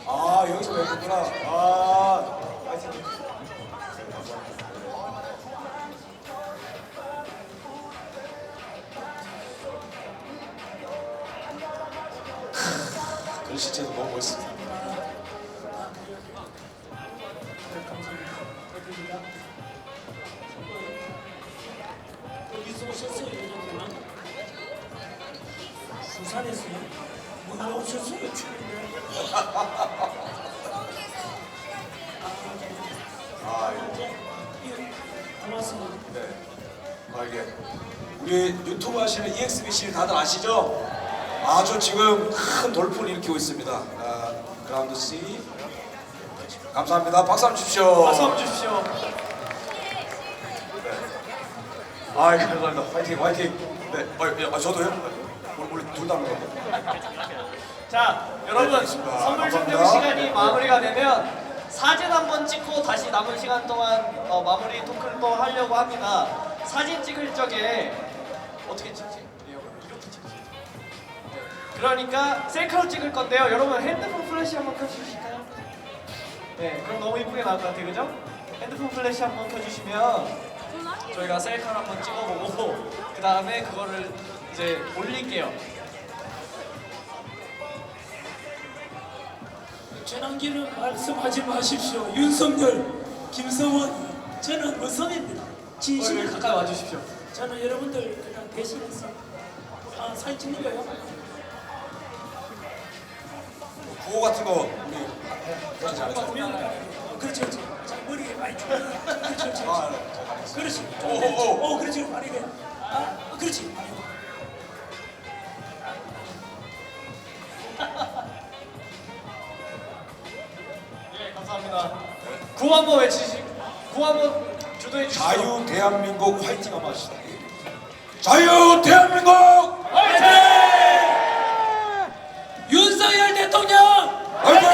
아 여기서 뵙구나. 아 하여튼 글씨체도 너무 멋있습니다. 어디서 오셨어요 요즘은? 부산에서요? 뭐 오셨어요 출근을? 아 이거 고맙습니다. 네. 이게 우리 유튜브 하시는 EXBC 다들 아시죠? 아주 지금 큰 돌풍을 일으키고 있습니다. 그라운드 C 감사합니다. 박수 한번 주십시오. 박수 한번 주십시오. 아 감사합니다. 화이팅. 네. 저도요. 우리 둘 다 합니다. 자, 여러분 알겠습니다. 선물 증정 감사합니다. 시간이 마무리가 되면 사진 한번 찍고 다시 남은 시간 동안 마무리 토크를 또 하려고 합니다. 사진 찍을 적에 어떻게 찍지? 이렇게 찍지. 네. 그러니까 셀카로 찍을 건데요. 여러분 핸드폰 플래시 한번 켜주실까요? 네, 그럼 너무 이쁘게 나올 것 같아요, 그죠? 핸드폰 플래시 한번 켜주시면 저희가 셀카를 한번 찍어보고 그 다음에 그거를 이제 올릴게요. 전환기는 말씀하지 마십시오. 윤석열, 김성원, 저는 의성입니다. 진심을 가까이 와주십시오. 저는 여러분들 그냥 대신해서 사진 찍는 거예요. 구호 같은 거 우리 그렇지 않죠? 그렇지, 그렇지. 자, 머리에 많이 좀. 그렇지, 그렇지. 아, 그렇지. 오. 그렇지. 말이 돼. 그렇지. 예, 감사합니다. 구호 한번 외치시. 구호 한번 주도해 주시죠. 자유 대한민국 화이팅 한번 하시다. 자유 대한민국 화이팅! 윤석열 대통령! 화이팅!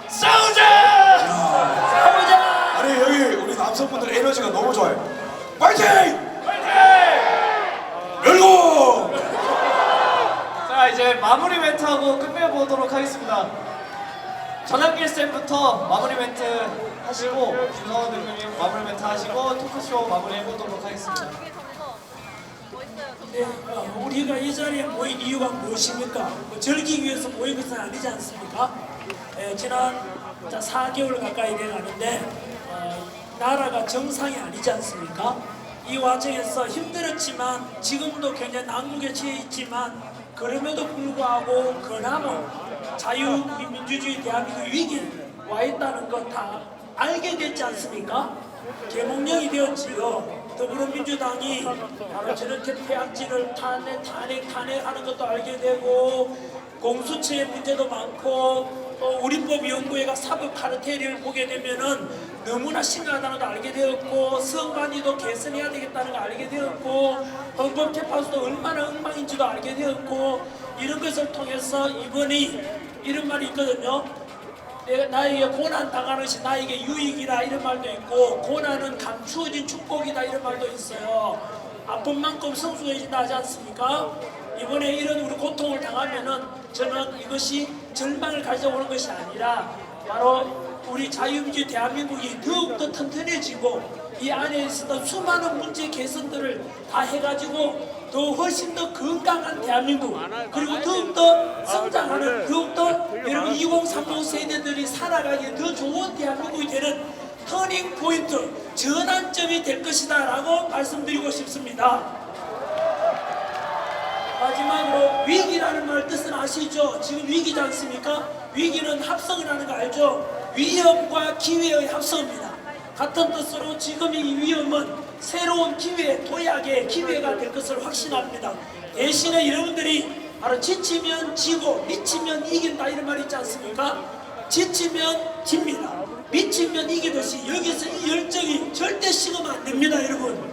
싸우자! 싸우자! 아니 여기 우리 남성분들 에너지가 너무 좋아요. 화이팅! 열고! 자, 이제 마무리 멘트하고 끝내보도록 하겠습니다. 전환길 쌤부터 마무리 멘트 하시고 김성원 대표님 마무리 멘트 하시고 토크쇼 마무리 해보도록 하겠습니다. 네, 우리가 이 자리에 모인 이유가 무엇입니까? 뭐 즐기기 위해서 모인 것은 아니지 않습니까? 지난 4개월 가까이 돼가는데 나라가 정상이 아니지 않습니까? 이 와중에서 힘들었지만 지금도 굉장히 난국에 처해 있지만 그럼에도 불구하고 그나마 자유 민주주의 대한민국 위기에 와 있다는 거 다 알게 됐지 않습니까? 계몽령이 되었지요. 더불어민주당이 바로 저렇게 폐악질을 탄핵하는 것도 알게 되고 공수처의 문제도 많고 또 우리법연구회가 사법 카르텔을 보게 되면은 너무나 심각하다는 걸 알게 되었고 선관위도 개선해야 되겠다는 걸 알게 되었고 헌법재판소도 얼마나 엉망인지도 알게 되었고 이런 것을 통해서 이번이 이런 말이 있거든요. 나에게 고난 당하는 것이 나에게 유익이라 이런 말도 있고 고난은 감추어진 축복이다 이런 말도 있어요. 아픈 만큼 성숙해진다 하지 않습니까? 이번에 이런 우리 고통을 당하면은 저는 이것이 절망을 가져오는 것이 아니라 바로 우리 자유민주 대한민국이 더욱더 튼튼해지고 이 안에 있었던 수많은 문제 개선들을 다 해가지고 더 훨씬 더 건강한 대한민국 그리고 더욱더 성장하는 더욱더 여러분 2030 세대들이 살아가기에 더 좋은 대한민국이 되는 터닝 포인트 전환점이 될 것이다 라고 말씀드리고 싶습니다. 마지막으로 위기라는 말 뜻은 아시죠? 지금 위기지 않습니까? 위기는 합성이라는 거 알죠? 위험과 기회의 합성입니다. 같은 뜻으로 지금 이 위험은 새로운 기회, 도약의 기회가 될 것을 확신합니다. 대신에 여러분들이 바로 지치면 지고 미치면 이긴다 이런 말이 있지 않습니까? 지치면 집니다. 미치면 이기듯이 여기서 이 열정이 절대 식으면 안 됩니다, 여러분.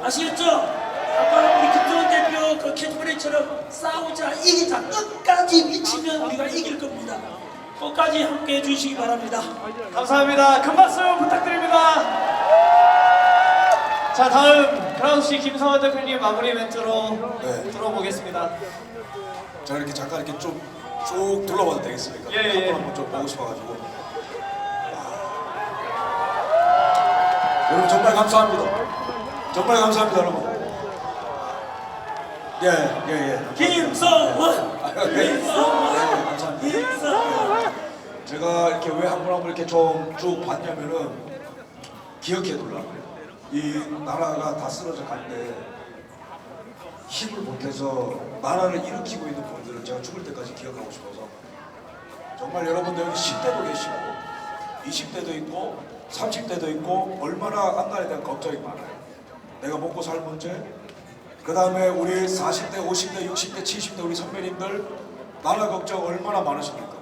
아시겠죠? 아까 우리 김정은 대표 그 캐치프레이처럼 싸우자, 이기자, 끝까지 미치면 우리가 이길 겁니다. 끝까지 함께 해주시기 바랍니다. 감사합니다. 큰 박수 부탁드립니다. 자, 다음 크라우시 김성원 대표님 마무리 멘트로 네. 들어보겠습니다. 자 이렇게 잠깐 이렇게 좀 쭉 둘러봐도 되겠습니까? 예. 한번 좀 보고 싶어가지고. 여러분 정말 감사합니다. 정말 감사합니다, 여러분. 예. 김성원! 네, 김성원! 감사합니다. 김성원! 제가 이렇게 왜 한 분 한 분 이렇게 좀 쭉 봤냐면은 기억해둘라. 이 나라가 다 쓰러져 갈 때 힘을 못해서 나라를 일으키고 있는 분들을 제가 죽을 때까지 기억하고 싶어서 정말 여러분들 여기 10대도 계시고 20대도 있고 30대도 있고 얼마나 안날에 대한 걱정이 많아요. 내가 먹고 살 문제, 그 다음에 우리 40대, 50대, 60대, 70대 우리 선배님들 나라 걱정 얼마나 많으십니까?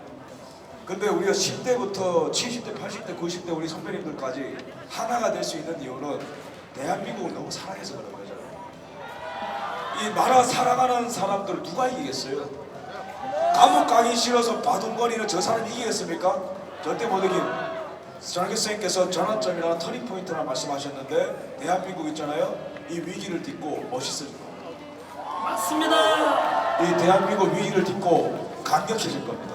근데 우리가 10대부터 70대, 80대, 90대 우리 선배님들까지 하나가 될 수 있는 이유는 대한민국을 너무 사랑해서 그런 거잖아요. 이 나라 사랑하는 사람들 누가 이기겠어요? 감옥 가기 싫어서 바둥거리는 저 사람 이기겠습니까? 절대 못 이긴. 전학교 선생님께서 전환점이나 터닝포인트라 말씀하셨는데 대한민국 있잖아요. 이 위기를 딛고 멋있어질 겁니다. 맞습니다. 이 대한민국 위기를 딛고 강력해질 겁니다.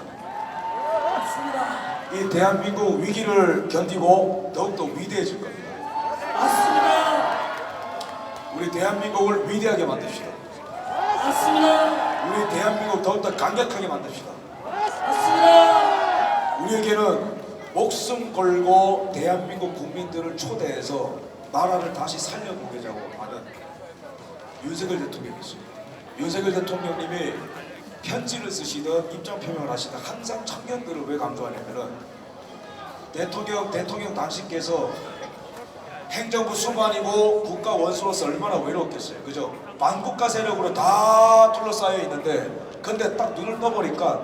맞습니다. 이 대한민국 위기를 견디고 더욱더 위대해질 겁니다. 맞습니다. 우리 대한민국을 위대하게 만듭시다. 맞습니다. 우리 대한민국 더욱더 강력하게 만듭시다. 맞습니다. 우리에게는 목숨 걸고 대한민국 국민들을 초대해서 나라를 다시 살려보자고 하는 윤석열 대통령이 있습니다. 윤석열 대통령님이 편지를 쓰시든 입장 표명을 하시든 항상 청년들을 왜 강조하냐면은 대통령 당신께서 행정부 수반이고 국가 원수로서 얼마나 외로웠겠어요. 그죠? 반국가 세력으로 다 둘러싸여 있는데 근데 딱 눈을 떠보니까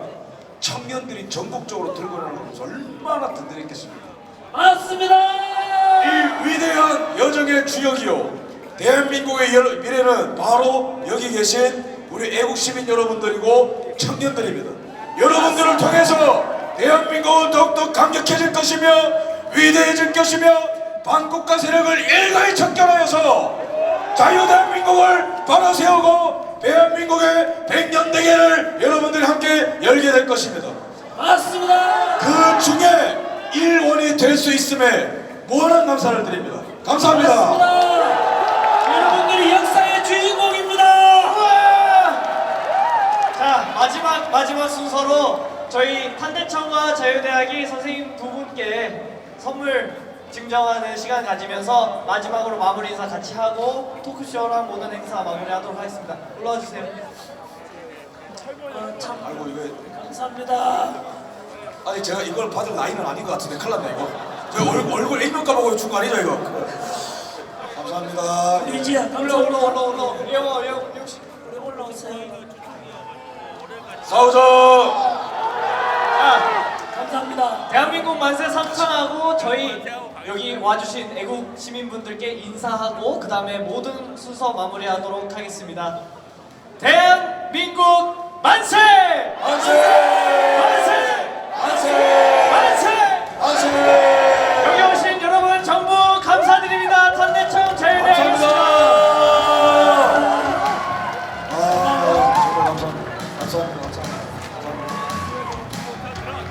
청년들이 전국적으로 들고 나오면서 얼마나 든든했겠습니까? 맞습니다. 이 위대한 여정의 주역이요 대한민국의 미래는 바로 여기 계신 우리 애국 시민 여러분들이고 청년들입니다. 여러분들을 통해서 대한민국은 더욱더 강력해질 것이며 위대해질 것이며 반국가 세력을 일가히 척결하여서 자유대한민국을 바로 세우고 대한민국의 100년 대계를 여러분들이 함께 열게 될 것입니다. 맞습니다. 그 중에 일원이 될 수 있음에 무한한 감사를 드립니다. 감사합니다. 맞습니다. 여러분들이 역사의 주인공입니다. 자, 마지막 순서로 저희 탄대청과 자유대학이 선생님 두 분께 선물 증정하는 시간 가지면서 마지막으로 마무리 인사 같이 하고 토크쇼랑 모든 행사 마무리하도록 하겠습니다. 올라와 주세요. 참 아이고 이거 감사합니다. 아니 제가 이걸 받을 나이는 아닌 것 같은데 큰일 났네 이거. 저 얼굴 액면 까먹고 준 거 아니죠 이거? 감사합니다. 유지야 올라. 예영 씨. 올라오세요. 싸우자. 자, 감사합니다. 대한민국 만세 삼창하고 저희 여기 와주신 애국 시민분들께 인사하고 그 다음에 모든 순서 마무리하도록 하겠습니다. 대한민국 만세! 만세! 만세! 만세! 만세! 만세! 여기 오신 여러분 전부 감사드립니다. 탄대청 자유대학이었습니다. 정말 감사합니다. 감사합니다.